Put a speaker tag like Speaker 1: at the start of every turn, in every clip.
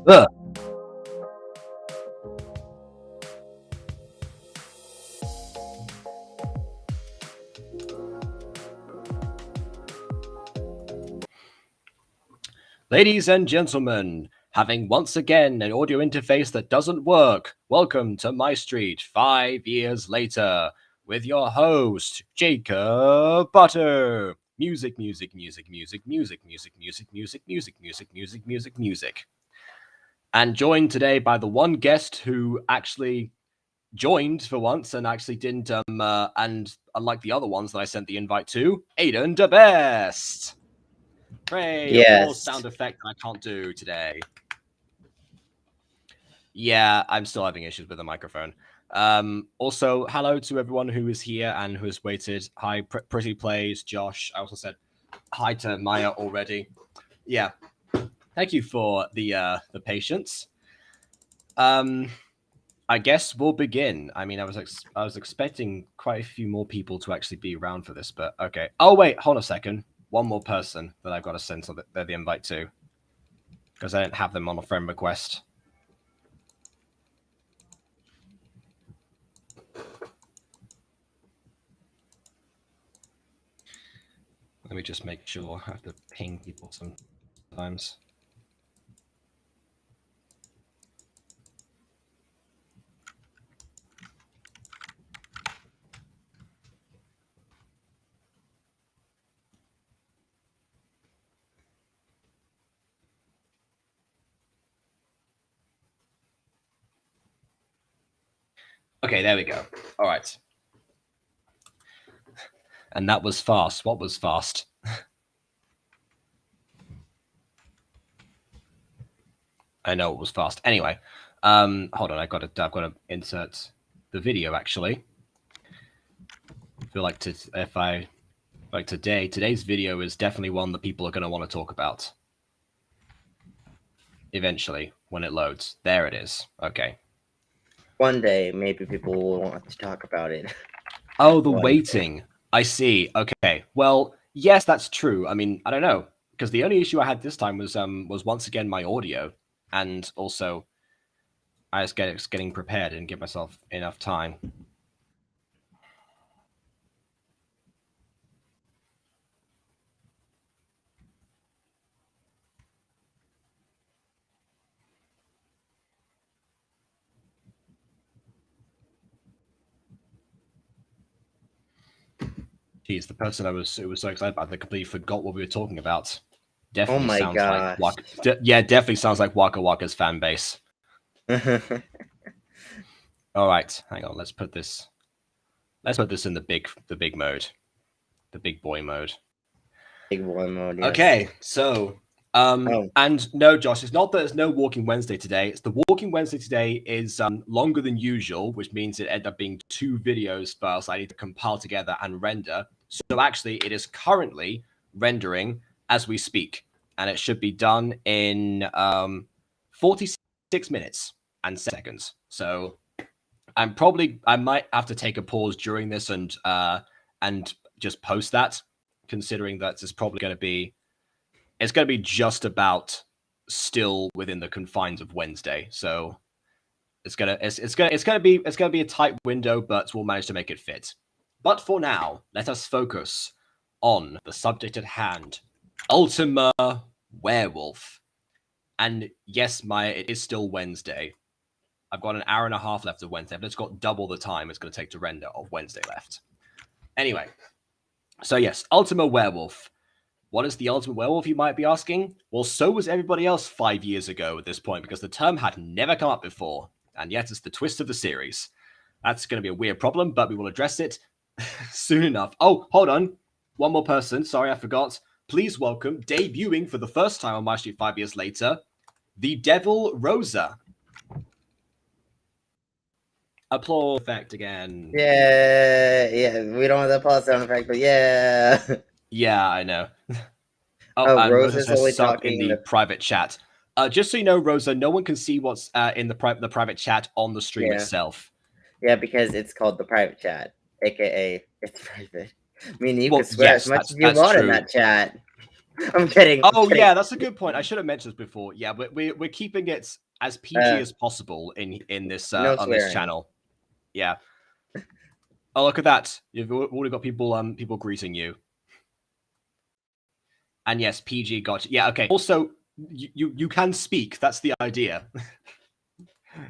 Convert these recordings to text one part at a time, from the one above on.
Speaker 1: Ugh. Ladies and gentlemen, having once again an audio interface that doesn't work, welcome to MyStreet 5 years later with your host, Jacob Butter. Music, music, music, music, music, music, music, music, music, music, music, music, music. And joined today by the one guest who actually joined for once and actually didn't, and unlike the other ones that I sent the invite to, Aiden the Best. Hooray,
Speaker 2: Yes.
Speaker 1: applause sound effect I can't do today. Yeah, I'm still having issues with the microphone. Also, hello to everyone who is here and who has waited. Hi, Pretty Plays, Josh. I also said hi to Maya already. Yeah, thank you for the patience. I guess we'll begin. I mean, I was expecting quite a few more people to actually be around for this, but okay. Oh wait, hold on a second. One more person that I've got to send the invite to, because I didn't have them on a friend request. Let me just make sure. I have to ping people sometimes. Okay, there we go. All right. And that was fast. What was fast? I know it was fast. Anyway, hold on. I've got to insert the video actually. I feel like today's video is definitely one that people are going to want to talk about. Eventually, when it loads. There it is. Okay.
Speaker 2: One day, maybe people will want to talk about it.
Speaker 1: Oh, the waiting. I see. Okay. Well, yes, that's true. I mean, I don't know, because the only issue I had this time was once again my audio, and also I just getting prepared and give myself enough time. Geez, the person who was so excited about, I completely forgot what we were talking about. Definitely
Speaker 2: my
Speaker 1: sounds
Speaker 2: gosh.
Speaker 1: like definitely sounds like Waka Waka's fan base. All right, hang on. Let's put this in the big mode, the big boy mode.
Speaker 2: Big boy mode. Yes.
Speaker 1: Okay, so and no, Josh, it's not that there's no Walking Wednesday today. It's the Walking Wednesday today is longer than usual, which means it ended up being 2 videos files I need to compile together and render. So actually, it is currently rendering as we speak, and it should be done in 46 minutes and seconds. So I might have to take a pause during this and just post that, considering that it's probably going to be just about still within the confines of Wednesday. So it's gonna be a tight window, but we'll manage to make it fit. But for now, let us focus on the subject at hand, Ultima Werewolf. And yes, it is still Wednesday. I've got an hour and a half left of Wednesday, but it's got double the time it's going to take to render of Wednesday left. Anyway, so yes, Ultima Werewolf. What is the Ultimate Werewolf, you might be asking? Well, so was everybody else 5 years ago at this point, because the term had never come up before, and yet it's the twist of the series. That's going to be a weird problem, but we will address it soon enough. Oh, hold on. One more person. Sorry, I forgot. Please welcome, debuting for the first time on MyStreet 5 years later, the Devil Rosa. Applause effect again.
Speaker 2: Yeah. We don't have the applause sound effect, but yeah.
Speaker 1: Yeah, I know.
Speaker 2: Rosa's only
Speaker 1: sub
Speaker 2: talking
Speaker 1: in the private chat. Just so you know, Rosa, no one can see what's in the private chat on the stream itself.
Speaker 2: Yeah, because it's called the private chat, aka it's private. I mean, you can swear as much as you want in that chat. I'm kidding.
Speaker 1: Yeah, that's a good point. I should have mentioned this before. Yeah, we're keeping it as PG as possible in this on this channel. Yeah. Oh, look at that! You've already got people greeting you. And yes, PG got you. Yeah. Okay. Also, you can speak. That's the idea.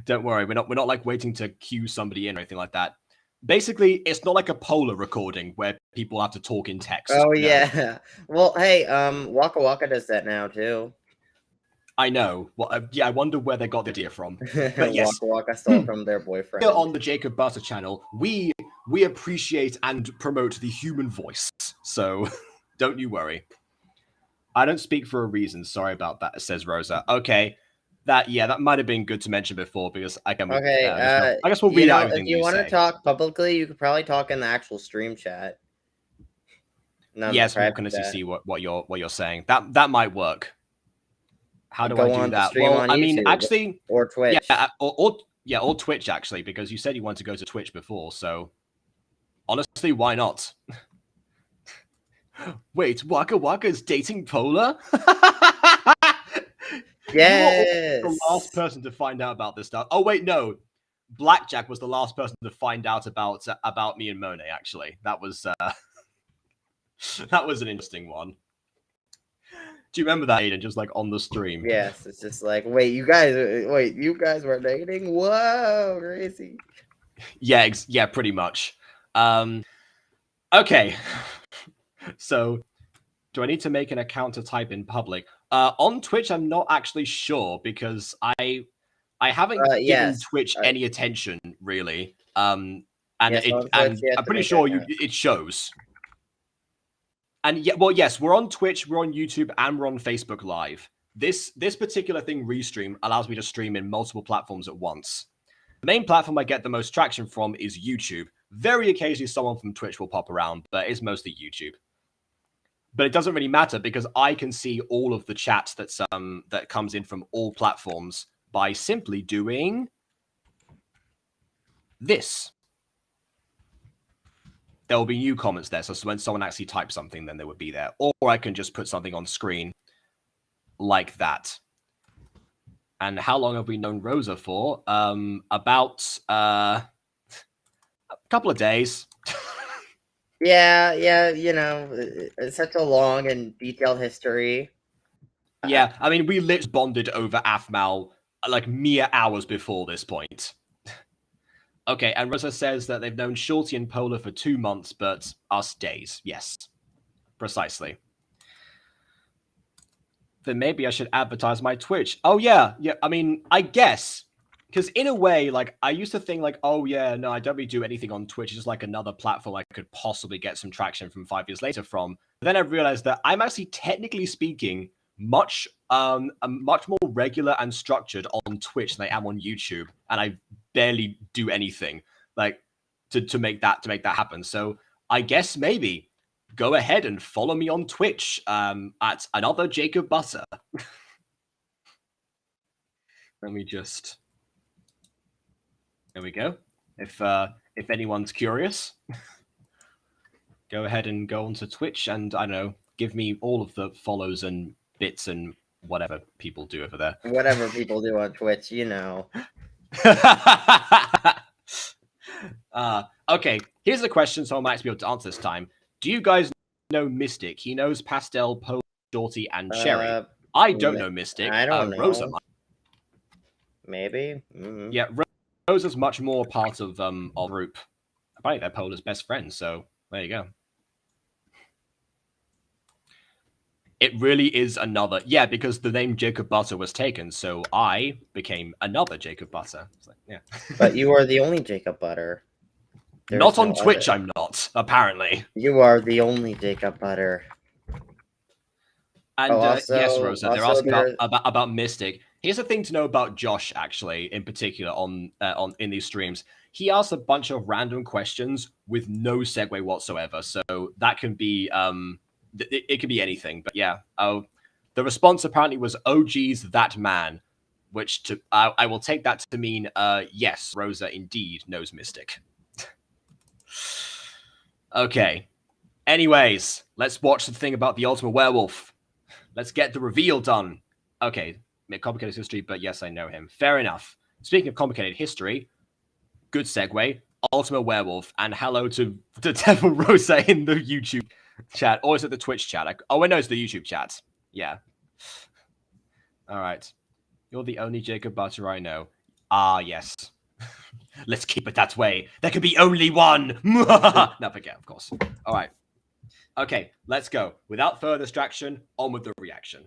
Speaker 1: Don't worry, we're not like waiting to cue somebody in or anything like that. Basically, it's not like a polar recording where people have to talk in text.
Speaker 2: Oh, no. Yeah. Well, hey, Waka Waka does that now too.
Speaker 1: I know. Well, yeah, I wonder where they got the idea from. But yes,
Speaker 2: Waka Waka stole from their boyfriend.
Speaker 1: Here on the Jacob Butter channel, we appreciate and promote the human voice. So don't you worry. I don't speak for a reason. Sorry about that, says Rosa. Okay. That might have been good to mention before, because I guess we'll read out everything you say. If you want
Speaker 2: to talk publicly, you could probably talk in the actual stream chat.
Speaker 1: Yes, we can see what you're saying. That might work. How do I do that? Well, I mean, actually,
Speaker 2: or Twitch.
Speaker 1: Yeah, or Twitch actually, because you said you wanted to go to Twitch before. So honestly, why not? Wait, Waka Waka is dating Polar?
Speaker 2: Yes.
Speaker 1: You were the last person to find out about this stuff. Oh wait, no. Blackjack was the last person to find out about me and Monet. Actually, that was an interesting one. Do you remember that, Aiden? Just like on the stream.
Speaker 2: Yes, it's just like, wait, you guys were dating? Whoa, crazy.
Speaker 1: Yeah, pretty much. Okay. So, do I need to make an account to type in public? On Twitch, I'm not actually sure, because I haven't given Twitch any attention really. And I'm pretty sure it shows. And yeah, well, yes, we're on Twitch, we're on YouTube, and we're on Facebook Live. This particular thing, Restream, allows me to stream in multiple platforms at once. The main platform I get the most traction from is YouTube. Very occasionally, someone from Twitch will pop around, but it's mostly YouTube. But it doesn't really matter, because I can see all of the chat that comes in from all platforms by simply doing this. There will be new comments there, so when someone actually types something, then they would be there. Or I can just put something on screen like that. And how long have we known Rosa for? About a couple of days.
Speaker 2: Yeah, it's such a long and detailed history.
Speaker 1: Yeah, I mean, we literally bonded over Aphmal like mere hours before this point. Okay, and Rosa says that they've known Shorty and Polar for 2 months, but us days. Yes, precisely. Then maybe I should advertise my Twitch. Oh, yeah. I mean, I guess. Because in a way, like, I used to think, like, oh, yeah, no, I don't really do anything on Twitch. It's just like another platform I could possibly get some traction from 5 years later from. But then I realized that I'm actually, technically speaking, much more regular and structured on Twitch than I am on YouTube. And I barely do anything, like, to make that happen. So I guess maybe go ahead and follow me on Twitch at another Jacob Butter. Let me just... There we go. If anyone's curious, go ahead and go onto Twitch and, I don't know, give me all of the follows and bits and whatever people do over there.
Speaker 2: Whatever people do on Twitch, you know.
Speaker 1: Okay, here's a question so I might be able to answer this time. Do you guys know Mystic? He knows Pastel, Poe, Shorty, and Cherry. I don't know Mystic.
Speaker 2: I don't know.
Speaker 1: Rosa might.
Speaker 2: Maybe.
Speaker 1: Yeah, Rosa's much more part of group. Apparently they're Polar's best friends, so there you go. It really is another... Yeah, because the name Jacob Butter was taken, so I became another Jacob Butter. Like, yeah.
Speaker 2: But you are the only Jacob Butter.
Speaker 1: There's not on Twitch, I'm not, apparently.
Speaker 2: You are the only Jacob Butter.
Speaker 1: And yes, Rosa, they're asking about Mystic. Here's the thing to know about Josh, actually, in particular, on in these streams. He asks a bunch of random questions with no segue whatsoever, so that can be... it could be anything, but yeah. The response apparently was, "Oh geez, that man," which I will take that to mean yes, Rosa indeed knows Mystic. Okay. Anyways, let's watch the thing about the Ultima Werewolf. Let's get the reveal done. Okay, complicated history, but yes, I know him. Fair enough. Speaking of complicated history, good segue. Ultima Werewolf, and hello to the Devil Rosa in the YouTube chat, or is it the Twitch chat? Oh, I know it's the YouTube chat. Yeah. All right. You're the only Jacob Butter I know. Ah, yes. Let's keep it that way. There can be only one. No, forget, of course. All right. Okay, let's go. Without further distraction, on with the reaction.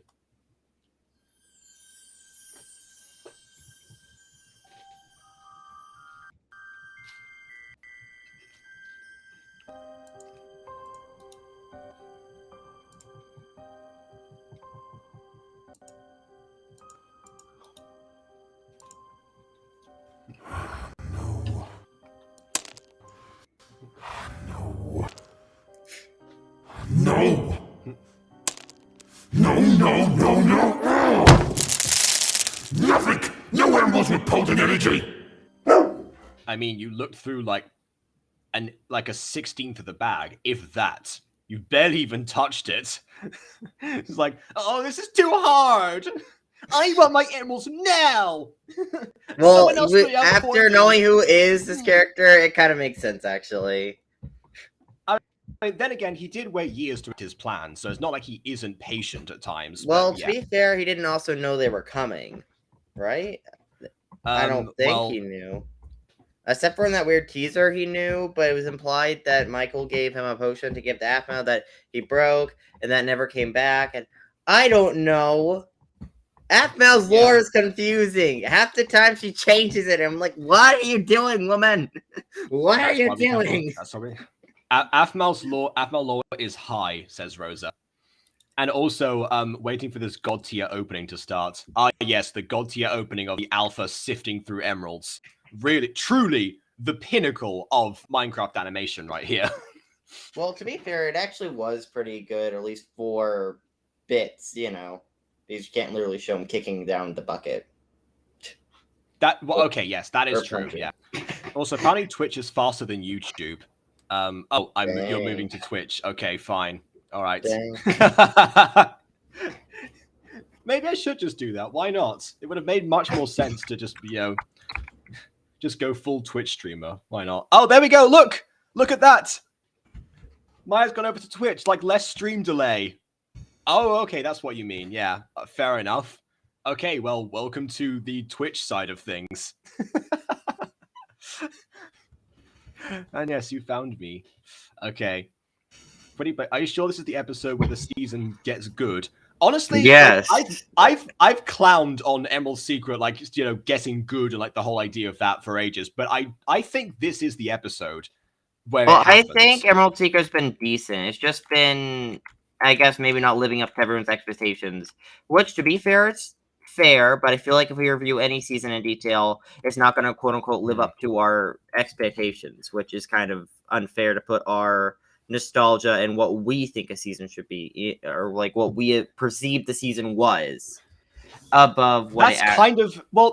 Speaker 3: No! No, no, no, no! Nothing! No animals with potent energy!
Speaker 1: I mean, you looked through like a 16th of the bag, if that. You barely even touched it. It's like, oh, this is too hard! I want my animals now!
Speaker 2: Well, after knowing who is this character, it kind of makes sense, actually.
Speaker 1: Then again, he did wait years to make his plan, so it's not like he isn't patient at times.
Speaker 2: Well,
Speaker 1: but,
Speaker 2: to be fair, he didn't also know they were coming, right? I don't think he knew. Except for in that weird teaser, he knew, but it was implied that Michael gave him a potion to give to Aphmau that he broke, and that never came back. And I don't know. Aphmau's lore is confusing. Half the time she changes it, and I'm like, what are you doing, woman? What are you doing?
Speaker 1: Sorry. Aphmau's lore is high, says Rosa. And also, waiting for this God tier opening to start. Ah, yes, the God tier opening of the alpha sifting through emeralds. Really, truly, the pinnacle of Minecraft animation right here.
Speaker 2: Well, to be fair, it actually was pretty good, or at least 4 bits, you know. Because you can't literally show him kicking down the bucket.
Speaker 1: Okay, yes, that is true, yeah. Also, apparently Twitch is faster than YouTube. You're moving to Twitch. Okay, fine. All right. Maybe I should just do that. Why not? It would have made much more sense to just, just go full Twitch streamer. Why not? Oh, there we go. Look at that. Maya's gone over to Twitch, like less stream delay. Oh, okay, that's what you mean. Yeah, fair enough. Okay, well, welcome to the Twitch side of things. And yes, you found me. Okay. But are you sure this is the episode where the season gets good? Honestly,
Speaker 2: yes.
Speaker 1: I've clowned on Emerald Secret, like, getting good and like the whole idea of that for ages. But I think this is the episode where
Speaker 2: I think Emerald Secret's been decent. It's just been, I guess, maybe not living up to everyone's expectations. Which, to be fair, it's fair. But I feel like if we review any season in detail, it's not going to quote unquote live up to our expectations, which is kind of unfair to put our nostalgia and what we think a season should be, or like what we perceive the season was, above what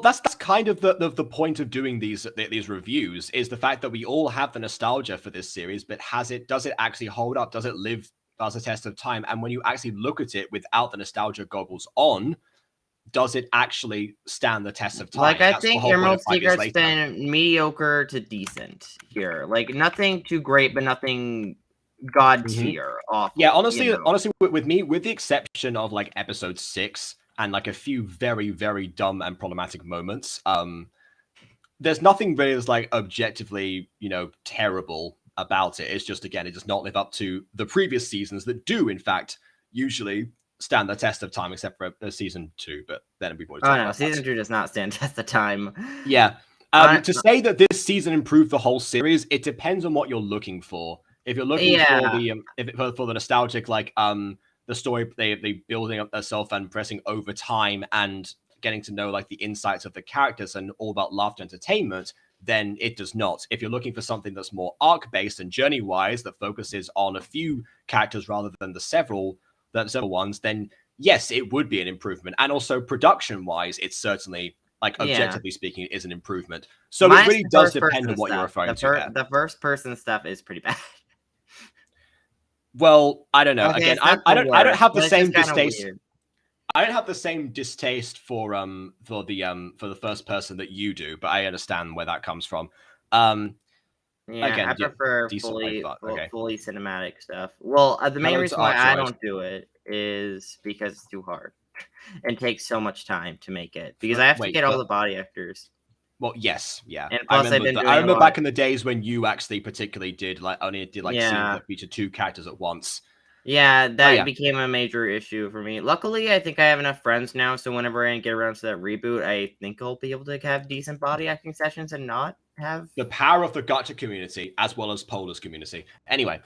Speaker 1: that's kind of the point of doing these reviews, is the fact that we all have the nostalgia for this series, but does it actually hold up? Does it live as a test of time? And when you actually look at it without the nostalgia goggles on, does it actually stand the test of time?
Speaker 2: Like, I think Emerald Secret's been mediocre to decent here. Like, nothing too great, but nothing god tier off.
Speaker 1: Yeah, honestly, with me, with the exception of like episode 6 and like a few very, very dumb and problematic moments, there's nothing really that's like objectively, terrible about it. It's just, again, it does not live up to the previous seasons that do, in fact, usually stand the test of time, except for season 2. But then we've already talked about
Speaker 2: season 2 does not stand test of time.
Speaker 1: Yeah. To say that this season improved the whole series, it depends on what you're looking for. If you're looking for the nostalgic, like the story they building up themselves and progressing over time and getting to know like the insights of the characters and all about laughter entertainment, then it does not. If you're looking for something that's more arc based and journey wise, that focuses on a few characters rather than the several ones, then yes, it would be an improvement. And also production wise, it's certainly, like, objectively speaking, it is an improvement. So it really does depend on what you're referring to.
Speaker 2: The first person stuff is pretty bad.
Speaker 1: Well, I don't know. Again, I don't have the same distaste. I don't have the same distaste for the first person that you do, but I understand where that comes from. Again,
Speaker 2: I prefer fully cinematic stuff. Well, the main reason why I don't do it is because it's too hard and takes so much time to make it, because I have to get all the body actors.
Speaker 1: Well, yes, yeah.
Speaker 2: And plus,
Speaker 1: I remember back in the days when you actually particularly only did scenes that featured 2 characters at once.
Speaker 2: Yeah, that became a major issue for me. Luckily, I think I have enough friends now, so whenever I get around to that reboot, I think I'll be able to have decent body acting sessions and not have
Speaker 1: the power of the gacha community as well as Polar's community. Anyway,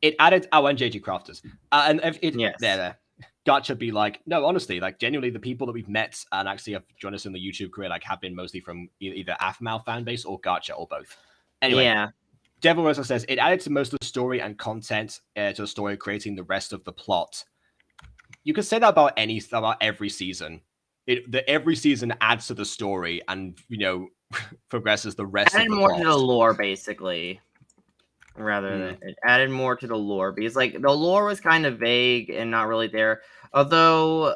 Speaker 1: it added and JG Crafters, and there. Gacha be like, no, honestly, like genuinely, the people that we've met and actually have joined us in the YouTube career like have been mostly from either Aphmau fan base or Gacha or both. Anyway, Devil Rosa says it added to most of the story and content to the story, creating the rest of the plot. You could say that about every season. Every season adds to the story and progresses the rest of the plot.
Speaker 2: Added more to the lore, basically. Rather than it added more to the lore, because like the lore was kind of vague and not really there. Although,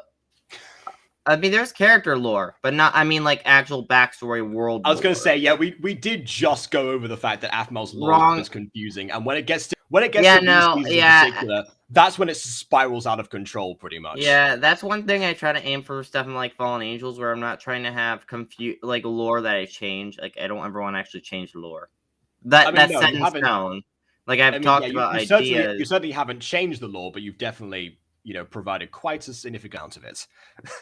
Speaker 2: I mean, there's character lore, but not. I mean, like actual backstory world.
Speaker 1: I was going to say, we did just go over the fact that Aphmau's lore is confusing, and when it gets to these seasons in particular, that's when it spirals out of control, pretty much.
Speaker 2: Yeah, that's one thing I try to aim for stuff in like Fallen Angels, where I'm not trying to have like lore that I change. Like I don't ever want to actually change the lore. That's set in stone. Like I've talked about ideas.
Speaker 1: You certainly haven't changed the lore, but you've definitely, provided quite a significant amount of it.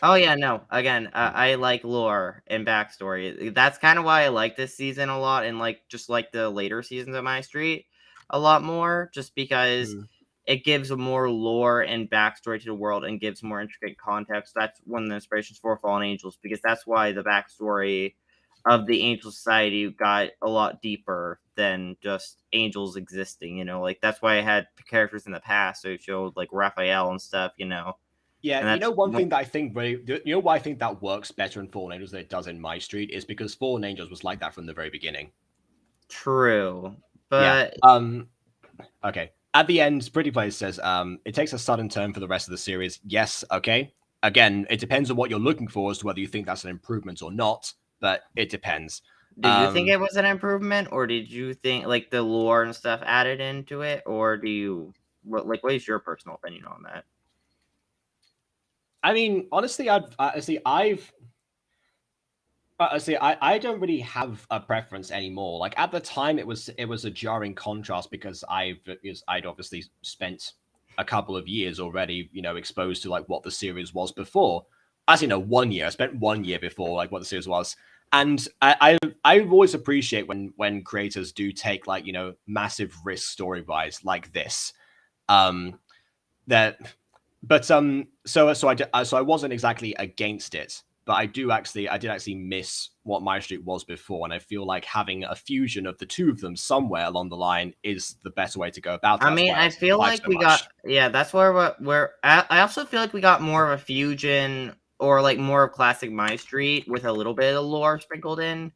Speaker 2: Oh yeah, no. Again, I like lore and backstory. That's kind of why I like this season a lot, and like just like the later seasons of MyStreet a lot more, just because it gives more lore and backstory to the world and gives more intricate context. That's one of the inspirations for Fallen Angels, because that's why the backstory of the Angel Society got a lot deeper than just angels existing, like that's why I had characters in the past, so it showed like Raphael and stuff,
Speaker 1: Yeah, one thing that I think why I think that works better in Fallen Angels than it does in MyStreet is because Fallen Angels was like that from the very beginning.
Speaker 2: True, but
Speaker 1: okay. At the end, Pretty Place says, it takes a sudden turn for the rest of the series. Yes, okay. again, it depends on what you're looking for as to whether you think that's an improvement or not, but it depends.
Speaker 2: Do you think it was an improvement, or did you think like the lore and stuff added into it, or do you what is your personal opinion on that?
Speaker 1: I mean, honestly, I don't really have a preference anymore. Like at the time, it was a jarring contrast because I'd obviously spent a couple of years already, exposed to like what the series was before. As 1 year, I spent 1 year before like what the series was, and I always appreciate when creators do take like massive risk story wise like this. That, but so I wasn't exactly against it. But I did actually miss what MyStreet was before, and I feel like having a fusion of the two of them somewhere along the line is the better way to go about it.
Speaker 2: I mean, I feel like we got that's where I also feel like we got more of a fusion or like more of classic MyStreet with a little bit of lore sprinkled in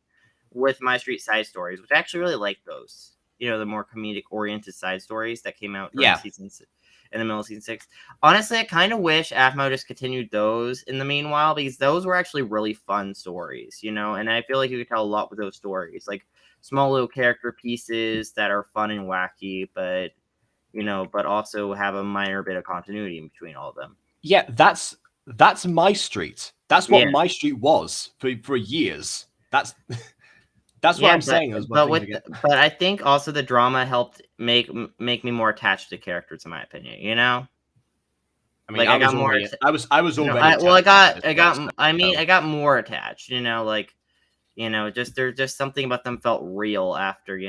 Speaker 2: with MyStreet side stories, which I actually really like those. The more comedic oriented side stories that came out during seasons. In the middle of season 6. Honestly, I kind of wish AFMO just continued those in the meanwhile, because those were actually really fun stories, and I feel like you could tell a lot with those stories, like small little character pieces that are fun and wacky, but but also have a minor bit of continuity in between all of them.
Speaker 1: Yeah, that's MyStreet. That's what MyStreet was for years. That's what I'm saying.
Speaker 2: But I think also the drama helped make me more attached to characters, in my opinion. I
Speaker 1: mean, like I got more. I was already.
Speaker 2: I got more attached. There's just something about them felt real after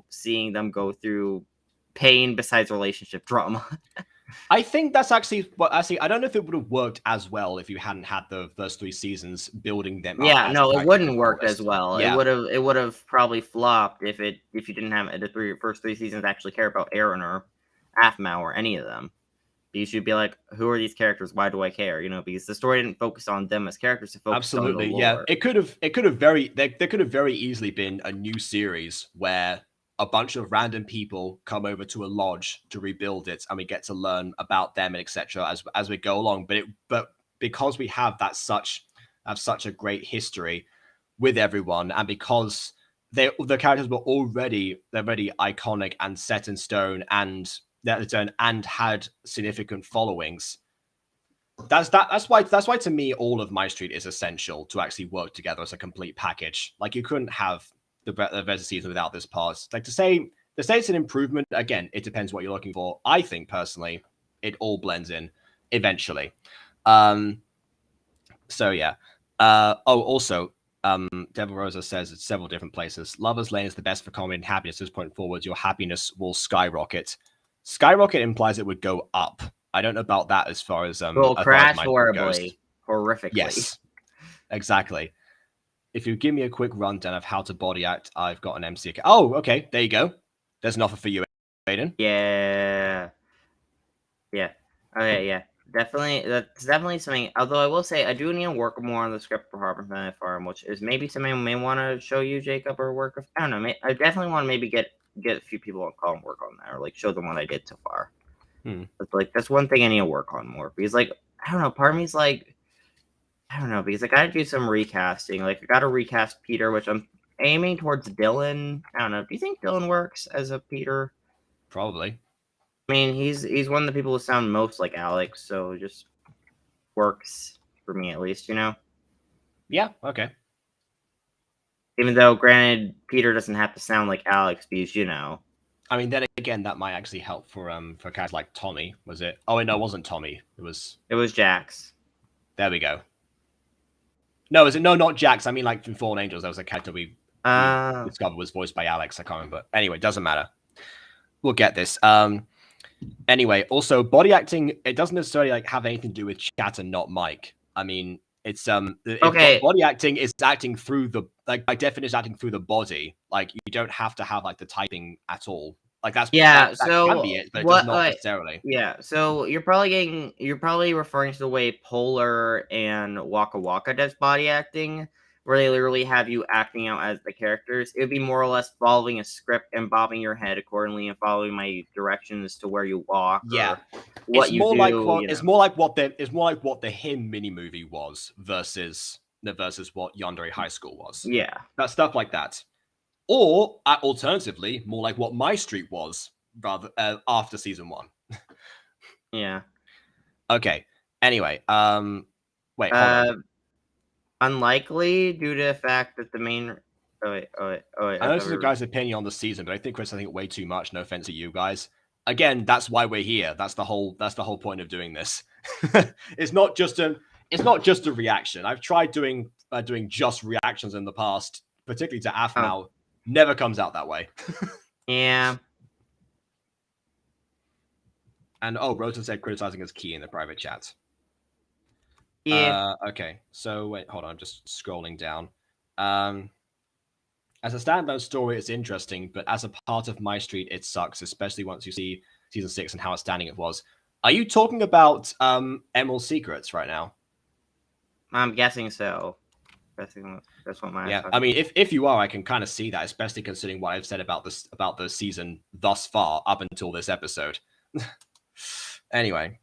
Speaker 2: seeing them go through pain besides relationship drama.
Speaker 1: I think that's actually I don't know if it would have worked as well if you hadn't had the first 3 seasons building them up.
Speaker 2: Yeah, no, it wouldn't work as well. Yeah. It would have probably flopped if you didn't have the first 3 seasons actually care about Aaron or AFMO or any of them. Because you'd be like, who are these characters? Why do I care? Because the story didn't focus on them as characters. It focused on the lore.
Speaker 1: Yeah. There could have very easily been a new series where a bunch of random people come over to a lodge to rebuild it, and we get to learn about them and etc. as we go along. But because we have such a great history with everyone, and because the characters were already iconic and set in stone and had significant followings. That's why to me all of MyStreet is essential to actually work together as a complete package. Like you couldn't have the rest of the season without this part. Like to say it's an improvement, again, it depends what you're looking for. I think personally, it all blends in eventually. So yeah. Also, Devil Rosa says it's several different places. Lover's Lane is the best for comedy and happiness. At this point forward, your happiness will skyrocket. Skyrocket implies it would go up. I don't know about that as far as
Speaker 2: will crash horribly, horrifically.
Speaker 1: Yes, exactly. If you give me a quick rundown of how to body act, I've got an MC account. Oh, okay. There you go. There's an offer for you, Aiden.
Speaker 2: Yeah. Okay, yeah. That's definitely something. Although I will say, I do need to work more on the script for Harper Planet Farm, which is maybe something I may want to show you, Jacob, or work with. I don't know. I definitely want to maybe get a few people on call and work on that, or like show them what I did so far. But like that's one thing I need to work on more, because like I don't know, part of me's like, I don't know, because I gotta do some recasting. Like I gotta recast Peter, which I'm aiming towards Dylan. I don't know. Do you think Dylan works as a Peter?
Speaker 1: Probably.
Speaker 2: I mean, he's one of the people who sound most like Alex, so it just works for me at least,
Speaker 1: Yeah. Okay.
Speaker 2: Even though, granted, Peter doesn't have to sound like Alex, because
Speaker 1: I mean, then again, that might actually help for characters like Tommy. Was it? Oh, no, it wasn't Tommy. It was Jax. There we go. No, is it? No, not Jax. I mean, like from Fallen Angels, there was a character we discovered was voiced by Alex. I can't remember. Anyway, doesn't matter. We'll get this. Anyway, also body acting. It doesn't necessarily like have anything to do with chat and not mic. I mean, it's
Speaker 2: okay.
Speaker 1: Body acting is acting through the by definition acting through the body. Like you don't have to have like the typing at all. Like that can be it, but it does not necessarily.
Speaker 2: Yeah, so you're probably referring to the way Polar and Waka Waka does body acting, where they literally have you acting out as the characters. It would be more or less following a script and bobbing your head accordingly and following my directions to where you walk.
Speaker 1: Yeah,
Speaker 2: what
Speaker 1: it's
Speaker 2: you
Speaker 1: more
Speaker 2: do.
Speaker 1: like it's more like what the Him mini movie was versus what Yandere High School was.
Speaker 2: Yeah,
Speaker 1: that stuff like that. Or alternatively, more like what MyStreet was rather after season 1.
Speaker 2: Yeah.
Speaker 1: Okay. Anyway, wait, hold on.
Speaker 2: Unlikely due to the fact that the main. Oh wait.
Speaker 1: I know this is a guy's opinion on the season, but I think it way too much. No offense to you guys. Again, that's why we're here. That's the whole point of doing this. It's not just a reaction. I've tried doing just reactions in the past, particularly to Afmao. Never comes out that way.
Speaker 2: Yeah.
Speaker 1: And Rosen said criticizing is key in the private chat.
Speaker 2: Yeah.
Speaker 1: Okay. So wait, hold on. I'm just scrolling down. As a standalone story, it's interesting, but as a part of MyStreet, it sucks, especially once you see season 6 and how outstanding it was. Are you talking about Emerald Secrets right now?
Speaker 2: I'm guessing so. That's what my.
Speaker 1: Yeah, I mean, if you are, I can kind of see that, especially considering what I've said about the season thus far up until this episode. Anyway,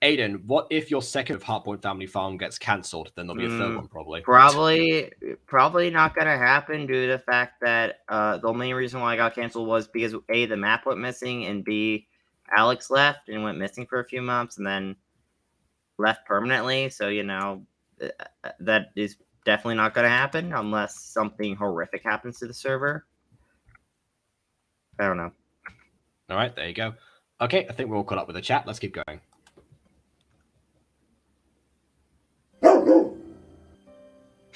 Speaker 1: Aiden, what if your second of Heartpoint Family Farm gets cancelled? Then there'll be a third one, probably.
Speaker 2: Probably not gonna happen due to the fact that the main reason why I got canceled was because A, the map went missing, and B, Alex left and went missing for a few months and then left permanently. So that is definitely not gonna happen unless something horrific happens to the server. I don't know.
Speaker 1: All right, there you go. Okay, I think we're all caught up with the chat. Let's keep going.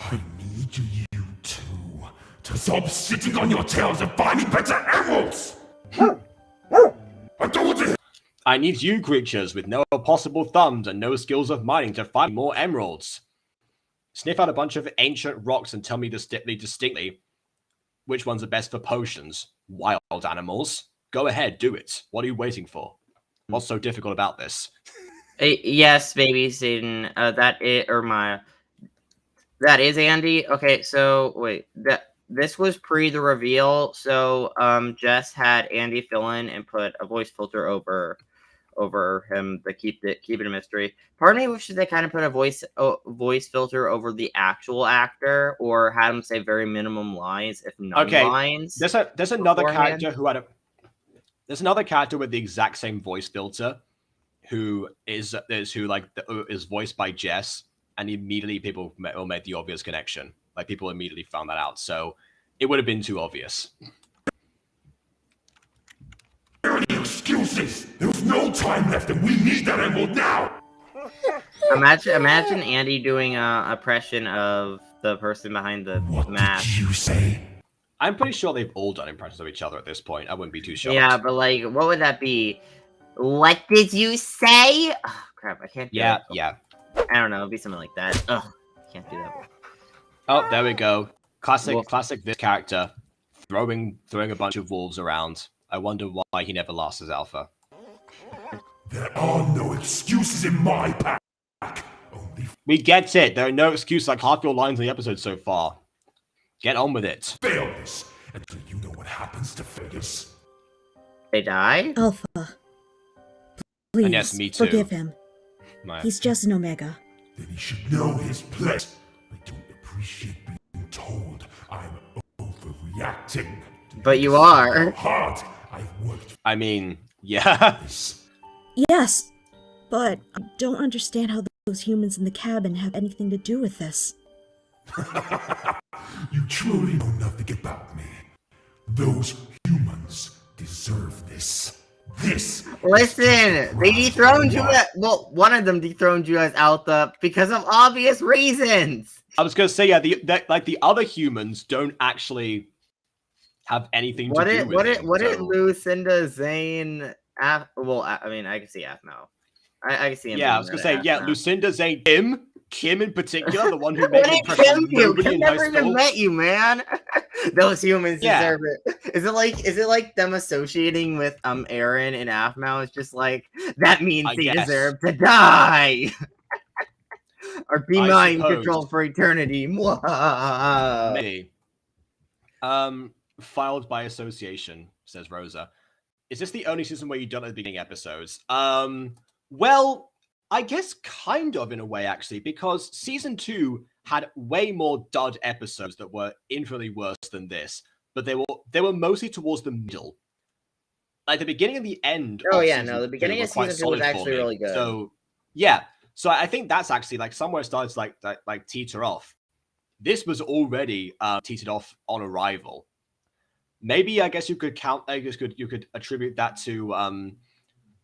Speaker 3: I need you two to stop sitting on your tails and find me better emeralds!
Speaker 1: I need you creatures with no possible thumbs and no skills of mining to find more emeralds. Sniff out a bunch of ancient rocks and tell me distinctly which ones are best for potions. Wild animals. Go ahead, do it. What are you waiting for? What's so difficult about this?
Speaker 2: Yes, baby Satan. That is Andy. Okay, so wait, this was pre the reveal. So Jess had Andy fill in and put a voice filter over him to keep it a mystery. Part of me wishes they kind of put a voice filter over the actual actor, or had him say very minimum lines, if no lines.
Speaker 1: There's another character who had there's another character with the exact same voice filter, who is voiced by Jess, and immediately people made the obvious connection. Like, people immediately found that out, so it would have been too obvious.
Speaker 3: Any excuses? There's no time left, and we need that emerald now.
Speaker 2: Imagine Andy doing a impression of the person behind the mask.
Speaker 3: What did you say?
Speaker 1: I'm pretty sure they've all done impressions of each other at this point. I wouldn't be too shocked.
Speaker 2: Yeah, but like, what would that be? What did you say? Oh, crap, I can't do it.
Speaker 1: Yeah.
Speaker 2: I don't know, it'd be something like that. Ugh, can't do that.
Speaker 1: Oh, there we go. Classic this character. Throwing a bunch of wolves around. I wonder why he never lost his alpha.
Speaker 3: There are no excuses in my pack.
Speaker 1: We get it. There are no excuses, like half your lines in the episode so far. Get on with it.
Speaker 3: Fail this, until you know what happens to failures.
Speaker 2: They die?
Speaker 4: Alpha. Please,
Speaker 1: and yes, me too.
Speaker 4: Forgive him. He's just an Omega.
Speaker 3: Then he should know his place. I don't appreciate being told I'm overreacting.
Speaker 2: But you are.
Speaker 3: How hard I've worked.
Speaker 1: I mean, yeah.
Speaker 4: Yes, but I don't understand how those humans in the cabin have anything to do with this.
Speaker 3: You truly know nothing about me. Those humans deserve this.
Speaker 2: Listen, they dethroned you. Well, one of them dethroned you as Alpha because of obvious reasons.
Speaker 1: I was gonna say, yeah, the other humans don't actually have anything to do with it.
Speaker 2: What did Lucinda, Zane, well, I mean, I can see Afmo. I can see him.
Speaker 1: Yeah, I was gonna say, yeah, Lucinda, Zane, Kim in particular, the one who made the impression of nobody in high school.
Speaker 2: Kim never even met you, man. Those humans deserve it. Is it like them associating with Aaron and Afmo? It's just like, that means they deserve to die. Or be mind controlled for eternity.
Speaker 1: Maybe. Filed by association, says Rosa. Is this the only season where you don't at the beginning episodes? Well, I guess kind of in a way, actually, because season 2 had way more dud episodes that were infinitely worse than this, but they were mostly towards the middle. Like the beginning and the end.
Speaker 2: Oh yeah, no, the beginning of season 2 was actually really good.
Speaker 1: So yeah, so I think that's actually like somewhere it starts like teeter off. This was already teetered off on arrival. Maybe I guess you could count. I guess you could attribute that to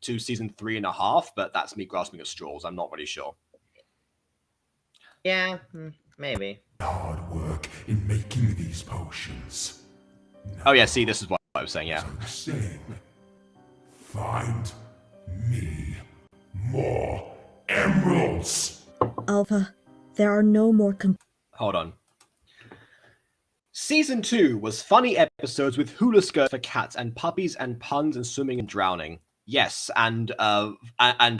Speaker 1: season 3.5, but that's me grasping at straws. I'm not really sure.
Speaker 2: Yeah, maybe.
Speaker 3: Hard work in making these potions.
Speaker 1: Oh yeah, see, this is what I was saying. Yeah.
Speaker 3: So saying, find me more emeralds.
Speaker 4: Alpha, there are no more
Speaker 1: Hold on. Season 2 was funny episodes with hula skirts for cats and puppies and puns and swimming and drowning. Yes, and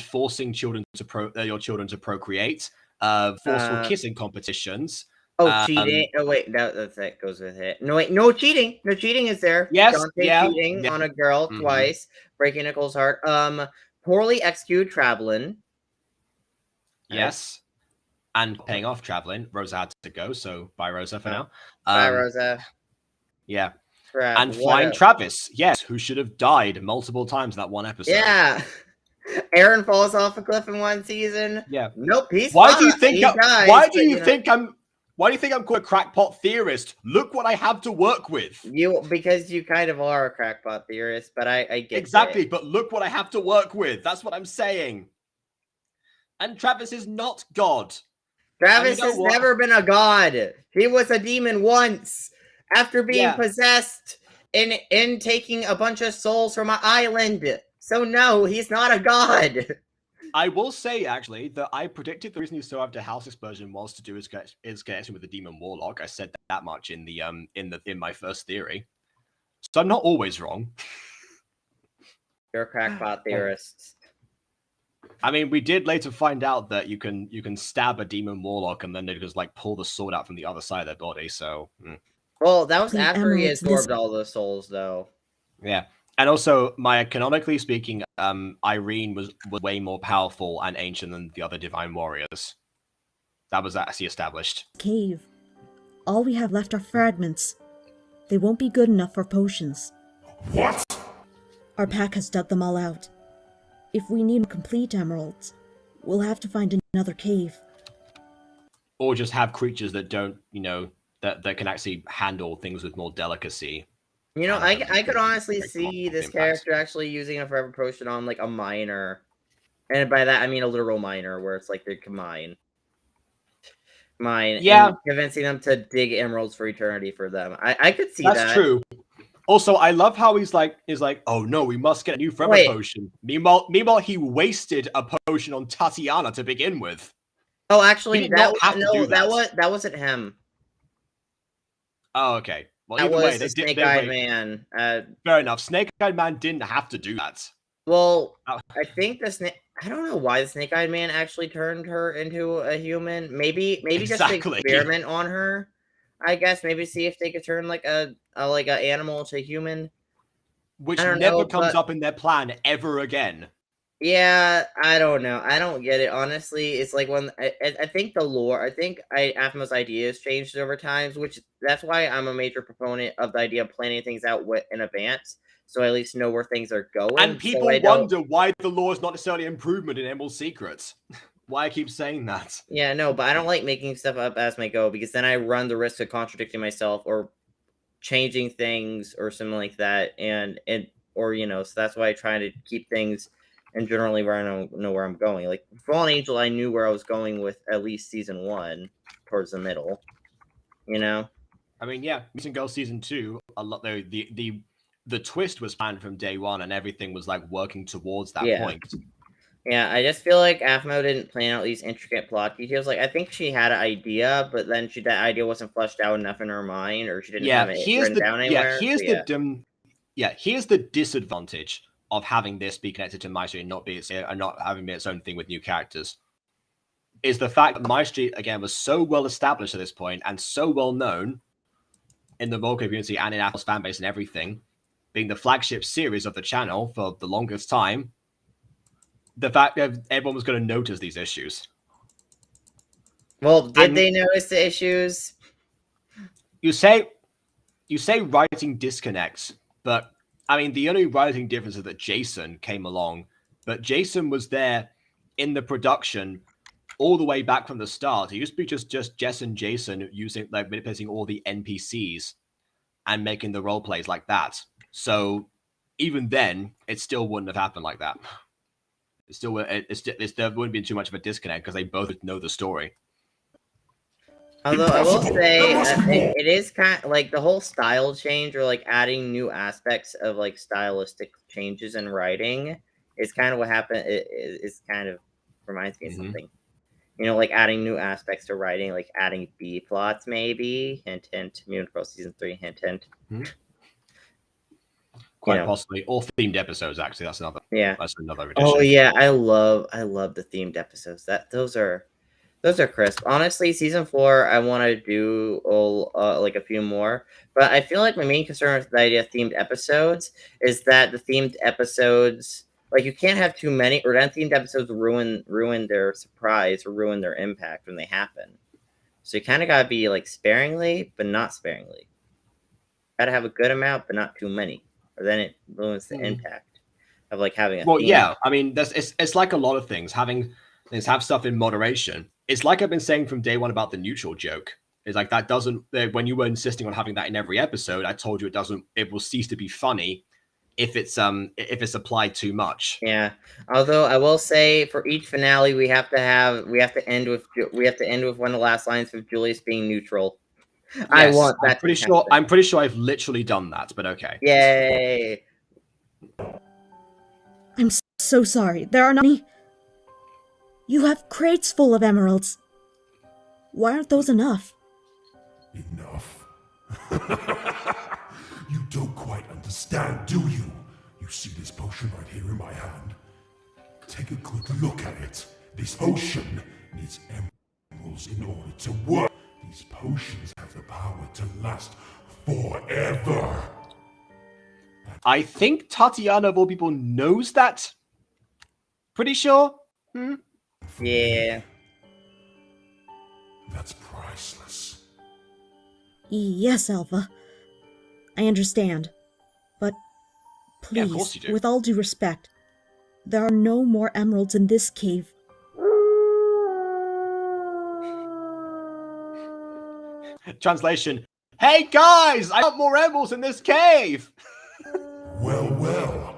Speaker 1: forcing your children to procreate. Forceful kissing competitions.
Speaker 2: Cheating. Oh wait, that goes with it. No wait, no cheating. No cheating is there.
Speaker 1: Yes,
Speaker 2: Dante cheating on a girl twice, breaking Nicole's heart. Poorly executed traveling.
Speaker 1: Yes. And paying off traveling. Rosa had to go, so bye Rosa for now.
Speaker 2: Bye Rosa.
Speaker 1: Yeah.
Speaker 2: Crap,
Speaker 1: and flying Travis, yes, who should have died multiple times in that one episode.
Speaker 2: Yeah. Aaron falls off a cliff in one season.
Speaker 1: Yeah.
Speaker 2: Nope, he's
Speaker 1: Why
Speaker 2: fine.
Speaker 1: do you think
Speaker 2: dies,
Speaker 1: why do you think I'm called a crackpot theorist? Look what I have to work with.
Speaker 2: Because you kind of are a crackpot theorist, but I get
Speaker 1: exactly,
Speaker 2: it.
Speaker 1: But look what I have to work with. That's what I'm saying. And Travis is not God.
Speaker 2: Travis has never been a god. He was a demon once after being possessed and taking a bunch of souls from an island. So no, he's not a god.
Speaker 1: I will say actually that I predicted the reason he still after House Explosion was to do his connection with the demon warlock. I said that much in the in my first theory, so I'm not always wrong.
Speaker 2: You're a crackpot theorist.
Speaker 1: I mean, we did later find out that you can stab a demon warlock and then they just like pull the sword out from the other side of their body. So,
Speaker 2: well, that was after he absorbed all the souls, though.
Speaker 1: Yeah, and also, canonically speaking, Irene was way more powerful and ancient than the other divine warriors. That was actually established.
Speaker 4: Cave. All we have left are fragments. They won't be good enough for potions.
Speaker 3: What?
Speaker 4: Our pack has dug them all out. If we need complete emeralds, we'll have to find another cave.
Speaker 1: Or just have creatures that don't, that can actually handle things with more delicacy.
Speaker 2: I could honestly see this character actually using a forever potion on, like, a miner. And by that, I mean a literal miner, where it's like they can mine.
Speaker 1: Yeah.
Speaker 2: And convincing them to dig emeralds for eternity for them. I could see that.
Speaker 1: That's true. Also, I love how he's like, oh no, we must get a new forever potion. Meanwhile, he wasted a potion on Tatiana to begin with.
Speaker 2: Oh, actually, that wasn't him.
Speaker 1: Oh, okay. Well,
Speaker 2: that was the Snake-Eyed Man.
Speaker 1: Fair enough. Snake-Eyed Man didn't have to do that.
Speaker 2: Well, I think I don't know why the Snake-Eyed Man actually turned her into a human. Maybe just to experiment on her. I guess maybe see if they could turn like a animal to human,
Speaker 1: which never comes up in their plan ever again.
Speaker 2: Yeah, I don't know. I don't get it honestly. It's like when I think the lore. I think Aphmo's ideas changed over times, which that's why I'm a major proponent of the idea of planning things out in advance, so I at least know where things are going.
Speaker 1: And people wonder why the lore is not necessarily improvement in Emerald Secrets. Why I keep saying that.
Speaker 2: Yeah, no, but I don't like making stuff up as I go, because then I run the risk of contradicting myself or changing things or something like that. So that's why I try to keep things and generally where I know where I'm going. Like Fallen Angel, I knew where I was going with at least season 1 towards the middle.
Speaker 1: I mean, yeah, Missing Girl season 2, a lot though the twist was planned from day 1 and everything was like working towards that point.
Speaker 2: Yeah, I just feel like Aphmo didn't plan out these intricate plot details. Like, I think she had an idea, but then that idea wasn't fleshed out enough in her mind, or she didn't have it written down anywhere.
Speaker 1: Here's the disadvantage of having this be connected to MyStreet and not having its own thing with new characters. is the fact that MyStreet, again, was so well established at this point and so well known in the role community and in Apple's fan base and everything, being the flagship series of the channel for the longest time, the fact that everyone was going to notice these issues.
Speaker 2: Well, did they notice the issues?
Speaker 1: You say writing disconnects, but I mean, the only writing difference is that Jason came along, but Jason was there in the production all the way back from the start. It used to be just Jess and Jason using, like, manipulating all the NPCs and making the role plays like that. So even then, it still wouldn't have happened like that. There wouldn't be too much of a disconnect because they both know the story.
Speaker 2: Although I will say it is kind of like the whole style change, or like adding new aspects of like stylistic changes in writing is kind of what happened. It kind of reminds me of something, you know, like adding new aspects to writing, like adding B plots, maybe. Hint, hint. Moon Girl season 3. Hint, hint.
Speaker 1: Quite possibly, or themed episodes. Actually, that's another.
Speaker 2: Yeah,
Speaker 1: that's another addition.
Speaker 2: Oh yeah, I love the themed episodes. Those are crisp. Honestly, season 4, I want to do like a few more, but I feel like my main concern with the idea of themed episodes is that the themed episodes, like, you can't have too many, or then themed episodes ruin their surprise or ruin their impact when they happen. So you kind of gotta be like sparingly, but not sparingly. Gotta have a good amount, but not too many, or then it ruins the impact of like having a.
Speaker 1: Well, yeah, I mean, it's like a lot of things. Have stuff in moderation. It's like I've been saying from day one about the neutral joke. It's like that doesn't. When you were insisting on having that in every episode, I told you it doesn't. It will cease to be funny if it's applied too much.
Speaker 2: Yeah. Although I will say, for each finale, we have to end with one of the last lines of Julius being neutral. Yes, I want that.
Speaker 1: I'm pretty sure I've literally done that, but okay.
Speaker 2: Yay!
Speaker 4: I'm so sorry. There are not any. You have crates full of emeralds. Why aren't those enough?
Speaker 3: Enough? You don't quite understand, do you? You see this potion right here in my hand? Take a good look at it. This potion needs emeralds in order to work. These potions have the power to last forever.
Speaker 1: I think Tatiana of all people knows that. Pretty sure.
Speaker 2: Yeah.
Speaker 3: That's priceless.
Speaker 4: Yes, Alpha. I understand. But please,
Speaker 1: yeah, of course you do.
Speaker 4: With all due respect, there are no more emeralds in this cave.
Speaker 1: Translation: Hey guys, I got more emeralds in this cave!
Speaker 3: Well.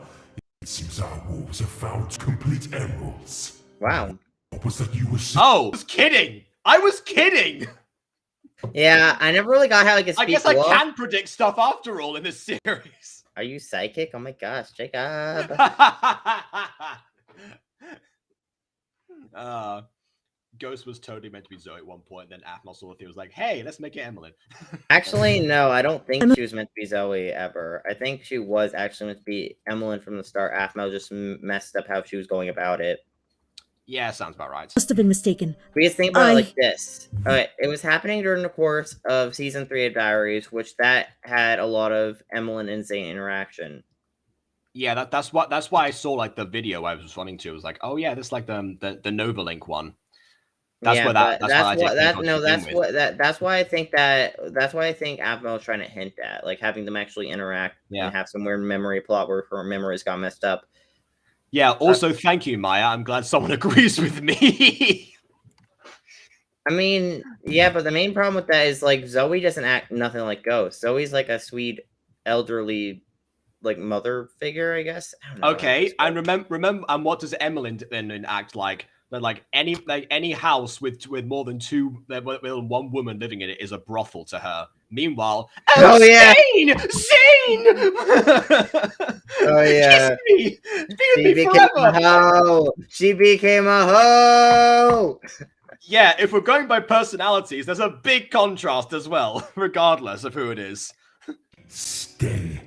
Speaker 3: It seems our wolves have found complete emeralds.
Speaker 2: Wow.
Speaker 3: What was that you were saying?
Speaker 1: Oh, I was kidding!
Speaker 2: Yeah, I never really got how I could speak.
Speaker 1: I guess I can predict stuff after all in this series.
Speaker 2: Are you psychic? Oh my gosh, Jacob.
Speaker 1: Ghost was totally meant to be Zoe at one point, then Athmos was like, hey, let's make it Emily.
Speaker 2: Actually, no, I don't think she was meant to be Zoe ever. I think she was actually meant to be Emmeline from the start. Athmos just messed up how she was going about it.
Speaker 1: Yeah, sounds about right.
Speaker 4: Must have been mistaken.
Speaker 2: We just think about it like this. Okay, it was happening during the course of season 3 of Diaries, which that had a lot of Emmeline and Zane interaction.
Speaker 1: Yeah, that's why I saw like the video I was responding to. It was like, oh yeah, this is like the Novalink one. That's why I think Avmo is trying to hint at, like, having them actually interact and have some weird memory plot where her memories got messed up. Yeah, also thank you, Maya. I'm glad someone agrees with me.
Speaker 2: I mean, yeah, but the main problem with that is, like, Zoe doesn't act nothing like Ghost. Zoe's like a sweet elderly, like, mother figure, I guess. I don't know.
Speaker 1: Okay, and remember, and what does Emmeline then act like? That like any house with more than one woman living in it is a brothel to her. Meanwhile, Zane!
Speaker 2: Oh yeah,
Speaker 1: kiss me,
Speaker 2: became a hoe. She became a hoe.
Speaker 1: Yeah, if we're going by personalities, there's a big contrast as well, regardless of who it is.
Speaker 3: Stay.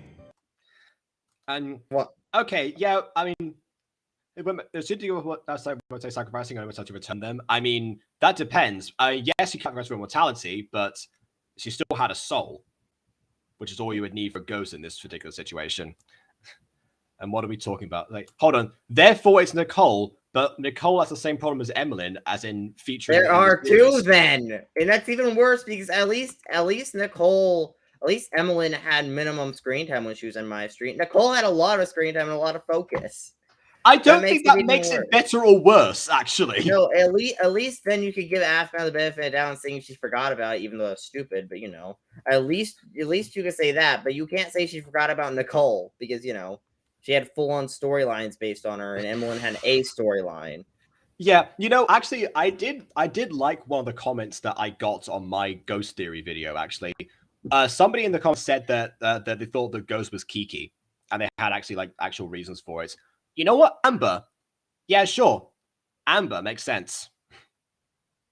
Speaker 1: And
Speaker 2: what?
Speaker 1: Okay, yeah, I mean, sacrificing and to return them. I mean, that depends. Yes, you can't sacrifice her immortality, but she still had a soul, which is all you would need for Ghost in this particular situation. And what are we talking about? Like, hold on. Therefore, it's Nicole, but Nicole has the same problem as Emmeline, as in featuring.
Speaker 2: There are two then, and that's even worse because at least Nicole, at least Emmeline had minimum screen time when she was in MyStreet. Nicole had a lot of screen time and a lot of focus.
Speaker 1: I don't think that makes it better or worse, actually.
Speaker 2: No, at least then you could give Aphmau the benefit of the doubt and saying she forgot about it, even though it's stupid. But at least you could say that. But you can't say she forgot about Nicole because she had full-on storylines based on her, and Emmeline had a storyline.
Speaker 1: Yeah, actually, I did like one of the comments that I got on my Ghost Theory video, actually. Somebody in the comments said that they thought the Ghost was Kiki, and they had actually, actual reasons for it. You know what? Amber. Yeah, sure. Amber makes sense.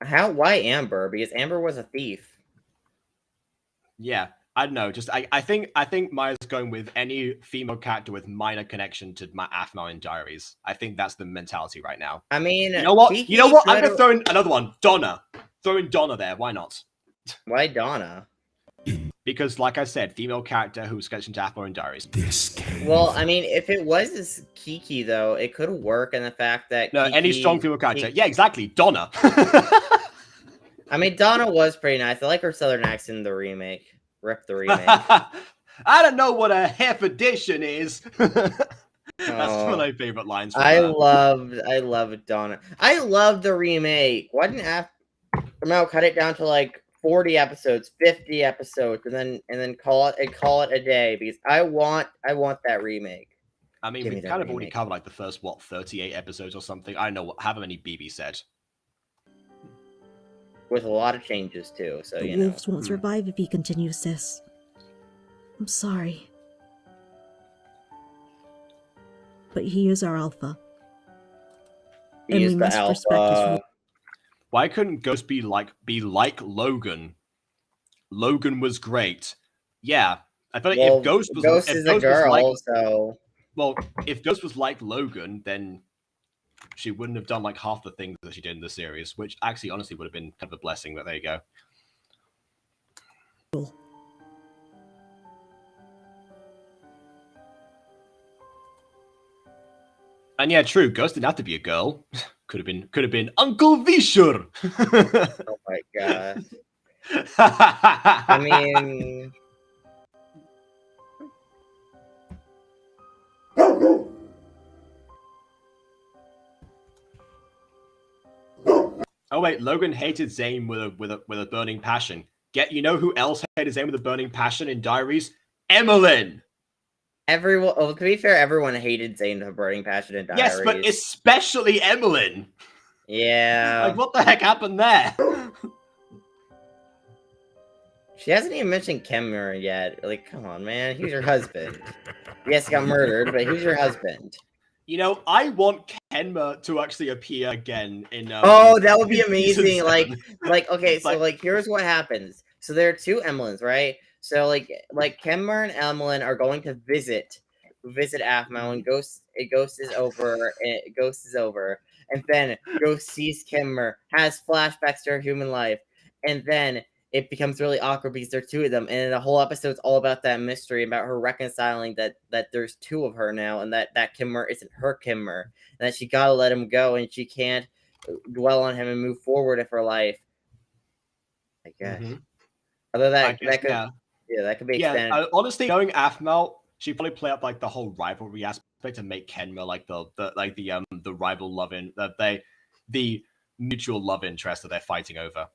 Speaker 2: Why Amber? Because Amber was a thief.
Speaker 1: Yeah. I don't know. Just I think Maya's going with any female character with minor connection to my Aphmau in Diaries. I think that's the mentality right now.
Speaker 2: I mean,
Speaker 1: you know what? I'm gonna throw in another one. Donna. Throw in Donna there. Why not?
Speaker 2: Why Donna?
Speaker 1: Because, like I said, female character who's connection to Aphmau in Diaries.
Speaker 2: Well, I mean, if it was Kiki though, it could work in the fact that
Speaker 1: any strong female character. Yeah, exactly. Donna.
Speaker 2: I mean, Donna was pretty nice. I like her southern accent in the remake. Rip the remake.
Speaker 1: I don't know what a half edition is. That's one of my favorite lines.
Speaker 2: I loved Donna. I loved the remake. Why didn't Aphmau cut it down to 40 episodes, 50 episodes, and then call it a day? Because I want that remake.
Speaker 1: I mean, we kind of already covered the first 38 episodes or something. I don't know however many BB said.
Speaker 2: With a lot of changes, too, so,
Speaker 4: The wolves won't survive if he continues this. I'm sorry. But he is our alpha.
Speaker 2: He is the alpha.
Speaker 1: Why couldn't Ghost be like Logan? Logan was great. Yeah. I feel like if Ghost was...
Speaker 2: Ghost is a girl, so...
Speaker 1: Well, if Ghost was like Logan, then... she wouldn't have done half the things that she did in the series, which actually, honestly, would have been kind of a blessing, but there you go.
Speaker 4: Cool.
Speaker 1: And yeah, true, Ghost didn't have to be a girl. Could have been Uncle Vishur.
Speaker 2: Oh my god. I mean...
Speaker 1: Oh wait, Logan hated Zane with a burning passion. You know who else hated Zane with a burning passion in Diaries? Emmeline.
Speaker 2: Everyone. Oh, to be fair, everyone hated Zane with a burning passion in Diaries.
Speaker 1: Yes, but especially Emmeline.
Speaker 2: Yeah.
Speaker 1: What the heck happened there?
Speaker 2: She hasn't even mentioned Kemmer yet. Come on, man. He's your husband. Yes, he got murdered, but who's your husband?
Speaker 1: I want Kenma to actually appear again in.
Speaker 2: Oh, that would be amazing! Okay, so here's what happens. So there are two Emmelyns, right? So Kenmar and Emmeline are going to visit Aphmau, and Ghost is over. Ghost is over, and then Ghost sees Kenmar, has flashbacks to her human life, and then it becomes really awkward because there are two of them, and the whole episode's all about that mystery, about her reconciling that there's two of her now, and that Kenmar isn't her Kenmar, and that she gotta let him go, and she can't dwell on him and move forward with her life. I guess. Mm-hmm. Although that could be extended.
Speaker 1: Yeah, honestly, knowing Aphmau, she'd probably play up the whole rivalry aspect and make Kenmar the rival love the mutual love interest that they're fighting over.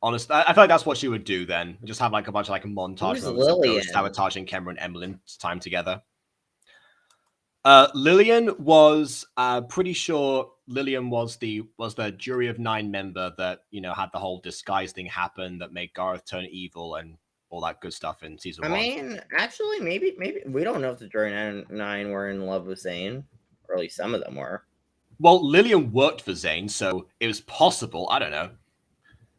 Speaker 1: Honestly, I feel like that's what she would do then. Just have a bunch of montage of sabotaging Kenmar and Emmeline's time together. Lillian was pretty sure Lillian was the jury of 9 member that had the whole disguise thing happen that made Gareth turn evil and all that good stuff in season 1.
Speaker 2: I mean, actually, maybe we don't know if the jury 9 were in love with Zane, or at least some of them were.
Speaker 1: Well, Lillian worked for Zane, so it was possible. I don't know.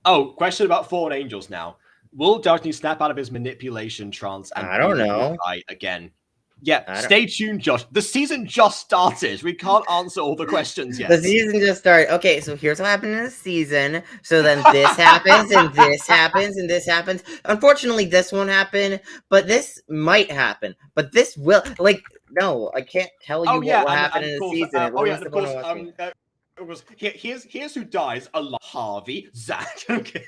Speaker 1: Oh, question about Fallen Angels now. Will Darkness snap out of his manipulation trance and
Speaker 2: I don't know
Speaker 1: again? Yeah, stay tuned, Josh. The season just started. We can't answer all the questions yet.
Speaker 2: The season just started. Okay, so here's what happened in the season. So then this happens, and this happens, and this happens. Unfortunately, this won't happen, but this might happen. But this will, like, no, I can't tell you what will happen in the season.
Speaker 1: Of course, it was here's who dies: Harvey, Zach. Okay.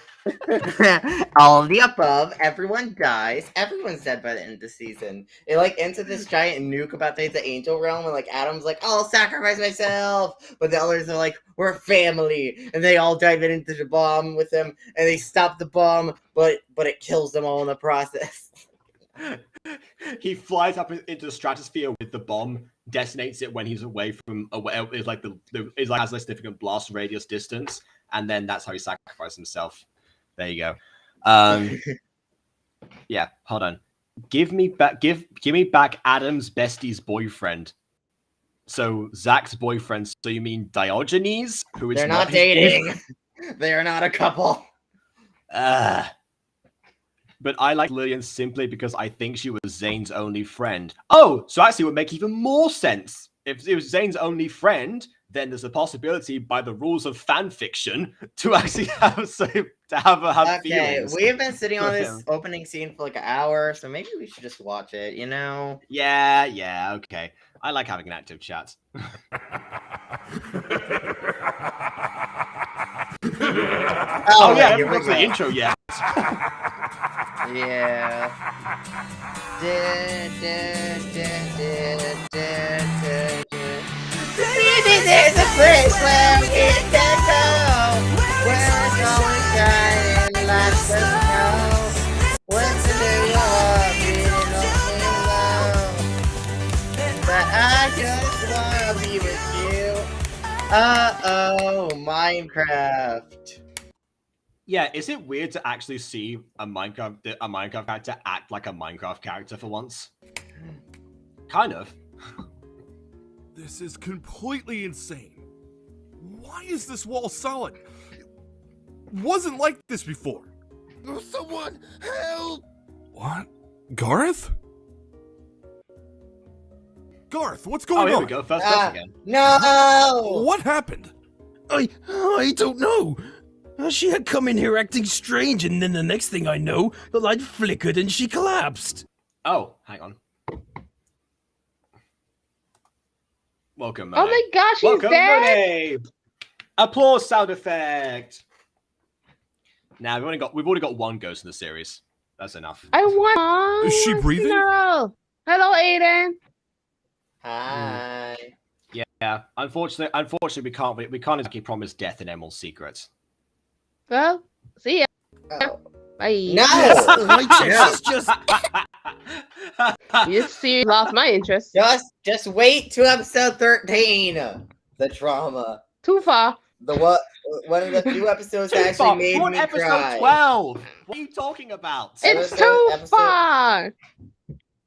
Speaker 2: All of the above. Everyone dies. Everyone's dead by the end of the season. It like ends with this giant nuke about the angel realm, and like Adam's like, "I'll sacrifice myself," but the others are like, "We're family," and they all dive into the bomb with him, and they stop the bomb, but it kills them all in the process.
Speaker 1: He flies up into the stratosphere with the bomb, detonates it when he's away from it's like has a significant blast radius distance, and then that's how he sacrificed himself. There you go. Yeah, hold on. Give me back Adam's bestie's boyfriend. So Zach's boyfriend. So you mean Diogenes? Who is
Speaker 2: They're not dating. They are not a couple.
Speaker 1: But I like Lillian simply because I think she was Zane's only friend. Oh, so actually it would make even more sense. If it was Zane's only friend, then there's a possibility by the rules of fan fiction to actually have feelings.
Speaker 2: We have been sitting on this opening scene for like an hour, so maybe we should just watch it, you know?
Speaker 1: Yeah, okay. I like having an active chat. Oh yeah, everyone's the intro, yeah.
Speaker 2: Yeah. Baby, there's a place where we can go, where it's always shining lots of snow. What's the New York, feeling low, but I just wanna be with you. Minecraft.
Speaker 1: Yeah, is it weird to actually see a Minecraft character act like a Minecraft character for once? Kind of.
Speaker 5: This is completely insane. Why is this wall solid? It wasn't like this before.
Speaker 3: Someone help!
Speaker 5: What? Garth? Garth, what's going on?
Speaker 1: Here we go. First person again.
Speaker 2: No!
Speaker 5: What happened?
Speaker 6: I don't know. She had come in here acting strange, and then the next thing I know, the light flickered and she collapsed.
Speaker 1: Oh, hang on. Welcome, Monet.
Speaker 7: Oh my gosh, he's
Speaker 1: Welcome,
Speaker 7: dead!
Speaker 1: Monet. Applause sound effect. Now we've already got one ghost in the series. That's enough.
Speaker 7: I want.
Speaker 5: Is she breathing?
Speaker 7: Hello, Aiden.
Speaker 2: Hi.
Speaker 1: Yeah. Unfortunately, we can't exactly promise death in Emerald's secret.
Speaker 7: Well, see ya.
Speaker 2: Oh.
Speaker 7: Bye.
Speaker 2: No!
Speaker 6: She's just...
Speaker 7: You see, lost my interest.
Speaker 2: Just wait to episode 13. The drama.
Speaker 7: Too far.
Speaker 2: One of the few episodes that actually made me
Speaker 1: episode
Speaker 2: cry.
Speaker 1: 12. What are you talking about?
Speaker 7: It's too far.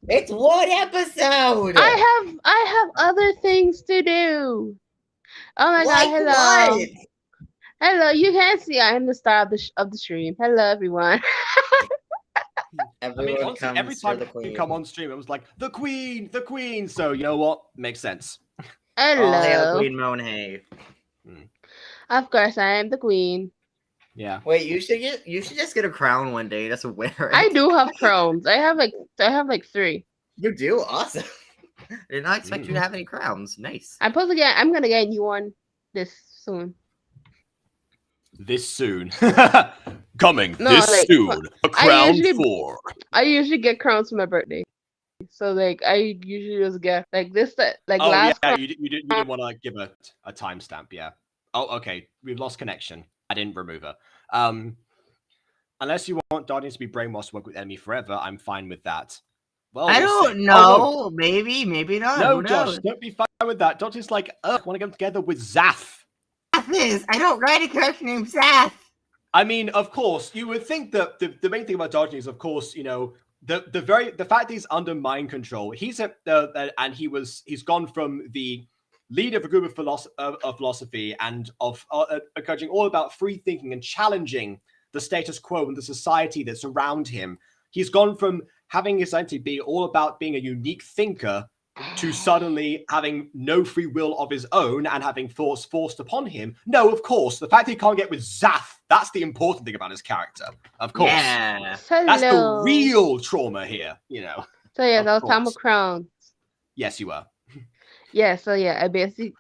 Speaker 2: It's one episode.
Speaker 7: I have other things to do. Oh my god! Hello.
Speaker 2: What?
Speaker 7: Hello. You can see I am the star of the stream. Hello, everyone.
Speaker 1: Every time you come on stream, it was like the queen. So you know what? Makes sense.
Speaker 7: Hello.
Speaker 2: All hail Queen Monet.
Speaker 7: Of course, I am the queen.
Speaker 1: Yeah.
Speaker 2: Wait, you should just get a crown one day. Just wear it.
Speaker 7: I do have crowns. I have like 3.
Speaker 2: You do? Awesome. I did not expect you to have any crowns. Nice.
Speaker 7: I'm gonna get you one this soon.
Speaker 1: This soon. Coming soon. A crown 4.
Speaker 7: I usually get crowns for my birthday. So like I usually just get like this like last
Speaker 1: yeah, you didn't want to like give a timestamp, yeah. Oh, okay. We've lost connection. I didn't remove her. Unless you want Guardians to be brainwashed to work with enemy forever, I'm fine with that. Well,
Speaker 2: I don't know. Maybe not.
Speaker 1: No, Josh, don't be fine with that. Doctor's like, I want to get together with Zaph.
Speaker 2: I don't write a character named Zaph.
Speaker 1: I mean, of course, you would think that the main thing about Diogenes is, of course, you know, the fact that he's under mind control. He's he's gone from the leader of a group of philosophy and of encouraging all about free thinking and challenging the status quo and the society that's around him, He's gone from having his identity be all about being a unique thinker to suddenly having no free will of his own and having thoughts forced upon him. No, of course, the fact that he can't get with Zath, that's the important thing about his character. Of course.
Speaker 2: Yeah.
Speaker 1: That's the real trauma here, you know.
Speaker 7: So yeah, that was time of crowns.
Speaker 1: Yes, you were.
Speaker 7: Yeah, so yeah, I basically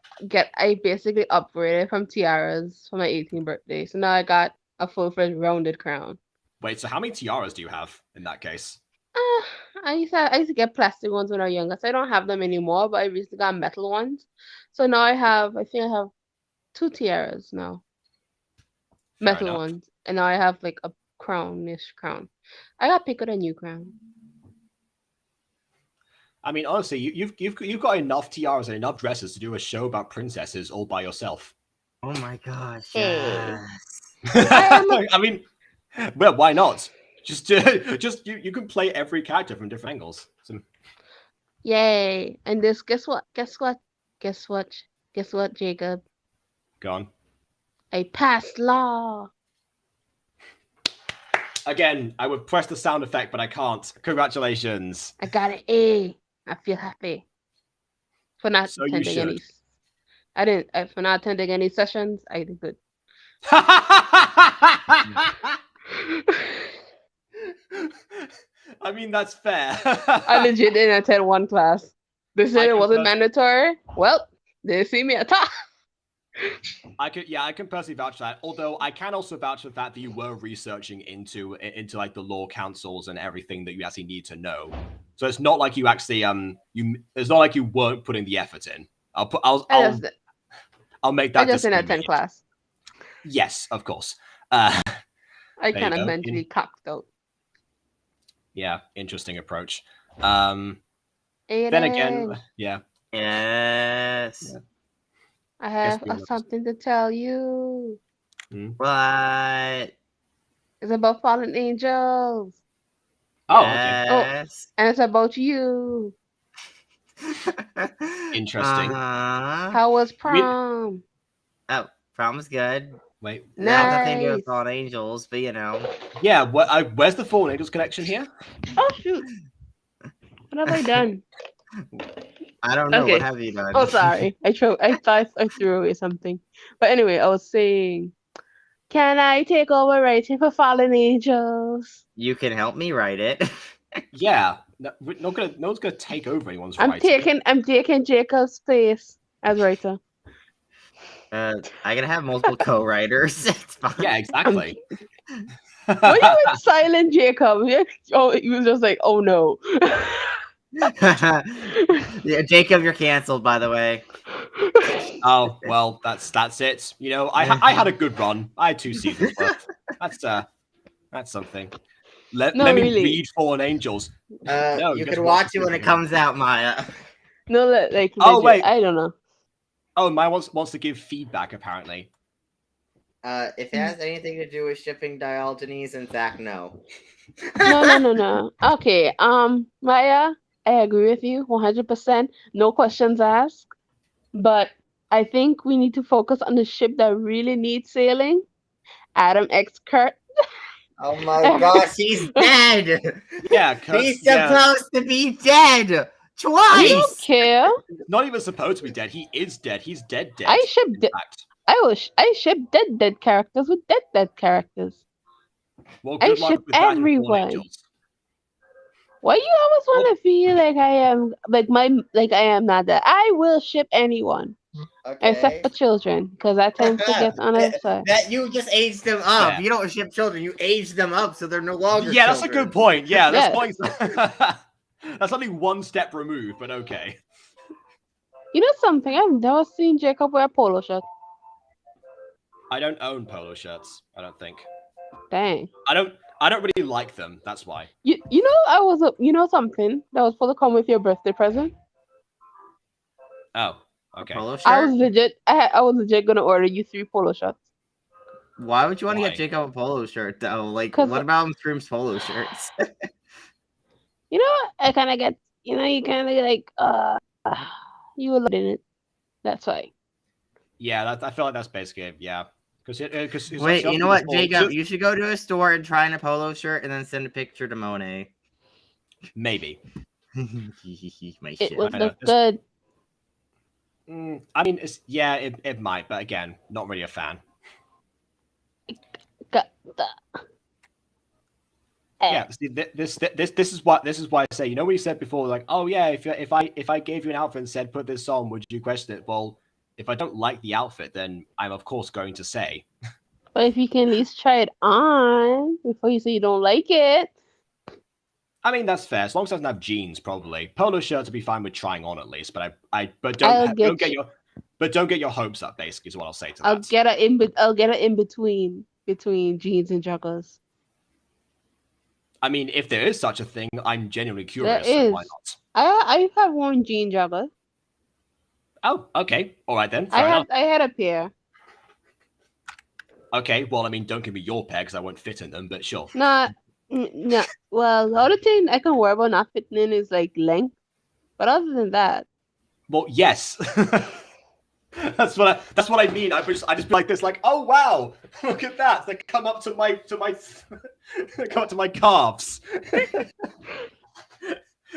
Speaker 7: upgraded from tiaras for my 18th birthday. So now I got a full-fledged rounded crown.
Speaker 1: Wait, so how many tiaras do you have in that case?
Speaker 7: I used to get plastic ones when I was younger, so I don't have them anymore, but I recently got metal ones. So now I think I have 2 tiaras now. Metal ones. And now I have like a crownish crown. I got pick with a new crown.
Speaker 1: I mean, honestly, you've got enough tiaras and enough dresses to do a show about princesses all by yourself.
Speaker 2: Oh my gosh,
Speaker 7: Hey.
Speaker 2: yes.
Speaker 1: I mean, well, why not? Just you can play every character from different angles. So...
Speaker 7: Yay! And this, guess what, Jacob?
Speaker 1: Go on.
Speaker 7: I passed law.
Speaker 1: Again, I would press the sound effect, but I can't. Congratulations.
Speaker 7: I got an A. I feel happy for not attending any. For not attending any sessions. I did good.
Speaker 1: I mean, that's fair.
Speaker 7: I legit didn't attend one class. They said it wasn't mandatory. Well, they see me at top.
Speaker 1: I can personally vouch for that. Although I can also vouch for the fact that you were researching into like the law councils and everything that you actually need to know. So it's not like you actually it's not like you weren't putting the effort in. I'll make that.
Speaker 7: I just didn't attend class.
Speaker 1: Yes, of course.
Speaker 7: I kind of mentally cocked out.
Speaker 1: Yeah, interesting approach. Then again, yeah.
Speaker 2: Yes.
Speaker 1: Yeah.
Speaker 7: I have something to tell you.
Speaker 2: What?
Speaker 7: It's about fallen angels.
Speaker 1: Oh,
Speaker 2: yes.
Speaker 1: Okay.
Speaker 7: And it's about you.
Speaker 1: Interesting.
Speaker 7: How was prom?
Speaker 2: Prom was good.
Speaker 1: Wait.
Speaker 2: Not nothing to do with fallen angels, but you know.
Speaker 1: Yeah, where's the fallen angels connection here?
Speaker 7: Oh shoot! What have I done?
Speaker 2: I don't know. Okay. What have you done?
Speaker 7: Oh, sorry. I thought I threw away something. But anyway, I was saying, can I take over writing for Fallen Angels?
Speaker 2: You can help me write it.
Speaker 1: Yeah. No one's gonna take over anyone's writing.
Speaker 7: I'm taking Jacob's place as writer.
Speaker 2: I'm gonna have multiple co-writers. It's fine.
Speaker 1: Yeah, exactly.
Speaker 7: Were you with Silent Jacob? Oh, he was just like, oh no.
Speaker 2: Yeah, Jacob, you're canceled, by the way.
Speaker 1: Oh well, that's it. You know, I had a good run. I had 2 seasons worth. That's something. Let me read Fallen Angels.
Speaker 2: No, you can watch it when it comes out, Maya.
Speaker 7: No, like.
Speaker 1: Oh wait,
Speaker 7: I don't know.
Speaker 1: Oh, Maya wants to give feedback apparently.
Speaker 2: If it has anything to do with shipping Diogenes and Zach, no.
Speaker 7: No. Okay, Maya, I agree with you 100%. No questions asked. But I think we need to focus on the ship that really needs sailing. Adam X. Kurt.
Speaker 2: Oh my gosh, he's dead!
Speaker 1: Yeah,
Speaker 2: he's supposed to be dead! Twice!
Speaker 7: I don't care.
Speaker 1: Not even supposed to be dead. He is dead. He's dead.
Speaker 7: I ship dead characters with dead characters.
Speaker 1: Well,
Speaker 7: I ship everyone. Why you always want to feel like I am I am not that? I will ship anyone. Okay. Except for children, because I tend to get on the side.
Speaker 2: That you just aged them up. Yeah. You don't ship children, you age them up so they're no longer children.
Speaker 1: That's a good point. Yeah, that's that's only one step removed, but okay.
Speaker 7: You know something? I've never seen Jacob wear a polo shirt.
Speaker 1: I don't own polo shirts, I don't think.
Speaker 7: Dang.
Speaker 1: I don't really like them, that's why.
Speaker 7: You know you know something that was supposed to come with your birthday present?
Speaker 1: Oh. Okay.
Speaker 2: Polo shirt?
Speaker 7: I was legit gonna order you 3 polo shirts.
Speaker 2: Why would you want to get Jacob a polo shirt though? Like, what about Stream's polo shirts?
Speaker 7: You know what? I kind of get. You know, you kind of like. You were in it. That's why.
Speaker 1: Yeah, I feel like that's basically it. Yeah.
Speaker 2: Wait, you know what, Jacob? You should go to a store and try on a polo shirt and then send a picture to Monet.
Speaker 1: Maybe.
Speaker 7: It would look good.
Speaker 1: I mean, it might, but again, not really a fan. Yeah, see, this is why I say, you know what you said before, like, oh yeah, if I gave you an outfit and said put this on, would you question it? Well, if I don't like the outfit, then I'm of course going to say.
Speaker 7: But if you can at least try it on before you say you don't like it.
Speaker 1: I mean, that's fair. As long as it doesn't have jeans, probably. Polo shirt to be fine with trying on at least, but don't get your hopes up. Basically, is what I'll say to that.
Speaker 7: I'll get it in between jeans and joggers.
Speaker 1: I mean, if there is such a thing, I'm genuinely curious.
Speaker 7: There is.
Speaker 1: So why not?
Speaker 7: I have worn jean joggers.
Speaker 1: Oh, okay. All right then. I
Speaker 7: had a pair.
Speaker 1: Okay. Well, I mean, don't give me your pair because I won't fit in them. But sure.
Speaker 7: No. Well, the other thing I can worry about not fitting in is like length. But other than that.
Speaker 1: Well, yes. That's what I mean. I just be like this, like, oh wow, look at that! They come up to my come up to my calves.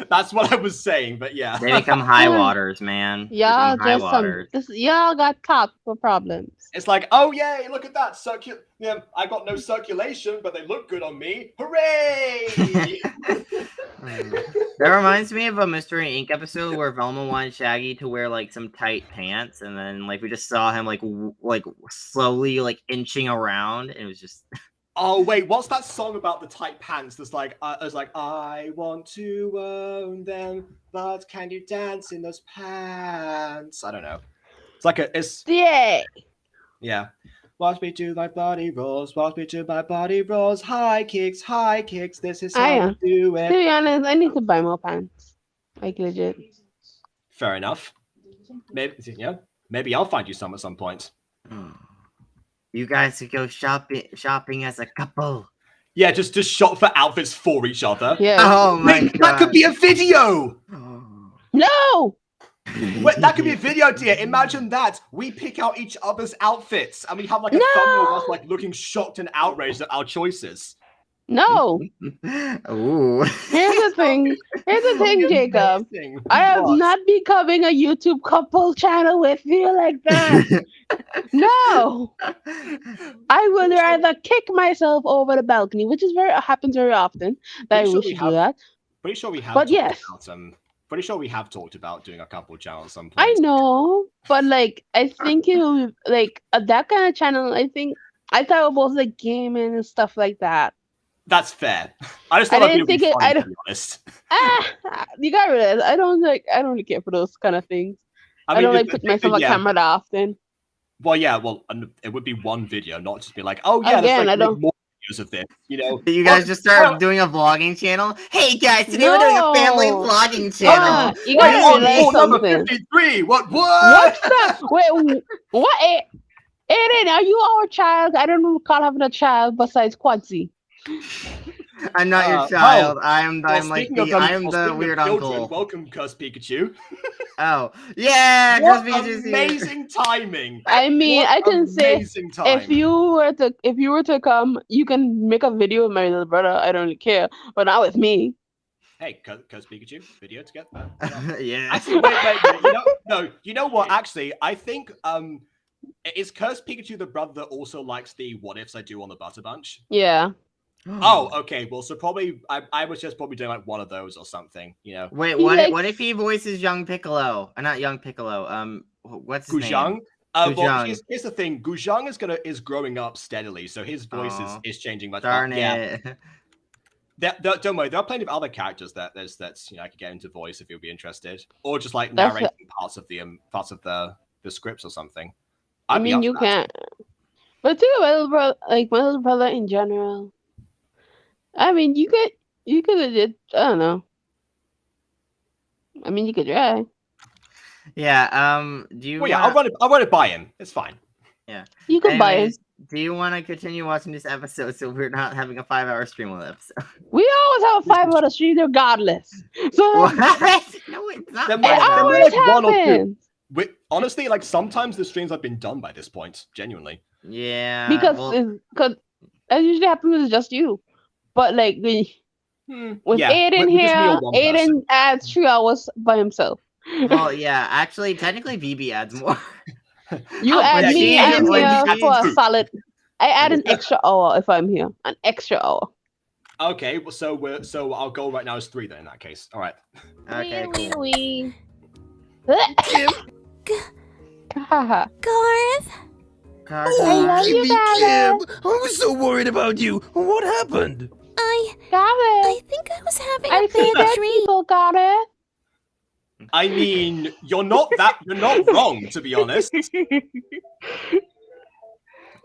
Speaker 1: That's what I was saying, but yeah.
Speaker 2: They become high waters, man.
Speaker 7: Y'all y'all got top for problems.
Speaker 1: It's like, oh yay, look at that! Yeah, I got no circulation, but they look good on me. Hooray!
Speaker 2: That reminds me of a Mystery Inc. episode where Velma wanted Shaggy to wear like some tight pants, and then like we just saw him like slowly like inching around, and it was just.
Speaker 1: Oh wait, what's that song about the tight pants? That's like, I want to own them, but can you dance in those pants? I don't know. Yeah. Watch me do my body rolls. Watch me do my body rolls. High kicks. This is how we do it.
Speaker 7: To be honest, I need to buy more pants. Like legit.
Speaker 1: Fair enough. Maybe I'll find you some at some point.
Speaker 2: You guys could go shopping as a couple.
Speaker 1: Yeah, just shop for outfits for each other.
Speaker 7: Yeah.
Speaker 2: Oh my god.
Speaker 1: That could be a video.
Speaker 7: No.
Speaker 1: Wait, that could be a video, dear. Imagine that. We pick out each other's outfits and we have like a thumbnail of us like looking shocked and outraged at our choices.
Speaker 7: No.
Speaker 2: Ooh.
Speaker 7: Here's the thing, Jacob. I am not becoming a YouTube couple channel with you like that. No. I would rather kick myself over the balcony, which is happens very often. That I wish to do that.
Speaker 1: Pretty sure we have.
Speaker 7: But yes.
Speaker 1: Pretty sure we have talked about doing a couple channel at some point.
Speaker 7: I know, but like I think it will be like that kind of channel. I thought about like gaming and stuff like that.
Speaker 1: That's fair. I just thought it'd be funny, to be honest.
Speaker 7: You got rid of it. I don't really care for those kind of things. I don't like put myself on camera that often.
Speaker 1: Well, yeah, it would be one video, not just be like, oh yeah,
Speaker 7: again,
Speaker 1: I don't more videos of this, you know.
Speaker 2: You guys just start doing a vlogging channel. Hey guys, today we're doing a family vlogging channel.
Speaker 7: You gotta realize
Speaker 1: number
Speaker 7: something.
Speaker 1: 53. What?
Speaker 7: What's that? Wait, what? Aiden, are you our child? I don't recall having a child besides Quincy.
Speaker 2: I'm not your child. I'm the weird uncle.
Speaker 1: Welcome, Cuss Pikachu.
Speaker 2: Oh yeah,
Speaker 1: what amazing timing!
Speaker 7: I mean, I can say if you were to come, you can make a video with my little brother. I don't really care, but not with me.
Speaker 1: Hey, Cuss Pikachu, video together.
Speaker 2: Yeah.
Speaker 1: Actually, wait. You know what? Actually, I think is Cuss Pikachu the brother that also likes the what ifs I do on the Butter Bunch?
Speaker 7: Yeah.
Speaker 1: Oh, okay. Well, so probably I was just probably doing like one of those or something, you know.
Speaker 2: Wait, what if he voices young Piccolo? Not young Piccolo. What's his name?
Speaker 1: Well, here's the thing. Guzhang is growing up steadily, so his voice is changing much.
Speaker 2: Darn it.
Speaker 1: Yeah. Don't worry, there are plenty of other characters that's I could get into voice if you'd be interested, or just like narrating parts of the scripts or something.
Speaker 7: I mean, you can't. But think about my little brother in general. I mean, you could legit, I don't know. I mean, you could try.
Speaker 2: Yeah. Do you?
Speaker 1: Well, yeah, I'll run it by him. It's fine.
Speaker 2: Yeah.
Speaker 7: You can buy it.
Speaker 2: Do you want to continue watching this episode so we're not having a 5-hour stream on the episode?
Speaker 7: We always have a 5-hour stream, regardless. So
Speaker 2: what? No, it's not.
Speaker 7: It always happens.
Speaker 1: honestly, like, sometimes the streams have been done by this point, genuinely.
Speaker 2: Yeah.
Speaker 7: Because it usually happens with just you. But like with Aiden
Speaker 1: with just me
Speaker 7: here,
Speaker 1: or one
Speaker 7: Aiden
Speaker 1: person.
Speaker 7: adds 3 hours by himself.
Speaker 2: Well, yeah. Actually, technically, BB adds more.
Speaker 7: You
Speaker 1: How
Speaker 7: add
Speaker 1: dare
Speaker 7: me,
Speaker 1: you.
Speaker 7: I'm
Speaker 2: When
Speaker 7: here
Speaker 2: she-
Speaker 7: for a solid. I add an extra hour if I'm here. An extra hour.
Speaker 1: Okay, well, so our goal right now is 3 then in that case. All right.
Speaker 2: Okay,
Speaker 7: Wee,
Speaker 2: cool.
Speaker 7: wee,
Speaker 6: Kim.
Speaker 7: Haha.
Speaker 8: Garth?
Speaker 6: Oh,
Speaker 7: love you,
Speaker 6: Kimmy, Kim. I was so worried about you. What happened?
Speaker 8: I think I was having
Speaker 7: I
Speaker 8: a
Speaker 7: see
Speaker 8: bad
Speaker 7: that
Speaker 8: dream.
Speaker 7: people got it.
Speaker 1: I mean, you're not wrong, to be honest.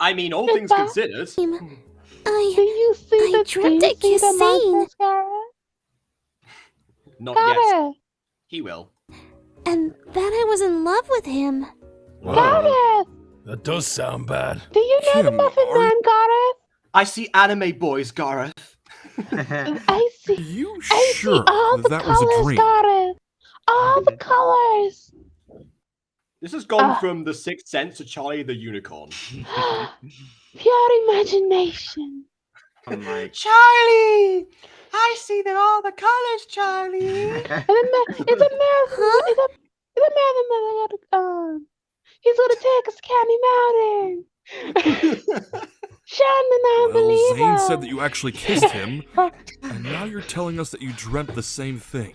Speaker 1: I mean, all things considered.
Speaker 7: Do you see
Speaker 8: I dreamt I kissed Zane.
Speaker 7: monsters, Gareth?
Speaker 1: Not
Speaker 7: Got
Speaker 1: yet.
Speaker 7: it.
Speaker 1: He will.
Speaker 8: And that I was in love with him.
Speaker 7: Got it.
Speaker 6: That does sound bad.
Speaker 7: Do you know the
Speaker 5: Kim,
Speaker 7: Muffin
Speaker 5: are
Speaker 7: Man, Gareth?
Speaker 1: I see anime boys, Gareth.
Speaker 7: I see.
Speaker 5: Are you
Speaker 7: I
Speaker 5: sure
Speaker 7: see all the
Speaker 5: that was
Speaker 7: colors,
Speaker 5: a dream?
Speaker 7: Gareth. All the colors.
Speaker 1: This has gone from The Sixth Sense to Charlie the Unicorn.
Speaker 7: Pure imagination.
Speaker 2: Oh my.
Speaker 1: Charlie! I see them all the colors, Charlie.
Speaker 7: It's a marathon. It's a marathon. He's gonna take us to Candy Mountain. Shannon,
Speaker 5: Well,
Speaker 7: unbelievable.
Speaker 5: Zane said that you actually kissed him, and now you're telling us that you dreamt the same thing.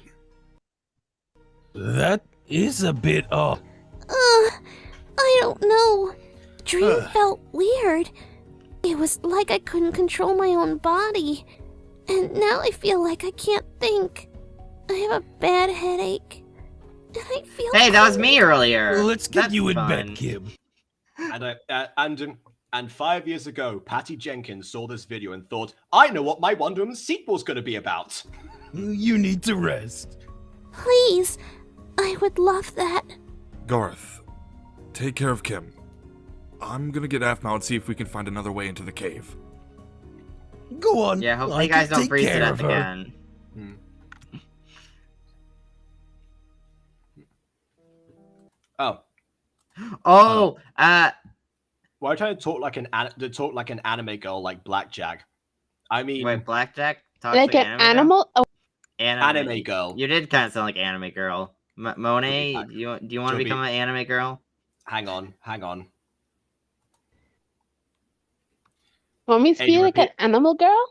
Speaker 6: That is a bit off.
Speaker 8: I don't know. Dream felt weird. It was like I couldn't control my own body. And now I feel like I can't think. I have a bad headache. And I feel
Speaker 2: Hey, that was me earlier.
Speaker 6: Let's get
Speaker 2: That's
Speaker 6: you in
Speaker 2: fun.
Speaker 6: bed, Kim.
Speaker 1: And 5 years ago, Patty Jenkins saw this video and thought, I know what my Wonder Woman sequel's going to be about.
Speaker 6: You need to rest.
Speaker 8: Please. I would love that.
Speaker 5: Garth, take care of Kim. I'm gonna get Afmao and see if we can find another way into the cave.
Speaker 6: Go on.
Speaker 2: Yeah, hopefully
Speaker 6: I
Speaker 2: you guys
Speaker 6: can
Speaker 2: don't
Speaker 6: take
Speaker 2: freeze to
Speaker 6: care
Speaker 2: death
Speaker 6: of her.
Speaker 2: again.
Speaker 1: Oh.
Speaker 2: Oh,
Speaker 1: Why are you trying to talk like an anime girl like Blackjack? I mean,
Speaker 2: wait, Blackjack talks
Speaker 7: Like an
Speaker 2: girl?
Speaker 7: animal? Oh,
Speaker 1: anime girl.
Speaker 2: You did kind of sound like anime girl. Monet, do you want to
Speaker 1: Joby.
Speaker 2: become an anime girl?
Speaker 1: Hang on.
Speaker 7: want me to
Speaker 1: Hey,
Speaker 7: speak
Speaker 1: you
Speaker 7: like an
Speaker 1: repeat?
Speaker 7: animal girl?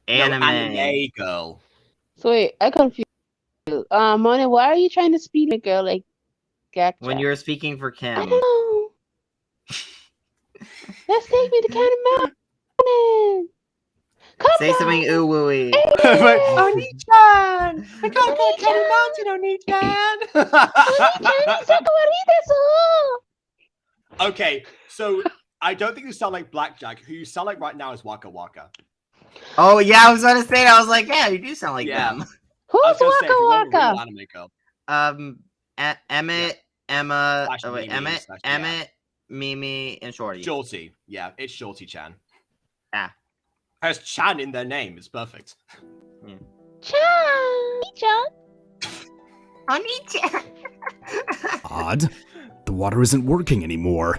Speaker 2: Anime.
Speaker 1: No, anime girl.
Speaker 7: So wait, I confused. Moni, why are you trying to speak like a girl like Gak?
Speaker 2: When you were speaking for
Speaker 7: I
Speaker 2: Kim.
Speaker 7: don't know. Let's take me to Candy Mountain. Come
Speaker 2: Say
Speaker 7: on.
Speaker 2: something ooh wooey.
Speaker 1: Oni-chan! I can't go to Candy Mountain, Oni-chan! Okay, so I don't think you sound like Blackjack. Who you sound like right now is Waka Waka.
Speaker 2: Oh yeah, I was gonna say that. I was like, yeah, you do sound like
Speaker 1: Yeah.
Speaker 2: them.
Speaker 1: I
Speaker 7: Who's
Speaker 1: was gonna say, if you want a real
Speaker 7: Waka Waka?
Speaker 1: anime girl.
Speaker 2: Emmett, Emma,
Speaker 1: Slash
Speaker 2: oh, wait,
Speaker 1: Mimi, slash- yeah.
Speaker 2: Emmett, Mimi, and Shorty.
Speaker 1: Shorty. Yeah, it's Shorty-chan.
Speaker 2: Ah.
Speaker 1: Has Chan in their name. It's perfect.
Speaker 7: Chan.
Speaker 9: Odd. The water isn't working anymore.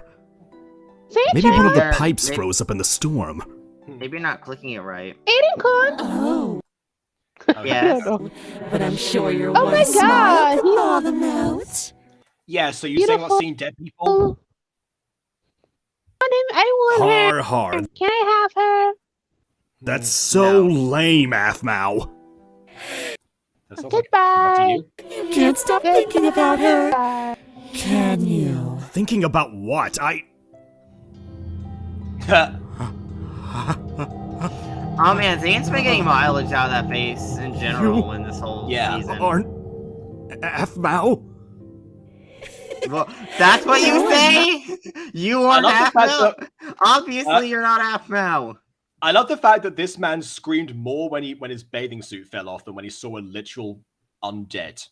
Speaker 7: Say
Speaker 9: Maybe one of the
Speaker 2: Yeah,
Speaker 9: pipes
Speaker 2: maybe-
Speaker 9: froze up in the storm.
Speaker 2: Maybe you're not clicking it right.
Speaker 7: Aiden Kun.
Speaker 8: Oh,
Speaker 2: Yes.
Speaker 8: but I'm sure you're
Speaker 7: Oh my God,
Speaker 8: could
Speaker 7: he-
Speaker 8: thaw them out.
Speaker 1: Yeah, so you saying what's
Speaker 7: Beautiful.
Speaker 1: seen dead people?
Speaker 7: I want her.
Speaker 9: Har har.
Speaker 7: Can I have her?
Speaker 9: That's so
Speaker 2: No.
Speaker 9: lame, Afmao.
Speaker 1: That sounds like
Speaker 7: Goodbye.
Speaker 8: You can't stop thinking about her,
Speaker 7: Goodbye.
Speaker 8: can you?
Speaker 9: Thinking about what?
Speaker 2: Oh man, Zane's been getting mileage out of that face in general in this whole season.
Speaker 9: Aren't Afmao?
Speaker 2: Well, that's what you say? You are
Speaker 1: love the
Speaker 2: half
Speaker 1: fact
Speaker 2: now? Obviously, you're not half now.
Speaker 1: I love the fact that this man screamed more when his bathing suit fell off than when he saw a literal undead.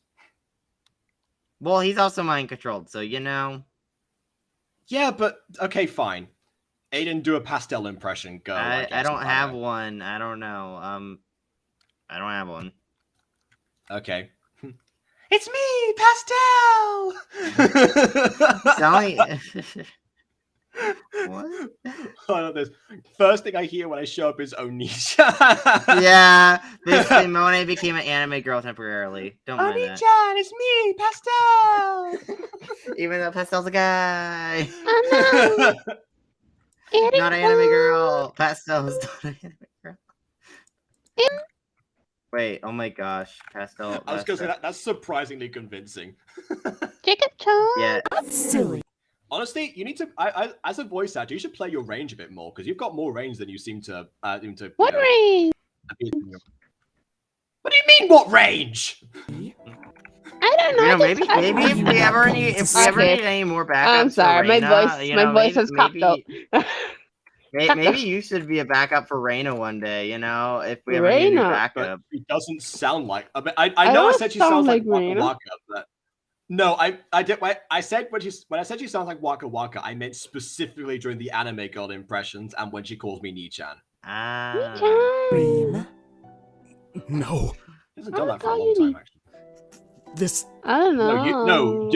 Speaker 2: Well, he's also mind controlled, so you know.
Speaker 1: Yeah, but okay, fine. Aiden, do a pastel impression. Go.
Speaker 2: I
Speaker 1: guess,
Speaker 2: don't
Speaker 1: if
Speaker 2: have
Speaker 1: know.
Speaker 2: one. I don't know. I don't have one.
Speaker 1: Okay. It's me, Pastel!
Speaker 2: Sally. What?
Speaker 1: I love this. First thing I hear when I show up is Onisha.
Speaker 2: Yeah, basically Monet became an anime girl temporarily. Don't mind that.
Speaker 1: Oni-chan, it's me, Pastel!
Speaker 2: Even though Pastel's a guy.
Speaker 7: Oh no!
Speaker 2: Not an anime girl. Pastel's not an anime girl. Wait, oh my gosh, Pastel.
Speaker 1: I was gonna say that's surprisingly convincing.
Speaker 7: Jacob-chan!
Speaker 2: Yeah.
Speaker 4: Silly.
Speaker 1: Honestly, you need to. I as a voice actor, you should play your range a bit more because you've got more range than you seem to.
Speaker 7: What
Speaker 1: you know,
Speaker 7: range?
Speaker 1: What do you mean? What range?
Speaker 7: I don't know.
Speaker 2: You know,
Speaker 7: I
Speaker 2: maybe
Speaker 7: just-
Speaker 2: if we ever need
Speaker 7: Okay.
Speaker 2: any more backups.
Speaker 7: I'm sorry,
Speaker 2: for
Speaker 7: my
Speaker 2: Reina,
Speaker 7: voice,
Speaker 2: you
Speaker 7: my
Speaker 2: know,
Speaker 7: voice has cocked out.
Speaker 2: Maybe you should be a backup for Reina one day. You know, if we ever need a new
Speaker 7: Reina?
Speaker 2: backup.
Speaker 1: But it doesn't sound like. I mean, I know I
Speaker 7: don't
Speaker 1: said she
Speaker 7: sound
Speaker 1: sounds like
Speaker 7: like
Speaker 1: Waka
Speaker 7: Reina.
Speaker 1: Waka, but no, I did. I said when I said she sounds like Waka Waka, I meant specifically during the anime girl impressions and when she calls me Nichan.
Speaker 2: Ah.
Speaker 8: Reina.
Speaker 9: No,
Speaker 1: She hasn't done that for a
Speaker 7: call
Speaker 1: long
Speaker 7: you
Speaker 1: time,
Speaker 7: Ni-
Speaker 1: actually.
Speaker 9: this.
Speaker 7: I don't know.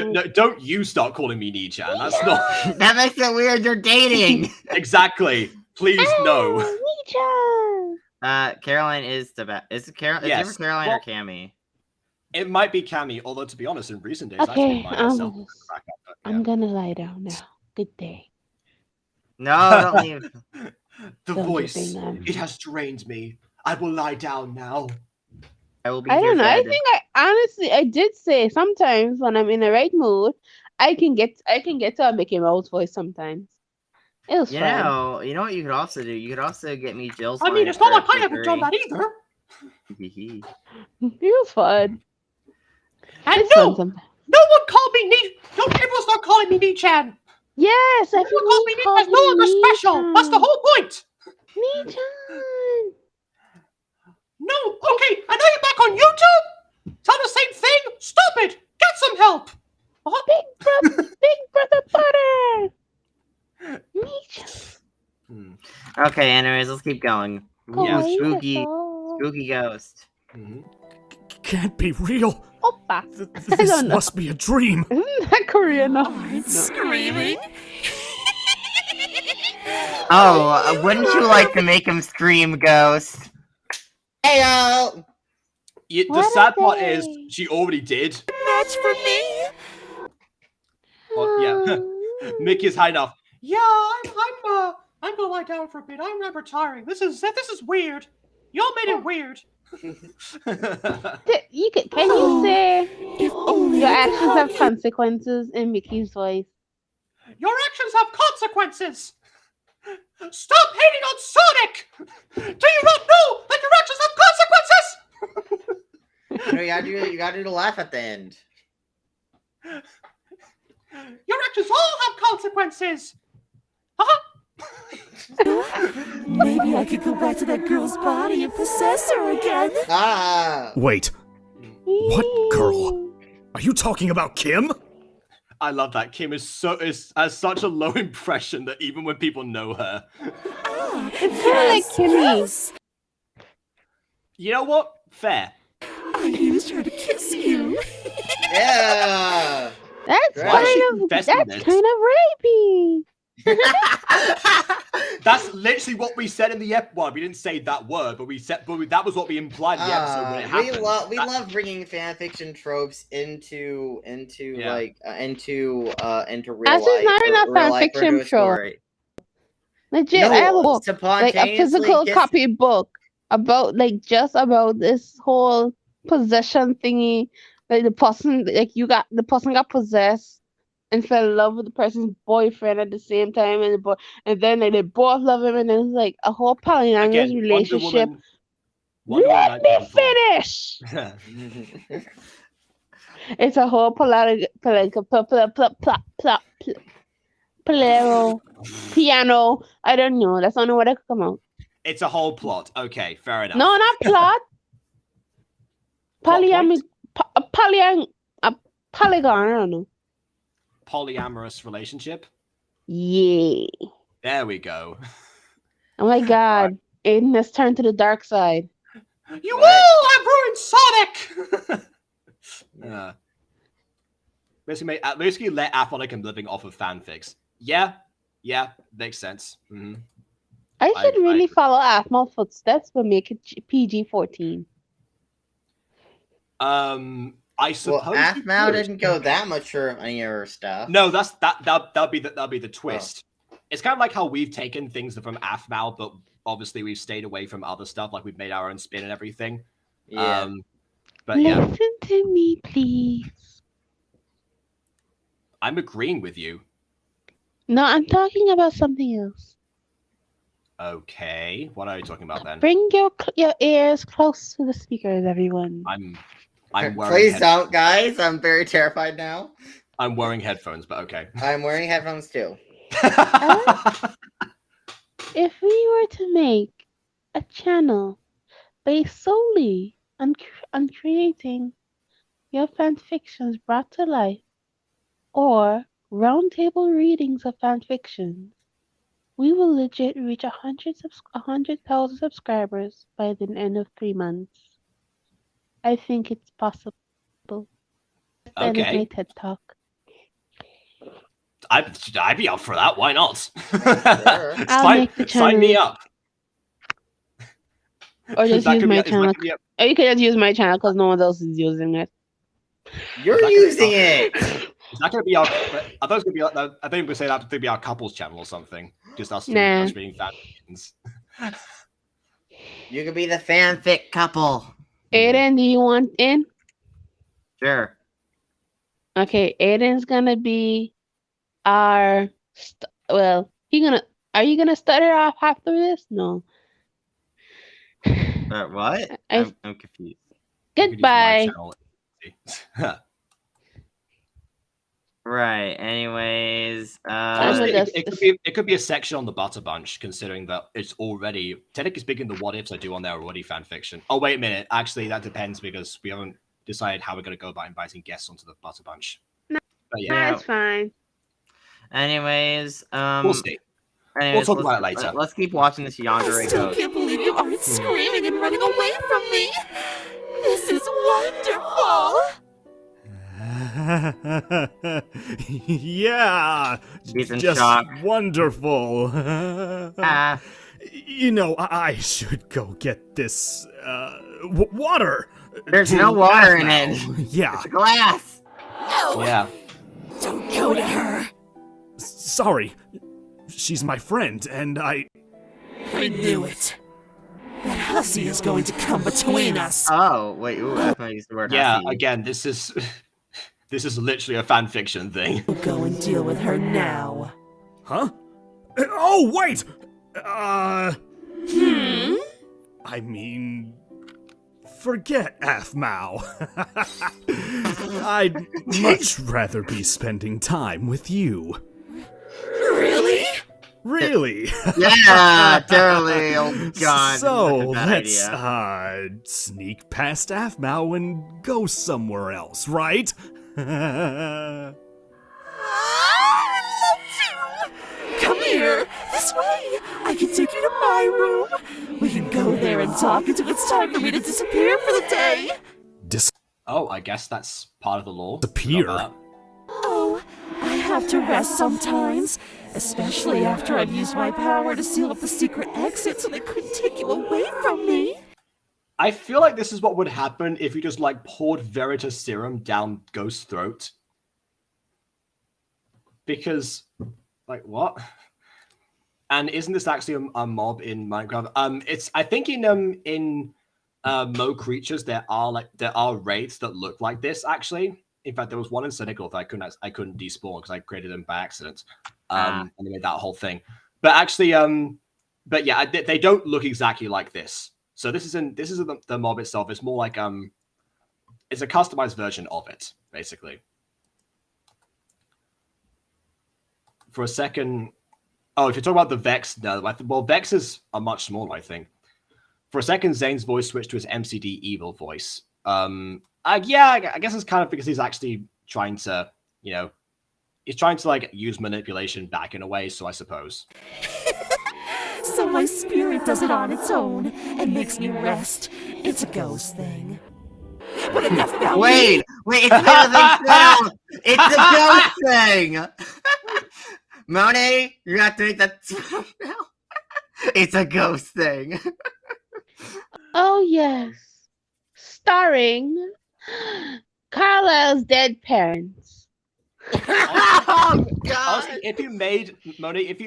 Speaker 1: No, don't you start calling me Nichan. That's not
Speaker 2: That makes it weird. You're dating.
Speaker 1: exactly. Please no.
Speaker 7: Nichan!
Speaker 2: Caroline is the best. Is it Caroline?
Speaker 1: Yes.
Speaker 2: Is it Caroline
Speaker 1: Well,
Speaker 2: or Cammy?
Speaker 1: It might be Cammy, although to be honest, in recent days, I've
Speaker 7: Okay,
Speaker 1: been by myself.
Speaker 7: I'm gonna lie down now. Good day.
Speaker 2: No, don't leave.
Speaker 1: The
Speaker 7: Don't
Speaker 1: voice,
Speaker 7: you think
Speaker 1: it has drained me. I will lie down now.
Speaker 2: I will be
Speaker 7: I
Speaker 2: here
Speaker 7: don't know. I
Speaker 2: fed.
Speaker 7: think I did say sometimes when I'm in the right mood, I can get to a Mickey Mouse voice sometimes. It was
Speaker 2: You
Speaker 7: fun.
Speaker 2: know what you could also do? You could also get me Jill's.
Speaker 1: I mean, it's not like I haven't done that either.
Speaker 2: either.
Speaker 7: It was fun.
Speaker 1: And
Speaker 7: It's fun sometimes.
Speaker 1: no one called me Ni. Don't everyone start calling me Nichan.
Speaker 7: Yes,
Speaker 1: Everyone calls me Nichan. No longer special. That's the whole point.
Speaker 7: Nichan.
Speaker 1: No, okay, I know you're back on YouTube. It's not the same thing. Stop it. Get some help.
Speaker 7: Big brother butter. Nichan.
Speaker 2: Okay, anyways, let's keep going.
Speaker 1: Yeah,
Speaker 2: spooky ghost.
Speaker 9: Can't be real.
Speaker 7: Oppa.
Speaker 9: This
Speaker 7: don't know.
Speaker 9: must be a dream.
Speaker 7: Isn't that Korean? No.
Speaker 8: Screaming?
Speaker 2: Oh, wouldn't you like to make him scream, ghost? Heyo!
Speaker 1: The
Speaker 7: What
Speaker 1: sad
Speaker 7: are
Speaker 1: part is
Speaker 7: they?
Speaker 1: she already did.
Speaker 8: That's for me.
Speaker 1: Oh, yeah. Mickey's high enough. Yeah, I'm gonna lie down for a bit. I'm not retiring. This is weird. Y'all made it weird.
Speaker 7: Can you say
Speaker 8: If only
Speaker 7: your
Speaker 8: I could
Speaker 7: actions
Speaker 8: hug
Speaker 7: have
Speaker 8: you.
Speaker 7: consequences in Mickey's voice?
Speaker 1: Your actions have consequences. Stop hating on Sonic. Do you not know that your actions have consequences?
Speaker 2: No, you gotta do the laugh at the end.
Speaker 1: Your actions all have consequences.
Speaker 8: Maybe I could go back to that girl's body and possess her again.
Speaker 2: Ah!
Speaker 9: Wait, what girl? Are you talking about Kim?
Speaker 1: I love that Kim has such a low impression that even when people know her,
Speaker 7: It's kind of like Kimmy.
Speaker 1: you know what? Fair.
Speaker 8: I used her to kiss you.
Speaker 2: Yeah!
Speaker 7: That's
Speaker 2: Why is
Speaker 1: she
Speaker 7: kind
Speaker 1: confessing
Speaker 7: of
Speaker 1: this?
Speaker 7: rapey.
Speaker 1: That's literally what we said in the episode. Well, we didn't say that word, but that was what we implied in the episode when it happened.
Speaker 2: We love bringing fan fiction tropes into
Speaker 1: Yeah.
Speaker 2: real
Speaker 7: That's just
Speaker 2: life.
Speaker 7: not enough
Speaker 2: real
Speaker 7: fan
Speaker 2: life
Speaker 7: fiction
Speaker 2: into a
Speaker 7: trope.
Speaker 2: story.
Speaker 7: Legit, I have a
Speaker 2: No,
Speaker 7: book, like a physical copy book about this whole possession thingy. Like the person got possessed and fell in love with the person's boyfriend at the same time, and then they both love him, and it's like a whole polyamorous
Speaker 1: Again,
Speaker 7: relationship.
Speaker 1: Wonder Woman
Speaker 7: Let me finish. It's a whole piano. I don't know. That's the only word that could come out.
Speaker 1: It's a whole plot. Okay, fair enough.
Speaker 7: No, not plot.
Speaker 1: Plot
Speaker 7: Polygon. I don't know.
Speaker 1: Polyamorous relationship.
Speaker 7: Yeah.
Speaker 1: There we go.
Speaker 7: Oh my God. Aiden has turned to the dark side.
Speaker 1: You all have ruined Sonic. Basically let Aphonic and living off of fanfics. Yeah, makes sense. Mm-hmm.
Speaker 7: I should really follow Aphmal's footsteps, but make it PG-14.
Speaker 1: I suppose.
Speaker 2: Well, Aphmal didn't go that mature on your stuff.
Speaker 1: No, that'll be the twist. Oh. It's kind of like how we've taken things from Aphmal, but obviously we've stayed away from other stuff, like we've made our own spin and everything.
Speaker 2: Yeah.
Speaker 1: But yeah.
Speaker 7: Listen to me, please.
Speaker 1: I'm agreeing with you.
Speaker 7: No, I'm talking about something else.
Speaker 1: Okay, what are you talking about then?
Speaker 7: Bring your ears close to the speakers, everyone.
Speaker 1: I'm wearing
Speaker 2: Please don't, guys. I'm very terrified now.
Speaker 1: I'm wearing headphones, but okay.
Speaker 2: I'm wearing headphones too.
Speaker 7: If we were to make a channel based solely on creating your fanfictions brought to life, or roundtable readings of fanfictions, we will legit reach 100,000 subscribers by the end of 3 months. I think it's possible. That is my TED Talk.
Speaker 1: I'd be up for that. Why not?
Speaker 2: Sure.
Speaker 1: Sign me up.
Speaker 7: Or just use my channel. Or you can just use my channel because no one else is using it.
Speaker 2: You're using it.
Speaker 1: Is that going to be our? I thought it was going to be. I think we were saying that to be our couples channel or something. Just us reading fanfictions.
Speaker 2: You could be the fanfic couple.
Speaker 7: Aiden, do you want in?
Speaker 2: Sure.
Speaker 7: Okay, Aiden's gonna be our. Are you gonna start it off after this? No.
Speaker 2: What? I'm confused.
Speaker 7: Goodbye.
Speaker 2: Right. Anyways,
Speaker 1: it could be a section on the Butter Bunch, considering that it's already technically speaking the what ifs I do on there are already fan fiction. Oh wait a minute, actually that depends because we haven't decided how we're going to go about inviting guests onto the Butter Bunch.
Speaker 7: No,
Speaker 1: but yeah,
Speaker 7: that's fine.
Speaker 2: Anyways,
Speaker 1: we'll see.
Speaker 2: Anyways,
Speaker 1: we'll talk about it later.
Speaker 2: Let's keep watching this yandere.
Speaker 8: I still can't believe you aren't screaming and running away from me. This is wonderful.
Speaker 9: Yeah,
Speaker 2: He's in
Speaker 9: just
Speaker 2: shock.
Speaker 9: Wonderful. You know, I should go get this water.
Speaker 2: There's no water in it.
Speaker 9: Yeah,
Speaker 2: it's a glass.
Speaker 8: No.
Speaker 1: Yeah.
Speaker 8: Don't go to her.
Speaker 9: Sorry, she's my friend, and I
Speaker 8: knew it. That hussy is going to come between us.
Speaker 2: Oh wait, ooh, I thought I used the word.
Speaker 1: Yeah,
Speaker 2: hussy.
Speaker 1: again, this is literally a fan fiction thing.
Speaker 8: Go and deal with her now.
Speaker 9: Huh? Oh wait. I mean, forget Aphmau. I'd much rather be spending time with you.
Speaker 8: Really?
Speaker 9: Really?
Speaker 2: Yeah, totally. Oh god.
Speaker 9: So let's sneak past Aphmau and go somewhere else, right?
Speaker 8: I'd love to. Come here, this way. I can take you to my room. We can go there and talk until it's time for me to disappear for the day.
Speaker 1: Oh, I guess that's part of the law.
Speaker 9: Disappear?
Speaker 8: Oh, I have to rest sometimes, especially after I've used my power to seal up the secret exit so they couldn't take you away from me.
Speaker 1: I feel like this is what would happen if you just like poured Veritas serum down Ghost's throat. Because, like, what? And isn't this actually a mob in Minecraft? It's I think in Mo Creatures there are raids that look like this actually. In fact, there was one in Cynical that I couldn't despawn because I created them by accident. And they made that whole thing. But actually, but yeah, they don't look exactly like this. So this isn't the mob itself. It's more like it's a customized version of it, basically. For a second, oh, if you're talking about the Vex, no. Well, Vexes are much smaller, I think. For a second, Zane's voice switched to his MCD evil voice. Yeah, I guess it's kind of because he's actually trying to, he's trying to like use manipulation back in a way. So I suppose.
Speaker 8: So my spirit does it on its own and makes me rest. It's a ghost thing. put a gift around me.
Speaker 2: Wait, it's the It's the ghost thing. Monet, you have to make that now. It's a ghost thing.
Speaker 7: Oh yes, starring Carlisle's dead parents.
Speaker 2: Oh God!
Speaker 1: Honestly, if you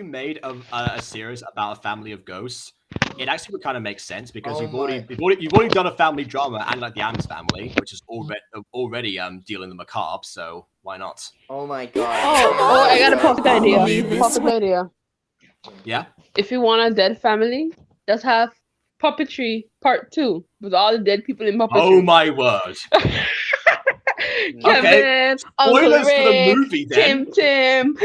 Speaker 1: made a series about a family of ghosts, it actually would kind of make sense because you've already done a family drama and like the Addams Family, which is already dealing the macabre. So why not?
Speaker 2: Oh my God!
Speaker 7: Oh, I got a perfect idea.
Speaker 1: Yeah.
Speaker 7: If you want a dead family, just have Puppetry Part 2 with all the dead people in puppetry.
Speaker 1: Oh my word!
Speaker 7: Kevin,
Speaker 1: Spoilers
Speaker 7: Uncle Rick,
Speaker 1: for the movie then.
Speaker 7: Tim.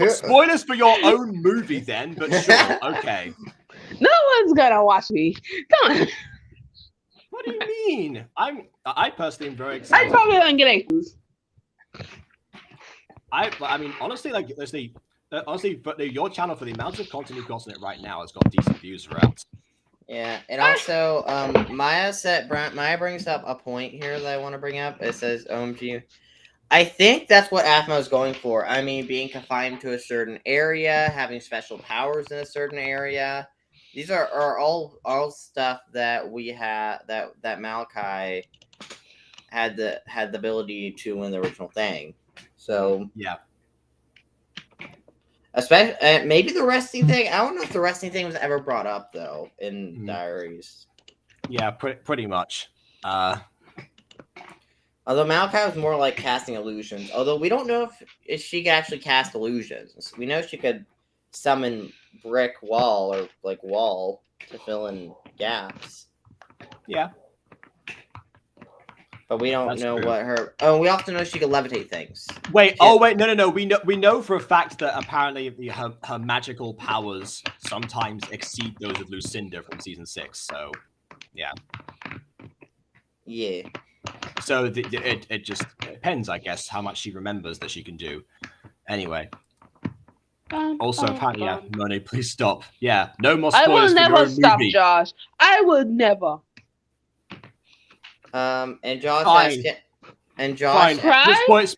Speaker 1: Spoilers for your own movie then, but sure, okay.
Speaker 7: No one's gonna watch me. Come on.
Speaker 1: What do you mean? I personally am very excited.
Speaker 7: I probably don't get angles.
Speaker 1: I mean, honestly, like, but your channel, for the amount of content you've got on it right now, has got decent views throughout.
Speaker 2: Yeah, and also, Maya brings up a point here that I want to bring up. It says, OMG. I think that's what Aphmau is going for. I mean, being confined to a certain area, having special powers in a certain area. These are all stuff that we have that Malachi had the ability to in the original thing. So
Speaker 1: yeah.
Speaker 2: Especially, maybe the resting thing. I don't know if the resting thing was ever brought up though in diaries.
Speaker 1: Yeah, pretty much.
Speaker 2: Although Malachi was more like casting illusions. Although we don't know if she could actually cast illusions. We know she could summon brick wall or like wall to fill in gaps.
Speaker 1: Yeah.
Speaker 2: But we don't know what her. Oh, we also know she can levitate things.
Speaker 1: Wait. Oh, wait. No. We know for a fact that apparently her magical powers sometimes exceed those of Lucinda from season 6. So, yeah.
Speaker 2: Yeah.
Speaker 1: So it just depends, I guess, how much she remembers that she can do. Anyway. Also, apparently, yeah, Monet, please stop. Yeah, no more spoilers.
Speaker 7: I will never stop,
Speaker 1: movie.
Speaker 7: Josh. I would never.
Speaker 2: And Josh
Speaker 1: Fine.
Speaker 7: Just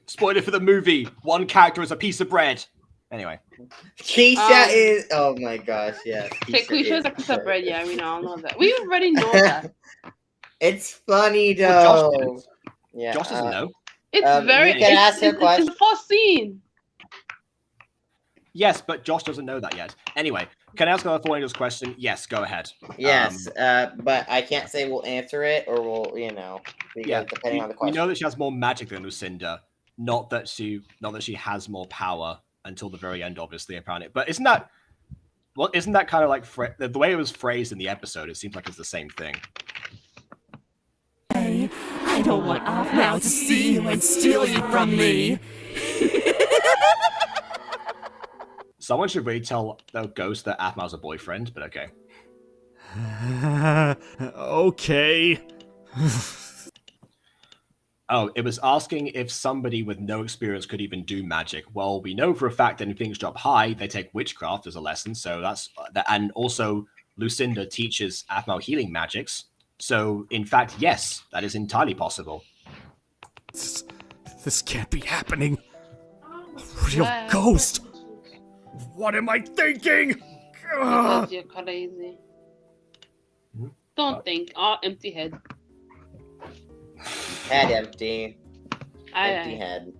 Speaker 1: spoil it for the movie. One character is a piece of bread. Anyway.
Speaker 2: Keisha is. Oh my gosh, yes.
Speaker 7: Keisha is a piece of bread. Yeah, we all know that. We already know that.
Speaker 2: It's funny though.
Speaker 1: Well, Josh doesn't know.
Speaker 7: It's very.
Speaker 2: You can ask her question.
Speaker 7: It's the first scene.
Speaker 2: Yes, but Josh doesn't know that yet. Anyway, can I ask another Thorndo's question? Yes, go ahead.
Speaker 10: Yes, but I can't say we'll answer it or we'll, depending on the question.
Speaker 2: We know that she has more magic than Lucinda, not that she has more power until the very end, obviously, apparently. But isn't that kind of like the way it was phrased in the episode? It seems like it's the same thing.
Speaker 11: I don't want Aphmau to see you and steal you from me.
Speaker 2: Someone should really tell the ghost that Aphmau's a boyfriend, but okay.
Speaker 9: Okay.
Speaker 2: Oh, it was asking if somebody with no experience could even do magic. Well, we know for a fact that if things drop high, they take witchcraft as a lesson. So that's that, and also Lucinda teaches Aphmau healing magics. So, in fact, yes, that is entirely possible.
Speaker 9: This can't be happening. A real ghost. What am I thinking?
Speaker 7: Because you're crazy. Don't think. Oh, empty head.
Speaker 10: Head empty.
Speaker 7: Empty
Speaker 10: head.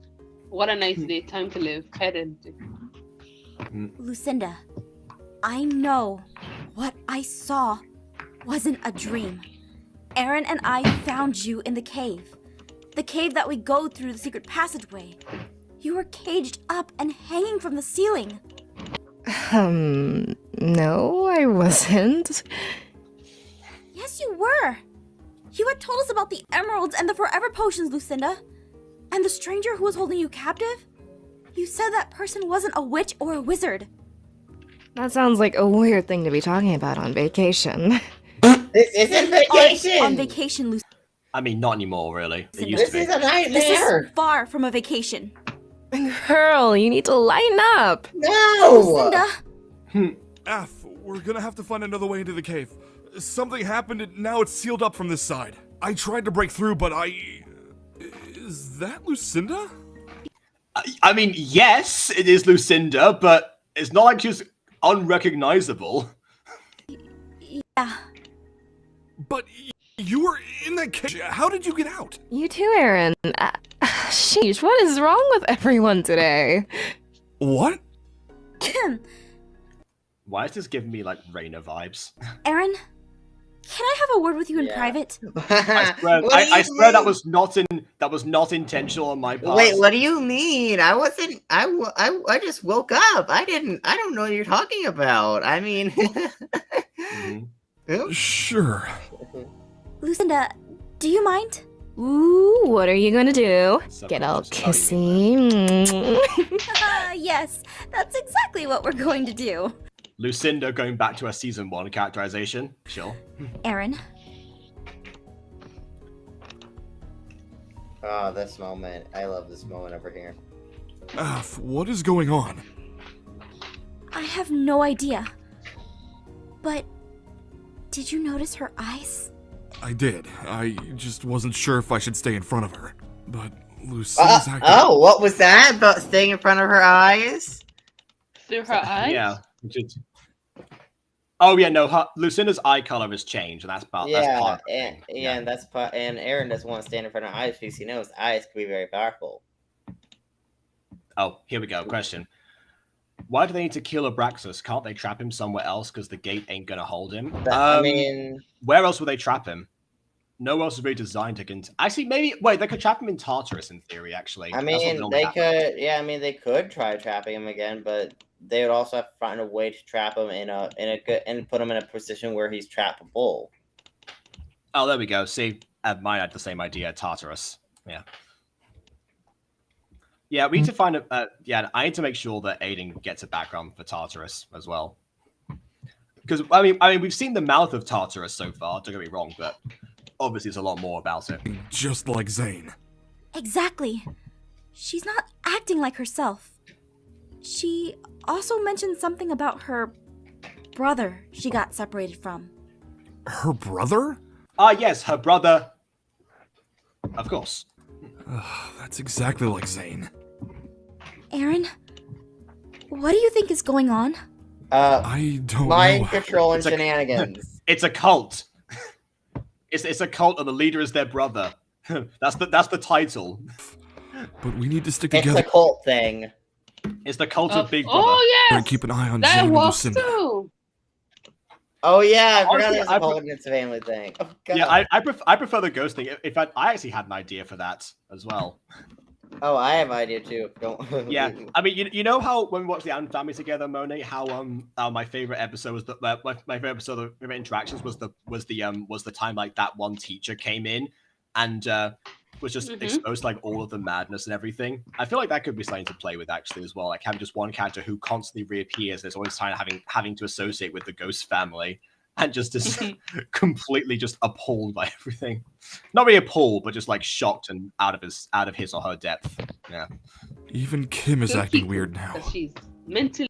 Speaker 7: What a nice day. Time to live. Head empty.
Speaker 8: Lucinda, I know what I saw wasn't a dream. Aaron and I found you in the cave. The cave that we go through the secret passageway. You were caged up and hanging from the ceiling.
Speaker 12: No, I wasn't.
Speaker 8: Yes, you were. You had told us about the emeralds and the forever potions, Lucinda. And the stranger who was holding you captive? You said that person wasn't a witch or a wizard.
Speaker 12: That sounds like a weird thing to be talking about on vacation.
Speaker 10: This isn't vacation!
Speaker 8: On vacation, Lucinda.
Speaker 2: I mean, not anymore, really. It used
Speaker 10: This
Speaker 2: to be.
Speaker 10: is a nightmare!
Speaker 8: This is far from a vacation.
Speaker 12: Girl, you need to lighten up.
Speaker 10: No!
Speaker 8: Lucinda!
Speaker 5: F, we're gonna have to find another way into the cave. Something happened and now it's sealed up from this side. I tried to break through, but Is that Lucinda?
Speaker 1: I mean, yes, it is Lucinda, but it's not like she's unrecognizable.
Speaker 8: Yeah.
Speaker 5: But you were in that cage. How did you get out?
Speaker 12: You too, Aaron. Sheesh, what is wrong with everyone today?
Speaker 5: What?
Speaker 1: Why is this giving me, like, Raina vibes?
Speaker 4: Aaron, can I have a word with you in private?
Speaker 1: I swear that was not intentional on my part.
Speaker 2: Wait, what do you mean? I wasn't. I just woke up. I don't know what you're talking about. I mean.
Speaker 5: Sure.
Speaker 4: Lucinda, do you mind?
Speaker 12: Ooh, what are you gonna do? Get all kissy?
Speaker 4: Yes, that's exactly what we're going to do.
Speaker 1: Lucinda going back to her season 1 characterization. Sure.
Speaker 4: Aaron.
Speaker 2: Oh, this moment. I love this moment over here.
Speaker 5: What is going on?
Speaker 4: I have no idea. But did you notice her eyes?
Speaker 5: I did. I just wasn't sure if I should stay in front of her. But Lucinda's acting...
Speaker 2: Oh, what was that about staying in front of her eyes?
Speaker 7: Through her eyes?
Speaker 1: Yeah. Oh yeah, no. Lucinda's eye color has changed, and that's part.
Speaker 2: Yeah,
Speaker 1: that's part
Speaker 2: and that's part. And Aaron doesn't want to stand in front of her eyes because he knows eyes can be very powerful.
Speaker 1: Oh, here we go. Question: why do they need to kill Abraxas? Can't they trap him somewhere else? Because the gate ain't gonna hold him.
Speaker 2: I mean,
Speaker 1: where else would they trap him? Nowhere else is really designed to. Actually, maybe wait. They could trap him in Tartarus in theory. Actually,
Speaker 2: I mean, they could. Yeah, I mean, they could try trapping him again, but they would also have to find a way to trap him in a good and put him in a position where he's trappable.
Speaker 1: Oh, there we go. See, mine had the same idea. Tartarus. Yeah. Yeah, we need to find a. Yeah, I need to make sure that Aiden gets a background for Tartarus as well. Because I mean, we've seen the mouth of Tartarus so far. Don't get me wrong, but obviously there's a lot more about it.
Speaker 5: Just like Zane.
Speaker 4: Exactly. She's not acting like herself. She also mentioned something about her brother she got separated from.
Speaker 5: Her brother?
Speaker 1: Yes, her brother. Of course.
Speaker 5: That's exactly like Zane.
Speaker 4: Aaron, what do you think is going on?
Speaker 5: I don't
Speaker 2: mind
Speaker 5: know.
Speaker 2: Control and shenanigans.
Speaker 1: It's a cult. It's a cult, and the leader is their brother. That's the title.
Speaker 5: But we need to stick together.
Speaker 2: It's a cult thing.
Speaker 1: It's the cult of Big Brother.
Speaker 7: Oh yes.
Speaker 5: Keep an eye on
Speaker 7: that
Speaker 5: Zane and
Speaker 7: was
Speaker 5: Lucinda.
Speaker 7: too.
Speaker 2: Oh yeah, I forgot
Speaker 1: Honestly,
Speaker 2: it was a cult against the family thing. Oh, God.
Speaker 1: Yeah, I prefer the ghost thing. In fact, I actually had an idea for that as well.
Speaker 2: Oh, I have an idea too. Don't.
Speaker 1: Yeah, I mean, you know how when we watched the Adam family together, Monet, how my favorite episode was my favorite episode of favorite interactions was the time like that one teacher came in and was just exposed like all of the madness and everything. I feel like that could be something to play with actually as well, like having just one character who constantly reappears. There's always time having to associate with the ghost family. And just completely just appalled by everything. Not really appalled, but just like shocked and out of his or her depth. Yeah.
Speaker 5: Even Kim is acting weird now.
Speaker 7: She's mentally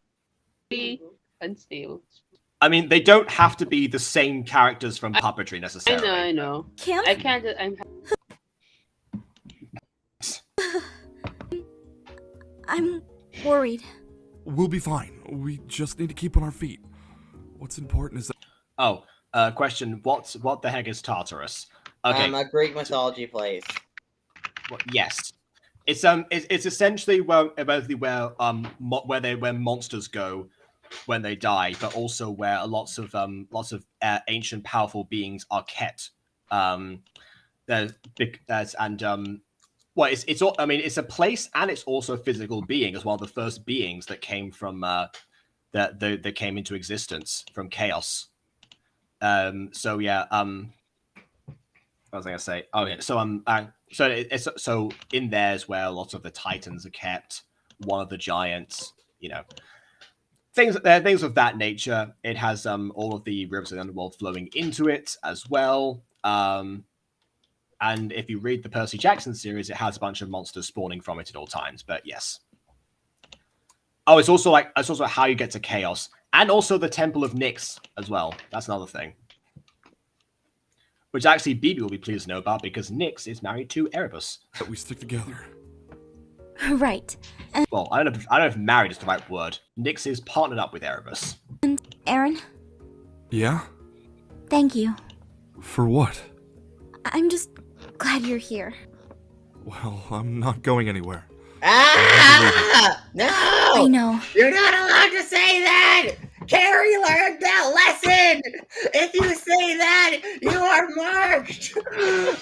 Speaker 7: unstable.
Speaker 1: I mean, they don't have to be the same characters from puppetry necessarily.
Speaker 7: I know.
Speaker 4: Kim?
Speaker 7: I can't.
Speaker 4: I'm worried.
Speaker 5: We'll be fine. We just need to keep on our feet. What's important is that...
Speaker 1: Oh, question. What the heck is Tartarus? Okay.
Speaker 2: A Greek mythology place.
Speaker 1: Yes. It's essentially where monsters go when they die, but also where lots of ancient powerful beings are kept. It's a place and it's also a physical being as one of the first beings that came from that came into existence from chaos. What was I gonna say? Oh yeah. So in there's where lots of the titans are kept. One of the giants, things of that nature. It has all of the rivers of the underworld flowing into it as well. And if you read the Percy Jackson series, it has a bunch of monsters spawning from it at all times. But yes. Oh, it's also how you get to chaos, and also the Temple of Nyx as well. That's another thing. which actually BB will be pleased to know about because Nyx is married to Erebus.
Speaker 5: That we stick together.
Speaker 4: Right.
Speaker 1: Well, I don't know if married is the right word. Nyx is partnered up with Erebus.
Speaker 4: And Aaron,
Speaker 5: Yeah?
Speaker 4: thank you.
Speaker 5: For what?
Speaker 4: I'm just glad you're here.
Speaker 5: Well, I'm not going anywhere.
Speaker 10: Ah! No!
Speaker 4: I know.
Speaker 10: You're not allowed to say that! Carrie learned that lesson! If you say that, you are marked!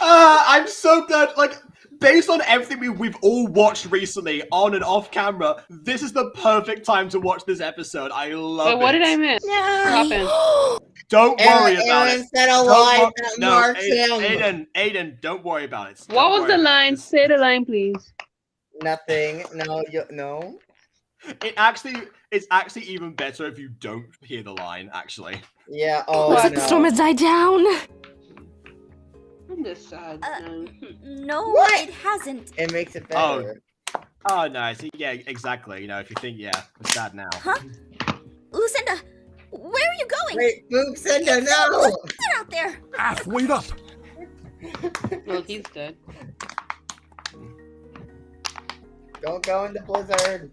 Speaker 1: I'm so glad, like, based on everything we've all watched recently, on and off camera, this is the perfect time to watch this episode. I love it.
Speaker 7: But what did I miss? What happened?
Speaker 1: Don't worry about
Speaker 10: Aaron
Speaker 1: it.
Speaker 10: said a line that marks him.
Speaker 1: Aiden, don't worry about it.
Speaker 7: What was the line? Say the line, please.
Speaker 10: Nothing. No, no.
Speaker 1: It's actually even better if you don't hear the line, actually.
Speaker 10: Yeah,
Speaker 8: Looks like the storm has died down.
Speaker 7: I'm just sad.
Speaker 4: No,
Speaker 10: What?
Speaker 4: it hasn't.
Speaker 10: It makes it better.
Speaker 1: Oh, nice. Yeah, exactly. You know, if you think, yeah, we're sad now.
Speaker 4: Huh? Lucinda, where are you going?
Speaker 10: Wait, Lucinda, no!
Speaker 4: Get out there!
Speaker 5: Wait up!
Speaker 7: Well, he's dead.
Speaker 10: Don't go into Blizzard.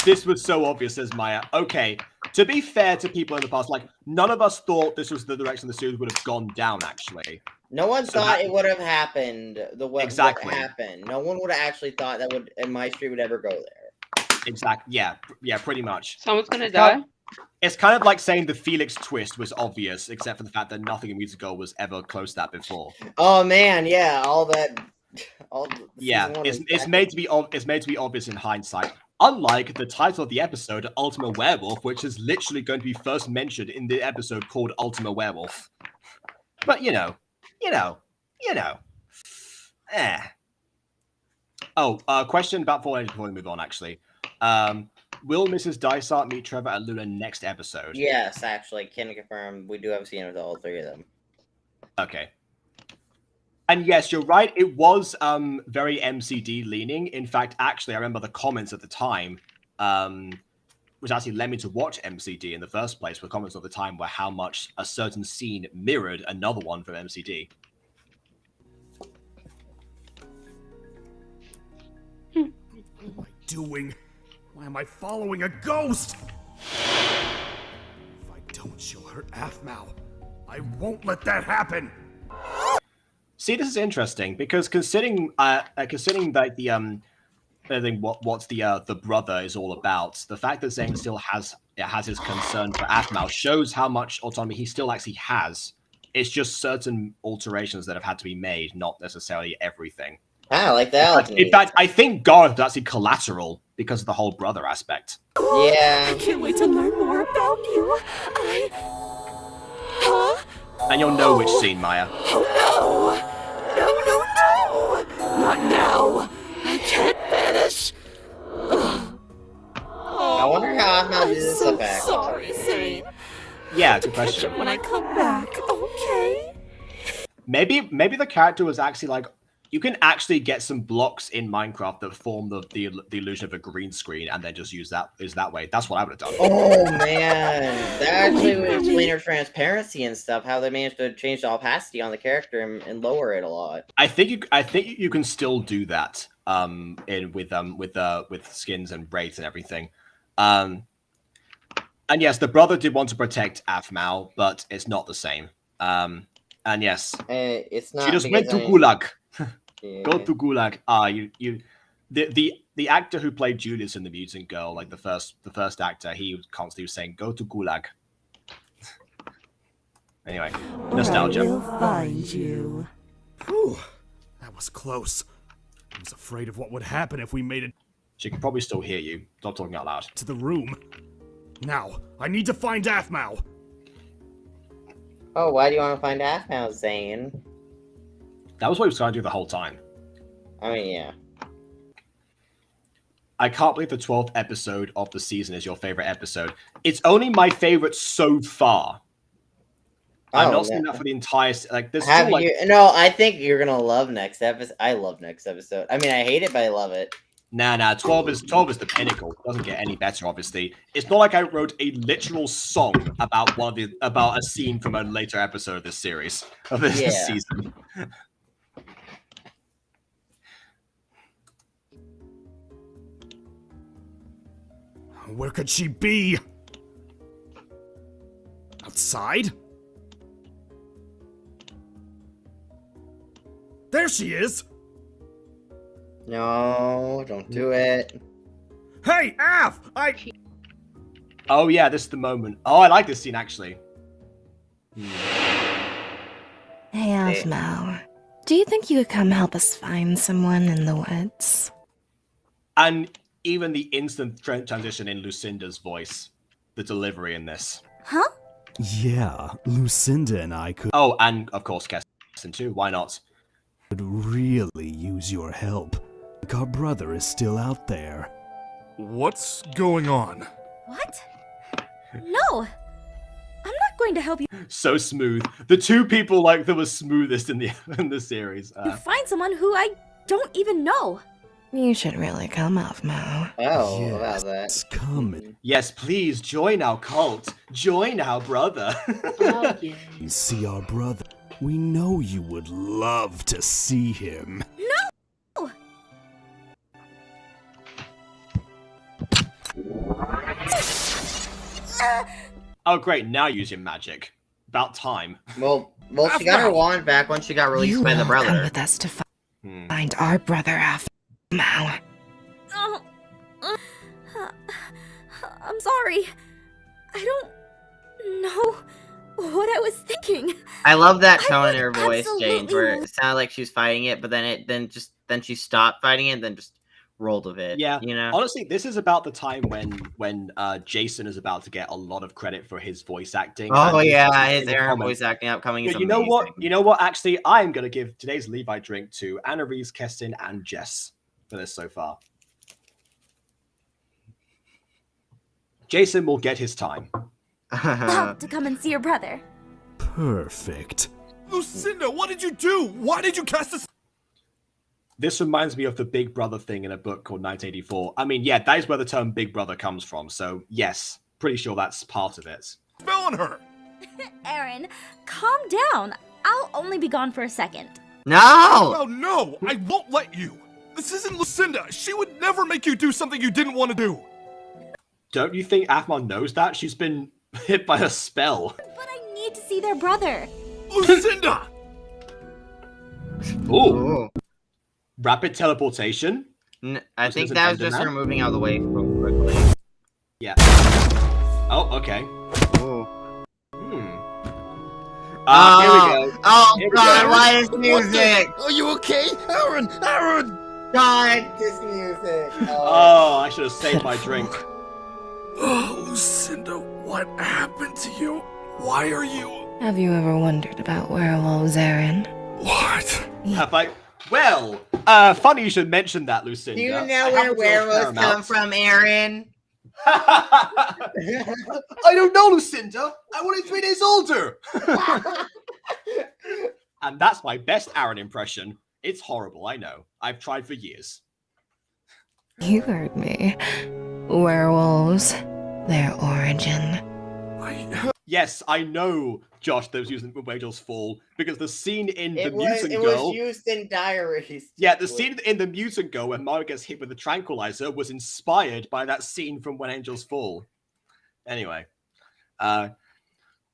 Speaker 1: This was so obvious, says Maya. Okay, to be fair to people in the past, like, none of us thought this was the direction the series would have gone down, actually.
Speaker 10: No one thought it would have happened the way it happened. No one would have actually thought that would and MyStreet would ever go there.
Speaker 1: Exactly. Yeah, pretty much.
Speaker 7: Someone's gonna die?
Speaker 1: It's kind of like saying the Felix twist was obvious, except for the fact that nothing in Musical was ever close to that before.
Speaker 10: Oh man, yeah,
Speaker 1: it's made to be obvious in hindsight. Unlike the title of the episode, Ultima Werewolf, which is literally going to be first mentioned in the episode called Ultima Werewolf. But you know. Oh, question about before we move on, actually. Will Mrs. Dysart meet Trevor and Luna next episode?
Speaker 10: Yes, actually, can confirm we do have a scene with all three of them.
Speaker 1: Okay. And yes, you're right. It was very MCD leaning. In fact, actually, I remember the comments at the time, which actually led me to watch MCD in the first place. The comments at the time were how much a certain scene mirrored another one from MCD.
Speaker 9: What am I doing? Why am I following a ghost? If I don't, she'll hurt Aphmau. I won't let that happen.
Speaker 1: See, this is interesting because considering that what's the brother is all about, the fact that Zane still has his concern for Aphmau shows how much autonomy he still actually has. It's just certain alterations that have had to be made, not necessarily everything.
Speaker 10: I like that.
Speaker 1: In fact, I think Garth is actually collateral because of the whole brother aspect.
Speaker 10: Yeah.
Speaker 11: I can't wait to learn more about you.
Speaker 1: And you'll know which scene, Maya.
Speaker 11: Oh no! Not now! I can't finish!
Speaker 10: I wonder how Aphmau did this effect.
Speaker 11: Sorry, Zane.
Speaker 1: Yeah, good question.
Speaker 11: When I come back, okay?
Speaker 1: Maybe the character was actually like, you can actually get some blocks in Minecraft that form the illusion of a green screen and then just use that way. That's what I would have done.
Speaker 10: Oh man, that actually would explain her transparency and stuff. How they managed to change the opacity on the character and lower it a lot.
Speaker 1: I think you can still do that with skins and braids and everything. And yes, the brother did want to protect Aphmau, but it's not the same. And yes,
Speaker 10: it's not.
Speaker 1: She just went to Gulag. Yeah. Go to Gulag. The actor who played Julius in The Mutant Girl, like the first actor, he was constantly saying, "Go to Gulag." Anyway, nostalgia.
Speaker 11: I will find you.
Speaker 9: Whew, that was close. I was afraid of what would happen if we made it.
Speaker 1: She can probably still hear you. Stop talking out loud.
Speaker 9: To the room. Now, I need to find Aphmau.
Speaker 10: Oh, why do you want to find Aphmau, Zane?
Speaker 1: That was what he was trying to do the whole time.
Speaker 10: I mean, yeah.
Speaker 1: I can't believe the 12th episode of the season is your favorite episode. It's only my favorite so far. I'm not saying that for the entire... Like, this.
Speaker 10: No, I think you're going to love next episode. I love next episode. I mean, I hate it, but I love it.
Speaker 1: Nah. 12 is the pinnacle. Doesn't get any better, obviously. It's not like I wrote a literal song about about a scene from a later episode of this series of this season.
Speaker 9: Where could she be? Outside? There she is!
Speaker 2: No, don't do it.
Speaker 9: Hey, Af!
Speaker 1: Oh yeah, this is the moment. Oh, I like this scene actually.
Speaker 12: Hey, Alfmo. Do you think you could come help us find someone in the woods?
Speaker 1: And even the instant transition in Lucinda's voice, the delivery in this.
Speaker 4: Huh?
Speaker 9: Yeah, Lucinda and I could.
Speaker 1: Oh, and of course, Keston too. Why not?
Speaker 9: Could really use your help. Our brother is still out there.
Speaker 5: What's going on?
Speaker 4: What? No! I'm not going to help you.
Speaker 1: So smooth. The two people that were smoothest in the series.
Speaker 4: You find someone who I don't even know.
Speaker 12: You should really come, Alfmo.
Speaker 2: Oh,
Speaker 9: yes,
Speaker 2: about that.
Speaker 9: Come.
Speaker 1: Yes, please join our cult. Join our brother.
Speaker 7: Oh, yeah.
Speaker 9: You see our brother. We know you would love to see him.
Speaker 4: No!
Speaker 1: Oh, great. Now using magic. About time.
Speaker 2: Well, she got her wand back once she got released by the
Speaker 12: Come
Speaker 2: brother.
Speaker 12: with us to find our brother, Alfmo.
Speaker 4: Oh, I'm sorry. I don't know what I was thinking.
Speaker 2: I love that tone in her voice
Speaker 4: absolutely
Speaker 2: change, where it sounded like she was fighting it, but then she stopped fighting it, and then just rolled with it.
Speaker 1: Yeah,
Speaker 2: you know.
Speaker 1: Honestly, this is about the time when Jason is about to get a lot of credit for his voice acting.
Speaker 2: Oh yeah,
Speaker 1: his
Speaker 2: his Aaron voice acting upcoming is
Speaker 1: you
Speaker 2: amazing.
Speaker 1: know what? Actually, I'm gonna give today's Levi drink to Anna Reese, Keston, and Jess for this so far. Jason will get his time.
Speaker 4: To come and see your brother.
Speaker 9: Perfect.
Speaker 5: Lucinda, what did you do? Why did you cast us?
Speaker 1: This reminds me of the Big Brother thing in a book called 1984. I mean, yeah, that is where the term Big Brother comes from. So, yes, pretty sure that's part of it.
Speaker 5: Spell on her.
Speaker 4: Aaron, calm down. I'll only be gone for a second.
Speaker 2: No!
Speaker 5: Oh, no, I won't let you. This isn't Lucinda. She would never make you do something you didn't want to do.
Speaker 1: Don't you think Athmar knows that? She's been hit by a spell.
Speaker 4: But I need to see their brother.
Speaker 5: Lucinda!
Speaker 1: Ooh. Rapid teleportation?
Speaker 2: I think that was just her moving out of the way quickly.
Speaker 1: Yeah. Oh, okay.
Speaker 2: Ooh.
Speaker 1: Here we go.
Speaker 2: Oh
Speaker 1: Here we
Speaker 2: god,
Speaker 1: go.
Speaker 2: why is music?
Speaker 6: Are you okay? Aaron!
Speaker 2: God, this music.
Speaker 1: Oh, I should have saved my drink.
Speaker 5: Oh, Lucinda, what happened to you? Why are you...
Speaker 12: Have you ever wondered about werewolves, Aaron?
Speaker 5: What?
Speaker 1: Have I... Well, funny you should mention that, Lucinda.
Speaker 2: Do you know where werewolves come from, Aaron?
Speaker 1: I don't know, Lucinda. I'm only 3 days older. And that's my best Aaron impression. It's horrible, I know. I've tried for years.
Speaker 12: You heard me. Werewolves, their origin.
Speaker 1: Yes, I know, Josh, that was used in Angel's Fall, because the scene in The
Speaker 2: It
Speaker 1: Mutant Girl...
Speaker 2: was used in Diaries.
Speaker 1: Yeah, the scene in The Mutant Girl when Mario gets hit with the tranquilizer was inspired by that scene from When Angels Fall. Anyway.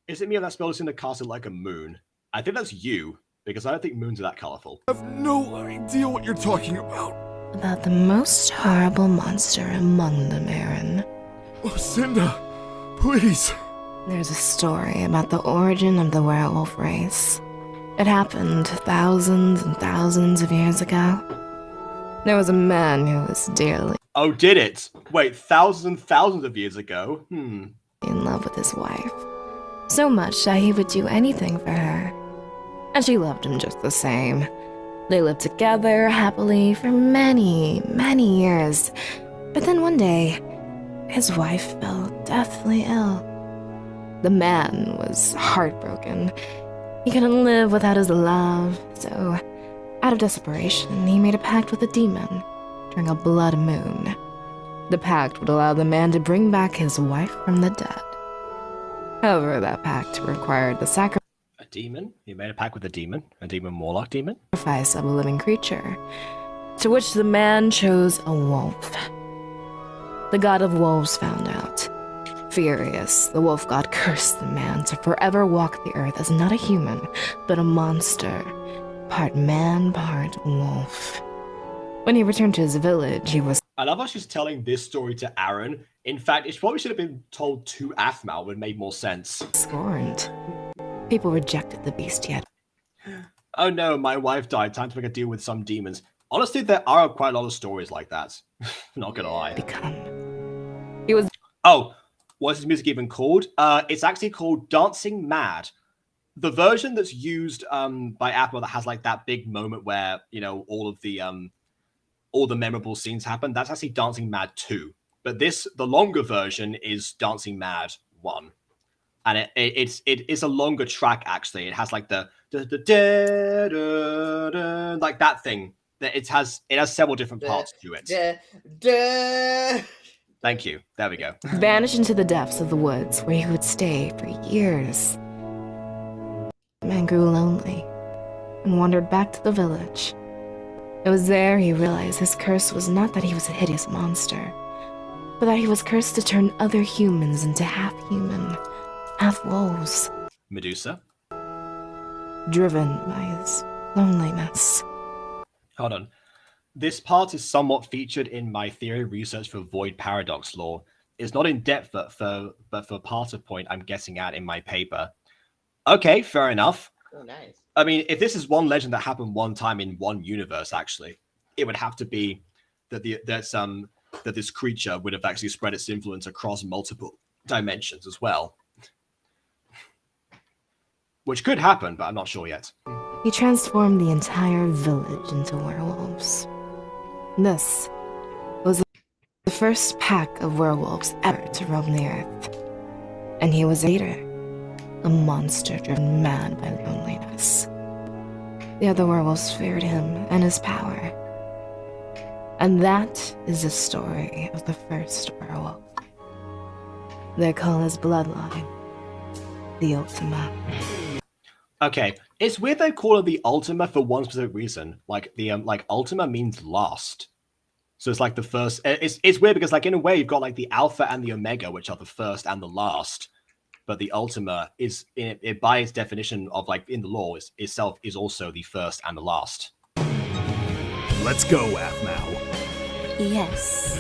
Speaker 1: Is it me or that spell is in the castle like a moon? I think that's you, because I don't think moons are that colorful.
Speaker 5: I have no idea what you're talking about.
Speaker 12: About the most horrible monster among them, Aaron.
Speaker 5: Lucinda, please.
Speaker 12: There's a story about the origin of the werewolf race. It happened thousands and thousands of years ago. There was a man who was dearly
Speaker 1: Oh, did it? Wait, thousands and thousands of years ago?
Speaker 12: in love with his wife. So much that he would do anything for her. And she loved him just the same. They lived together happily for many, many years. But then one day, his wife fell deathly ill. The man was heartbroken. He couldn't live without his love, so out of desperation, he made a pact with a demon during a blood moon. The pact would allow the man to bring back his wife from the dead. However, that pact required the sacrifice
Speaker 1: A demon? He made a pact with a demon warlock demon?
Speaker 12: Of a living creature, to which the man chose a wolf. The god of wolves found out. Furious, the wolf god cursed the man to forever walk the earth as not a human, but a monster, part man, part wolf. When he returned to his village, he was...
Speaker 1: I love how she's telling this story to Aaron. In fact, it probably should have been told to Aphmau. It would have made more sense.
Speaker 12: Scorned. People rejected the beast yet.
Speaker 1: Oh no, my wife died. Time to make a deal with some demons. Honestly, there are quite a lot of stories like that. Not gonna lie.
Speaker 12: He was...
Speaker 1: Oh, what's his music even called? It's actually called Dancing Mad. The version that's used by Apple that has like that big moment where, you know, all the memorable scenes happen, that's actually Dancing Mad 2. But the longer version is Dancing Mad 1. And it's a longer track, actually. It has like the like that thing. It has several different parts to it. Thank you. There we go.
Speaker 12: Vanished into the depths of the woods, where he would stay for years. The man grew lonely and wandered back to the village. It was there he realized his curse was not that he was a hideous monster, but that he was cursed to turn other humans into half-human, half-wolves.
Speaker 1: Medusa?
Speaker 12: Driven by his loneliness.
Speaker 1: Hold on. This part is somewhat featured in my theory research for void paradox lore. It's not in depth, but for part of point I'm guessing at in my paper. Okay, fair enough.
Speaker 2: Oh, nice.
Speaker 1: I mean, if this is one legend that happened one time in one universe, actually, it would have to be that that this creature would have actually spread its influence across multiple dimensions as well. Which could happen, but I'm not sure yet.
Speaker 12: He transformed the entire village into werewolves. This was the first pack of werewolves ever to roam the earth. And he was a leader, a monster driven mad by loneliness. The other werewolves feared him and his power. And that is the story of the first werewolf. They call his bloodline the Ultima.
Speaker 1: Okay, it's weird they call it the Ultima for one specific reason. Like like Ultima means last, so it's like the first. It's weird because like in a way you've got like the Alpha and the Omega, which are the first and the last, but the Ultima is it by its definition of like in the lore itself is also the first and the last.
Speaker 9: Let's go, Aphmau.
Speaker 8: Yes.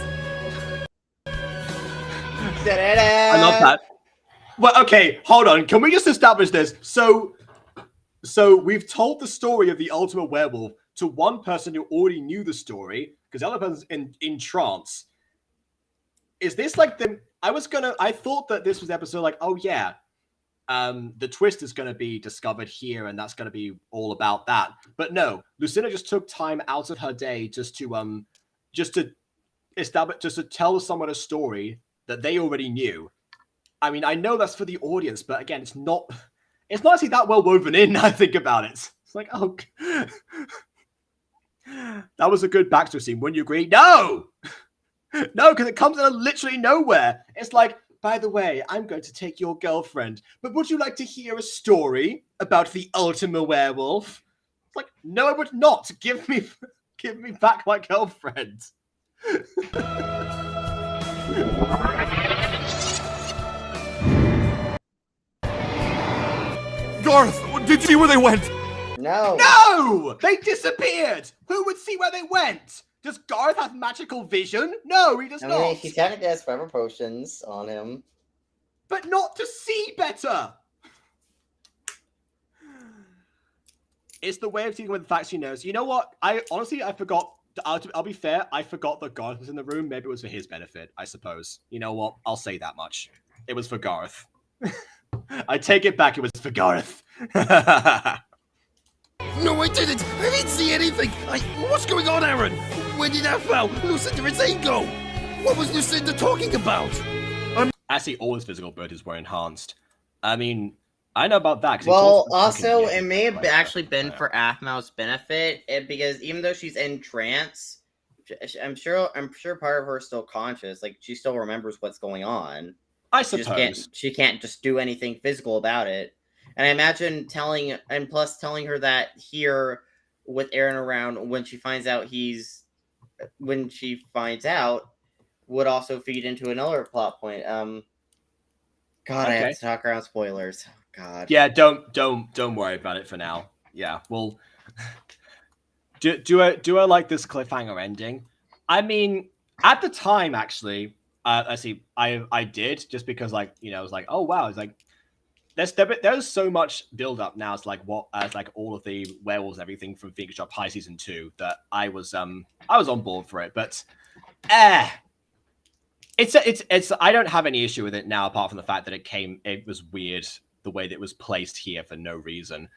Speaker 1: I love that. Well, okay, hold on. Can we just establish this? So we've told the story of the Ultima Werewolf to one person who already knew the story, because the other person's in trance. Is this like the... I thought that this was episode like, oh yeah, the twist is going to be discovered here, and that's going to be all about that. But no, Lucinda just took time out of her day just to tell someone a story that they already knew. I mean, I know that's for the audience, but again, it's not actually that well woven in. I think about it. It's like, oh, that was a good backstory scene. Wouldn't you agree? No, because it comes out of literally nowhere. It's like, by the way, I'm going to take your girlfriend, but would you like to hear a story about the Ultima Werewolf? It's like, no, I would not. Give me back my girlfriend.
Speaker 5: Garth, did you see where they went?
Speaker 2: No.
Speaker 1: No! They disappeared! Who would see where they went? Does Garth have magical vision? No, he does
Speaker 2: I
Speaker 1: not.
Speaker 2: mean, he technically has forever potions on him.
Speaker 1: But not to see better! It's the way of dealing with the fact she knows. You know what? I forgot. I'll be fair. I forgot that Garth was in the room. Maybe it was for his benefit, I suppose. You know what? I'll say that much. It was for Garth. I take it back. It was for Garth.
Speaker 6: No, I didn't. I didn't see anything. What's going on, Aaron? Where did Aphmau, Lucinda, and Zane go? What was Lucinda talking about?
Speaker 1: Actually, all his physical abilities were enhanced. I mean, I know about that.
Speaker 2: Well, also, it may have actually been for Aphmau's benefit, because even though she's in trance, I'm sure part of her is still conscious. Like she still remembers what's going on.
Speaker 1: I suppose
Speaker 2: she can't just do anything physical about it. And I imagine telling her that here with Aaron around when she finds out would also feed into another plot point. God, I have to talk around spoilers. God.
Speaker 1: Yeah, don't worry about it for now. Yeah, well, do I like this cliffhanger ending? I mean, at the time, actually, I did, just because, like, you know, I was like, oh wow, it's like there's so much build up now. It's like all of the werewolves and everything from Phoenix Drop High Season 2 that I was on board for it, but it's I don't have any issue with it now, apart from the fact that it was weird the way that it was placed here for no reason.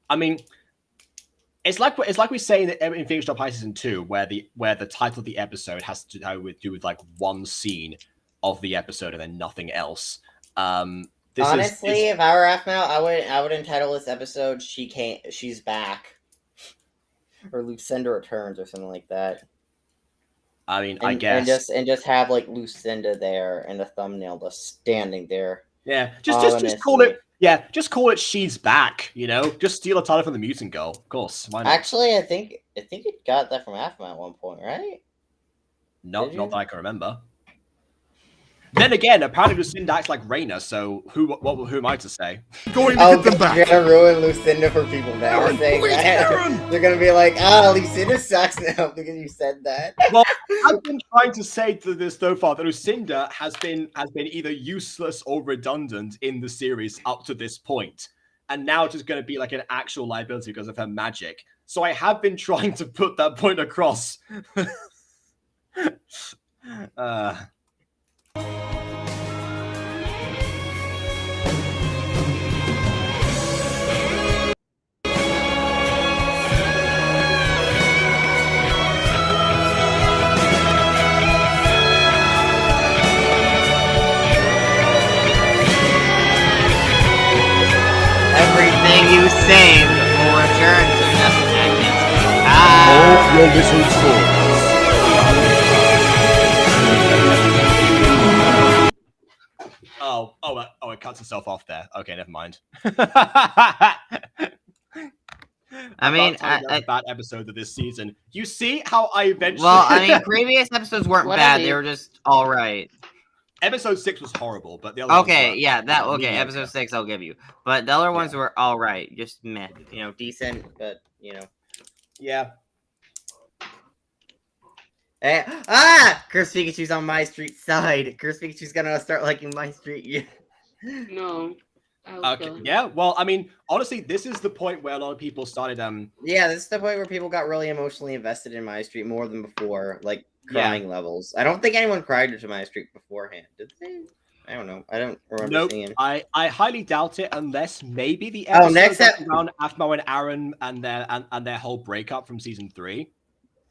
Speaker 1: I mean, it's like we say in Phoenix Drop High Season 2, where the title of the episode has to do with like one scene of the episode and then nothing else.
Speaker 2: Honestly, if I were Aphmau, I would entitle this episode "She's Back," or Lucinda Returns, or something like that.
Speaker 1: I mean, I guess,
Speaker 2: and just have like Lucinda there and the thumbnail just standing there.
Speaker 1: Yeah, just call it. Yeah, just call it "She's Back." You know, just steal a title from the Mutant Girl. Of course, why not?
Speaker 2: Actually, I think it got that from Aphmau at one point, right?
Speaker 1: Not that I can remember. Then again, apparently Lucinda acts like Raina, so who am I to say?
Speaker 5: Going to get them back.
Speaker 2: You're gonna ruin Lucinda for people now.
Speaker 5: Aaron, please, Aaron!
Speaker 2: They're gonna be like, Lucinda sucks now because you said that.
Speaker 1: Well, I've been trying to say to this so far that Lucinda has been either useless or redundant in the series up to this point, and now just going to be like an actual liability because of her magic. So I have been trying to put that point across.
Speaker 2: Everything you saved will return to nothing.
Speaker 3: All your little toys.
Speaker 1: Oh, it cuts itself off there. Okay, never mind.
Speaker 2: I mean,
Speaker 1: bad episode of this season. You see how I eventually...
Speaker 2: Well, I mean, previous episodes weren't bad. They were just all right.
Speaker 1: Episode 6 was horrible, but the other
Speaker 2: episode 6 I'll give you. But the other ones were all right. Just meh. You know, decent, but, you know.
Speaker 1: Yeah.
Speaker 2: Curse Pikachu's on MyStreet side. Curse Pikachu's gonna start liking MyStreet. Yeah.
Speaker 7: No.
Speaker 1: Okay. Yeah. Well, I mean, honestly, this is the point where a lot of people started.
Speaker 2: Yeah, this is the point where people got really emotionally invested in MyStreet more than before, like crying levels. I don't think anyone cried to MyStreet beforehand, did they? I don't know. I don't remember seeing.
Speaker 1: I highly doubt it, unless maybe the episode around Aphmau and Aaron and their whole breakup from season 3.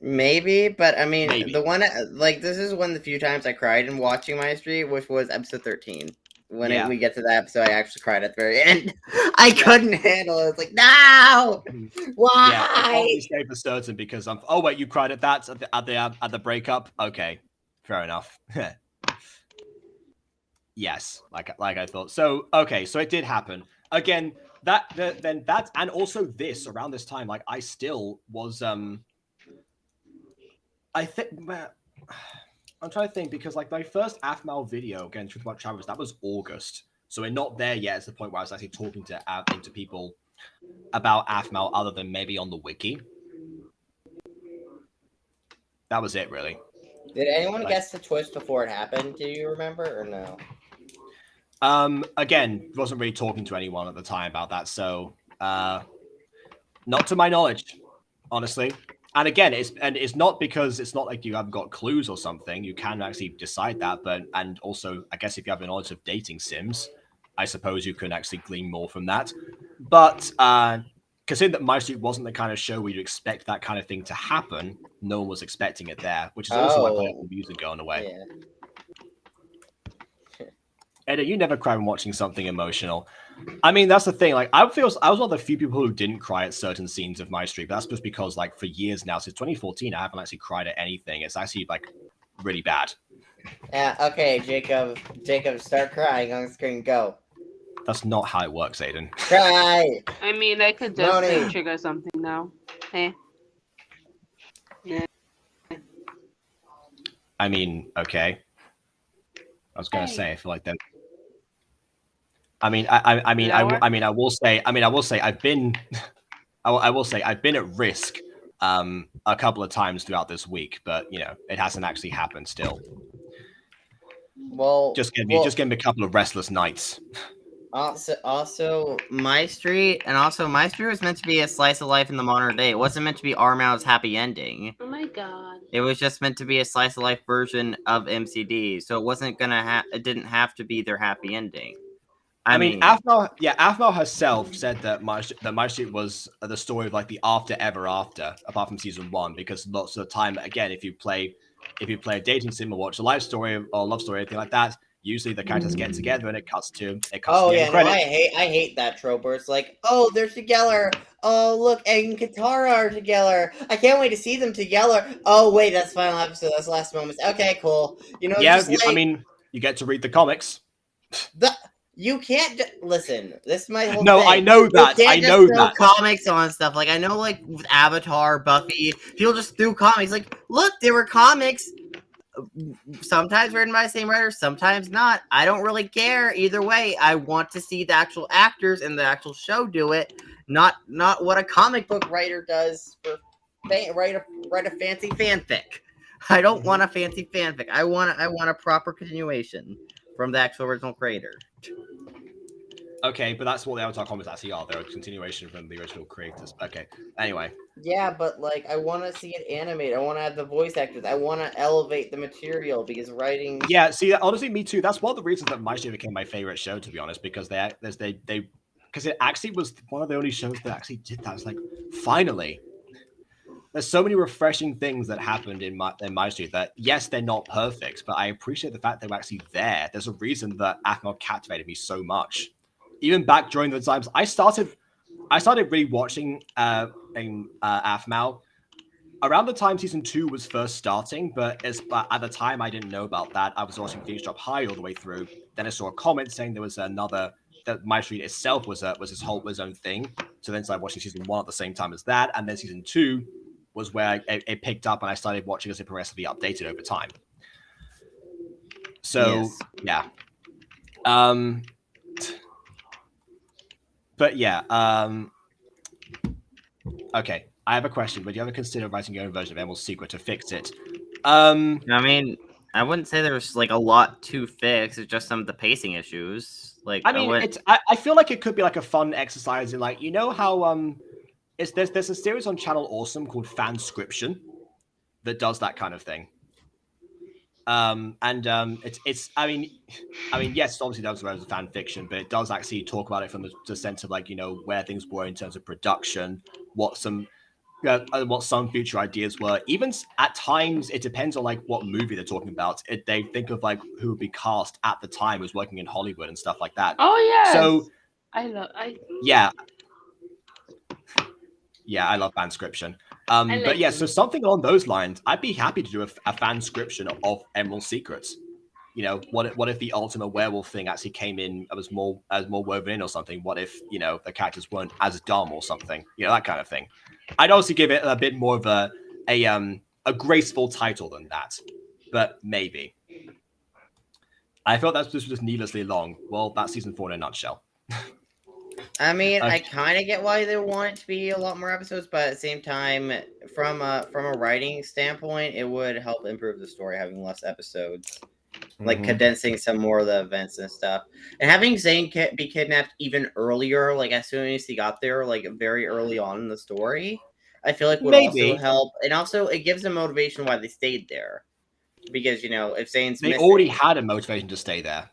Speaker 2: Maybe, but I mean, the one like this is one of the few times I cried in watching MyStreet, which was episode 13. When we get to that episode, I actually cried at the very end. I couldn't handle it. It's like, no, why?
Speaker 1: Yeah, I can't be safe for certain because I'm. Oh wait, you cried at that at the breakup. Okay, fair enough. Yes, like I thought. So okay, so it did happen again. Then that and also this around this time, like I still was I think. I'm trying to think because like my first Aphmau video again, Truth About Travis, that was August, so we're not there yet. It's the point where I was actually talking to people about Aphmau other than maybe on the wiki. That was it, really.
Speaker 2: Did anyone guess the twist before it happened? Do you remember or no?
Speaker 1: Again, wasn't really talking to anyone at the time about that, so not to my knowledge, honestly. And again, it's not because it's not like you haven't got clues or something. You can actually decide that, and also I guess if you have a knowledge of dating sims, I suppose you can actually glean more from that. But considering that MyStreet wasn't the kind of show where you'd expect that kind of thing to happen, no one was expecting it there, which is also why playable music going away. Eddie, you never cry when watching something emotional. I mean, that's the thing. Like, I was one of the few people who didn't cry at certain scenes of MyStreet. But that's just because, like, for years now, since 2014, I haven't actually cried at anything. It's actually like really bad.
Speaker 2: Yeah. Okay, Jacob. Jacob, start crying on the screen. Go.
Speaker 1: That's not how it works, Aiden.
Speaker 2: Cry.
Speaker 7: I mean, I could just like, trigger something now. Hey. Yeah.
Speaker 1: I mean, okay. I was gonna say, I feel like that. I mean, I will say, I've been, I will say, I've been at risk, a couple of times throughout this week, but you know, it hasn't actually happened still.
Speaker 2: Well,
Speaker 1: just give me a couple of restless nights.
Speaker 2: Also, MyStreet, and also MyStreet was meant to be a slice of life in the modern day. It wasn't meant to be Armow's happy ending.
Speaker 7: Oh my god.
Speaker 2: It was just meant to be a slice of life version of MCD, so it wasn't gonna it didn't have to be their happy ending.
Speaker 1: I mean, Aphmau herself said that MyStreet was the story of like the after ever after, apart from season 1, because lots of the time, again, if you play a dating sim or watch a life story or love story or anything like that, usually the characters get together and it cuts to
Speaker 2: Oh
Speaker 1: the
Speaker 2: yeah,
Speaker 1: end
Speaker 2: no,
Speaker 1: credits.
Speaker 2: I hate that trope where it's like, oh, they're together. Oh look, and Katara are together. I can't wait to see them together. Oh wait, that's the final episode. That's the last moments. Okay, cool. You know,
Speaker 1: yeah, I mean, you get to read the comics.
Speaker 2: You can't listen. This is my whole
Speaker 1: no,
Speaker 2: thing.
Speaker 1: I know that.
Speaker 2: You can't
Speaker 1: I know
Speaker 2: just throw
Speaker 1: that.
Speaker 2: comics on stuff. Like I know, like with Avatar, Buffy, people just threw comics. Like, look, there were comics. Sometimes written by the same writer, sometimes not. I don't really care either way. I want to see the actual actors and the actual show do it, not what a comic book writer does for write a fancy fanfic. I don't want a fancy fanfic. I want a proper continuation from the actual original creator.
Speaker 1: Okay, but that's what the Avatar comics actually are. They're a continuation from the original creators. Okay, anyway.
Speaker 2: Yeah, but like I want to see it animated. I want to have the voice actors. I want to elevate the material because writing.
Speaker 1: Yeah, see, honestly, me too. That's one of the reasons that MyStreet became my favorite show, to be honest, because because it actually was one of the only shows that actually did that. It's like, finally, there's so many refreshing things that happened in MyStreet that, yes, they're not perfect, but I appreciate the fact they were actually there. There's a reason that Aphmau captivated me so much. Even back during the times I started really watching Aphmau around the time season 2 was first starting, but at the time I didn't know about that. I was watching Phoenix Drop High all the way through. Then I saw a comment saying there was another, that MyStreet itself was his own thing. So then I started watching season 1 at the same time as that, and then season 2 was where it picked up, and I started watching as it progressively updated over time. So yeah. But yeah, okay. I have a question. Would you ever consider writing your own version of Emerald's Secret to fix it?
Speaker 2: I mean, I wouldn't say there's like a lot to fix. It's just some of the pacing issues. Like,
Speaker 1: I mean, I feel like it could be like a fun exercise in, like, you know how there's a series on Channel Awesome called Fanscription that does that kind of thing. It's I mean, yes, it obviously does as a fan fiction, but it does actually talk about it from the sense of, like, you know, where things were in terms of production, what some future ideas were. Even at times, it depends on like what movie they're talking about. They think of like who would be cast at the time who's working in Hollywood and stuff like that.
Speaker 7: Oh yeah.
Speaker 1: So
Speaker 7: I
Speaker 1: love fanscription. But yeah, so something along those lines, I'd be happy to do a fanscription of Emerald Secrets. You know, what if the Ultima Werewolf thing actually came in as more woven in or something? What if, you know, the characters weren't as dumb or something? You know, that kind of thing. I'd also give it a bit more of a graceful title than that, but maybe. I felt this was just needlessly long. Well, that's season 4 in a nutshell.
Speaker 2: I mean, I kind of get why they want it to be a lot more episodes, but at the same time, from a writing standpoint, it would help improve the story having less episodes, like condensing some more of the events and stuff, and having Zane be kidnapped even earlier, like as soon as he got there, like very early on in the story. I feel like would also help, and also it gives them motivation why they stayed there, because, you know, if Zane's
Speaker 1: they already had a motivation to stay there.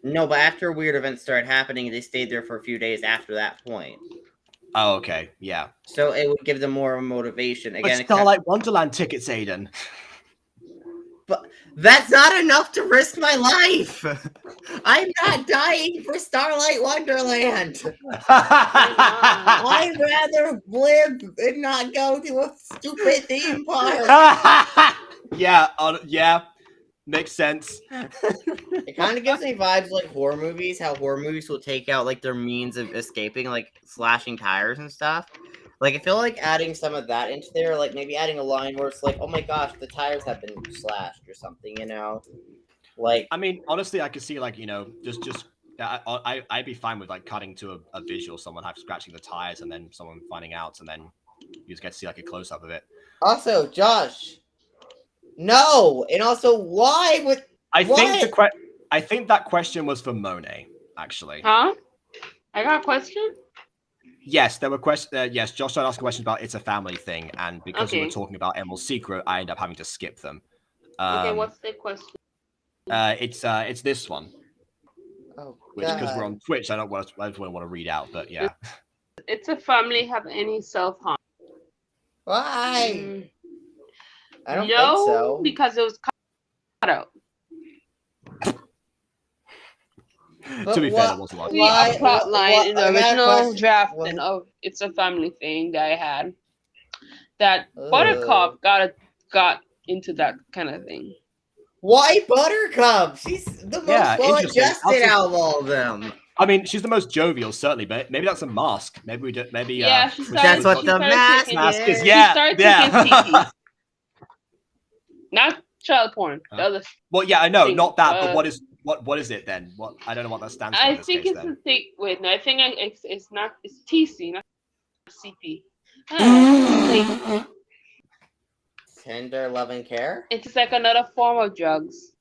Speaker 2: No, but after weird events started happening, they stayed there for a few days after that point.
Speaker 1: Oh, okay, yeah.
Speaker 2: So it would give them more motivation. Again,
Speaker 1: but Starlight Wonderland tickets, Aiden.
Speaker 2: But that's not enough to risk my life. I'm not dying for Starlight Wonderland. I'd rather live and not go to a stupid theme park.
Speaker 1: Yeah, makes sense.
Speaker 2: It kind of gives me vibes like horror movies, how horror movies will take out like their means of escaping, like slashing tires and stuff. Like, I feel like adding some of that into there, like maybe adding a line where it's like, oh my gosh, the tires have been slashed or something, you know? Like,
Speaker 1: I mean, honestly, I could see like, I'd be fine with like cutting to a visual, someone scratching the tires and then someone finding out, and then you just get to see like a close up of it.
Speaker 2: Also, Josh, no, and also why would
Speaker 1: I think that question was for Monet, actually.
Speaker 7: Huh? I got a question.
Speaker 1: Yes, there were questions. Yes, Josh started asking questions about It's a Family Thing, and because we were talking about Emerald's Secret, I ended up having to skip them.
Speaker 7: Okay, what's the question?
Speaker 1: It's this one.
Speaker 2: Oh,
Speaker 1: which, because we're on Twitch, I don't want to read out, but yeah.
Speaker 7: It's a Family have any self-harm?
Speaker 2: Why? I don't think
Speaker 7: No,
Speaker 2: so.
Speaker 7: because it was cut out.
Speaker 1: To be fair, there was a lot.
Speaker 7: A plot line in the original drafting of It's a Family Thing that I had, that Buttercup got into that kind of thing.
Speaker 2: Why Buttercup? She's the most well-adjusted out of all of them.
Speaker 1: I mean, she's the most jovial, certainly, but maybe that's a mask. Maybe we did. Maybe
Speaker 2: that's what the mask is.
Speaker 1: Yeah,
Speaker 7: she started not child porn.
Speaker 1: Well, yeah, I know, not that. But what is it then? What, I don't know what that stands for.
Speaker 7: I think it's a thing. Wait, no, I think it's not. It's TC, not CP.
Speaker 2: Tender loving care.
Speaker 7: It's like another form of drugs.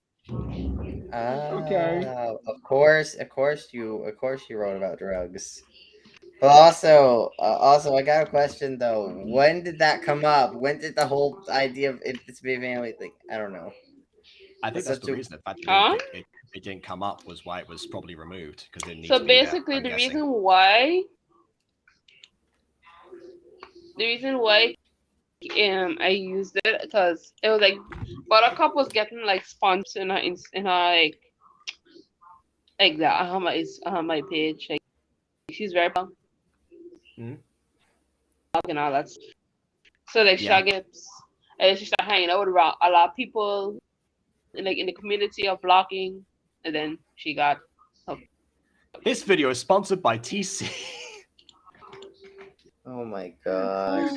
Speaker 2: Okay. Of course you wrote about drugs. But also, I got a question though. When did that come up? When did the whole idea of it's a family thing? I don't know.
Speaker 1: I think that's the reason. The fact it didn't come up was why it was probably removed, because it needs to be
Speaker 7: basically
Speaker 1: there,
Speaker 7: the reason why I used it because it was like Buttercup was getting like sponsors in her like that on my page. Like she's very and all that. So like she gets and she started hanging out with a lot of people in the community of blocking, and then she got hooked.
Speaker 1: This video is sponsored by TC.
Speaker 2: Oh my gosh.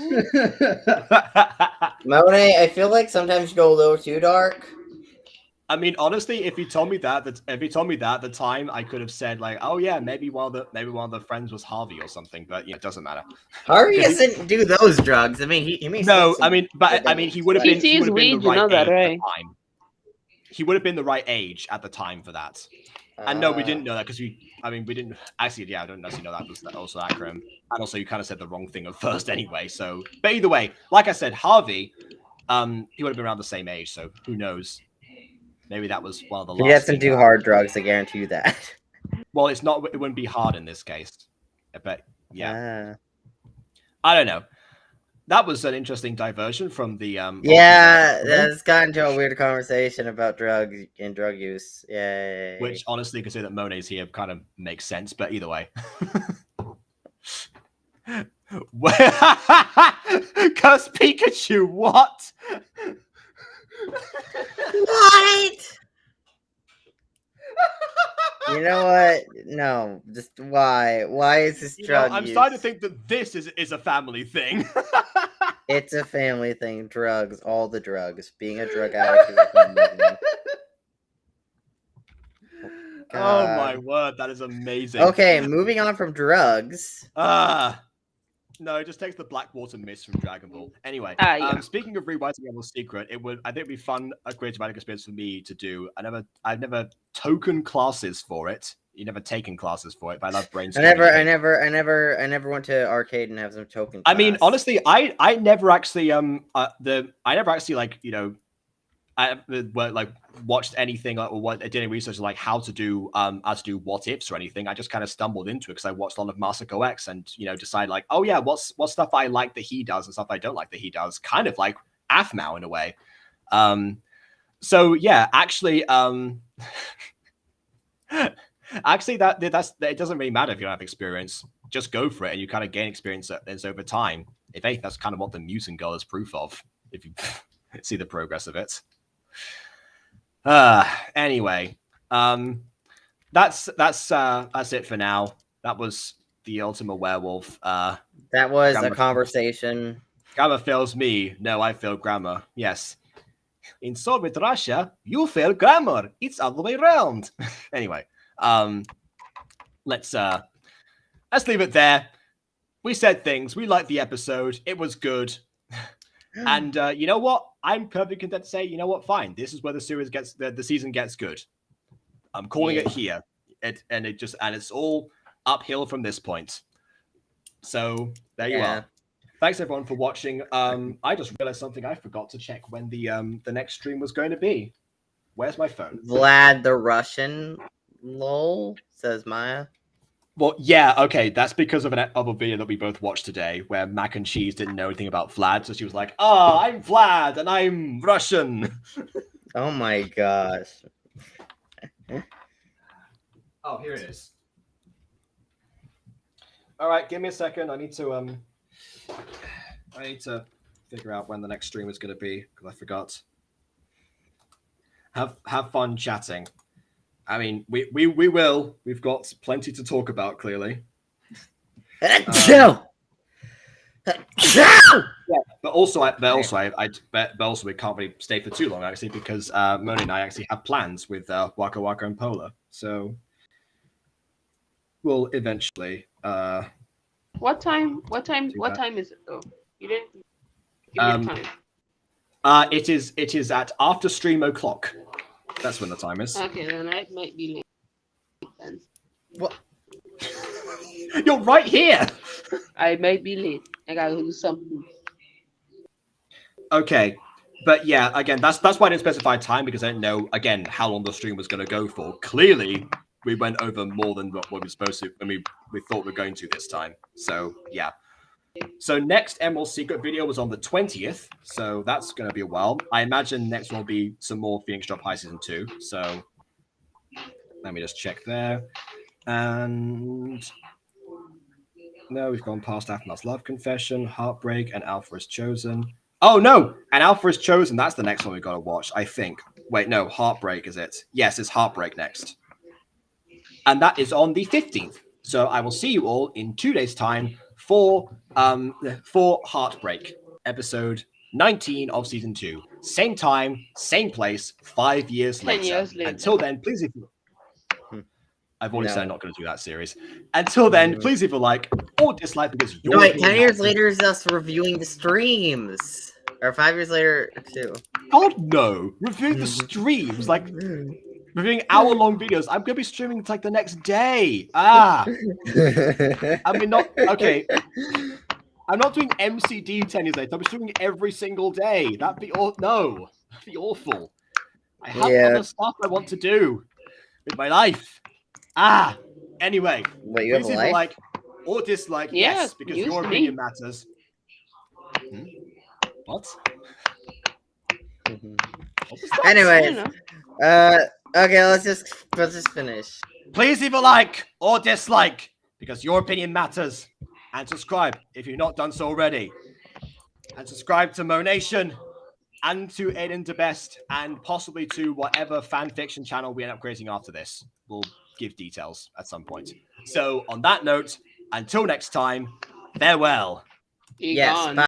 Speaker 2: Monet, I feel like sometimes you go a little too dark.
Speaker 1: I mean, honestly, if you told me that at the time, I could have said like, oh yeah, maybe one of the friends was Harvey or something, but it doesn't matter.
Speaker 2: Harvey doesn't do those drugs. I mean, he makes
Speaker 1: no. I mean, he would have been the right age
Speaker 7: right?
Speaker 1: at the time. He would have been the right age at the time for that. And no, we didn't know that because we didn't actually. Yeah, I don't actually know that was also acronym. And also, you kind of said the wrong thing at first anyway. So, but either way, like I said, Harvey, he would have been around the same age. So who knows? Maybe that was one of the last.
Speaker 2: He doesn't do hard drugs. I guarantee you that.
Speaker 1: Well, it's not. It wouldn't be hard in this case. But yeah, I don't know. That was an interesting diversion from the.
Speaker 2: That's gotten into a weird conversation about drugs and drug use. Yay.
Speaker 1: Which, honestly, considering that Monet's here, kind of makes sense. But either way. Curse Pikachu, what?
Speaker 2: What? You know what? No, just why? Why is this drug
Speaker 1: I'm starting to think that this is a family thing.
Speaker 2: It's a family thing. Drugs, all the drugs. Being a drug addict is a family thing.
Speaker 1: Oh my word, that is amazing.
Speaker 2: Okay, moving on from drugs.
Speaker 1: No, it just takes the Blackwater Mist from Dragon Ball. Anyway, speaking of rewriting Emerald's Secret, I think it'd be fun, a creative writing experience for me to do. I've never taken classes for it. You've never taken classes for it, but I love brainstorming.
Speaker 2: I never went to arcade and have some token class.
Speaker 1: I mean, honestly, I never actually watched anything or did any research like how to do what ifs or anything. I just kind of stumbled into it because I watched a lot of Masako X and decide like, oh yeah, what stuff I like that he does and stuff I don't like that he does, kind of like Aphmau in a way. So yeah, actually, actually, that's it doesn't really matter if you don't have experience. Just go for it, and you kind of gain experience over time. If anything, that's kind of what the mutant girl is proof of. If you see the progress of it. Anyway, that's it for now. That was the Ultima Werewolf.
Speaker 2: That was a conversation.
Speaker 1: Grammar fails me. No, I failed grammar. Yes. In Soviet Russia, you fail grammar. It's all the way around. Anyway, let's leave it there. We said things. We liked the episode. It was good. And you know what? I'm perfectly content to say, you know what? Fine. This is where the series gets the season gets good. I'm calling it here. And it's all uphill from this point. So there you are. Thanks everyone for watching. I just realized something. I forgot to check when the next stream was going to be. Where's my phone?
Speaker 2: Vlad the Russian, lol, says Maya.
Speaker 1: Well, yeah, okay, that's because of a video that we both watched today, where Mac and Cheese didn't know anything about Vlad, so she was like, "Oh, I'm Vlad, and I'm Russian."
Speaker 2: Oh my gosh.
Speaker 1: Oh, here it is. All right, give me a second. I need to figure out when the next stream is going to be because I forgot. Have fun chatting. I mean, we will. We've got plenty to talk about. Clearly.
Speaker 2: Yeah,
Speaker 1: but also we can't really stay for too long actually because Moni and I actually have plans with Waka Waka and Polar, so we'll eventually.
Speaker 7: What time is it though? You didn't give me time.
Speaker 1: It is at after stream o'clock. That's when the time is.
Speaker 7: Okay, then I might be late then.
Speaker 1: What? You're right here.
Speaker 7: I might be late. I gotta do something.
Speaker 1: Okay, but yeah, again, that's why I didn't specify time because I didn't know again how long the stream was going to go for. Clearly, we went over more than what we were supposed to, and we thought we were going to this time. So yeah. So next Emerald Secret video was on the 20th, so that's going to be a while. I imagine next one will be some more Phoenix Drop High Season 2. So let me just check there. And no, we've gone past Aftermath's Love Confession, Heartbreak, and Alpha is Chosen. Oh no, and Alpha is Chosen. That's the next one we've got to watch, I think. Wait, no, Heartbreak is it? Yes, it's Heartbreak next. And that is on the 15th. So I will see you all in 2 days' time for Heartbreak, episode 19 of season 2. Same time, same place, 5 years
Speaker 7: 10
Speaker 1: later.
Speaker 7: years later.
Speaker 1: Until then, please, if you... I've already said I'm not going to do that series. Until then, please leave a like or dislike because you're...
Speaker 2: No, wait, 10 years later is us reviewing the streams. Or 5 years later, too.
Speaker 1: God, no. Reviewing the streams, like... Reviewing hour-long videos. I'm going to be streaming like the next day. I mean, not... Okay. I'm not doing MCD 10 years later. I'm streaming every single day. That'd be... No. That'd be awful. I have other stuff I want to do with my life. Anyway.
Speaker 2: Wait, you have a life?
Speaker 1: Like or dislike, yes, because your opinion matters. What?
Speaker 2: Anyways. Okay, let's just finish.
Speaker 1: Please leave a like or dislike because your opinion matters. And subscribe if you've not done so already. And subscribe to Monation and to Aiden to Best and possibly to whatever fan fiction channel we end up creating after this. We'll give details at some point. So on that note, until next time, farewell.
Speaker 2: Yes. Bye.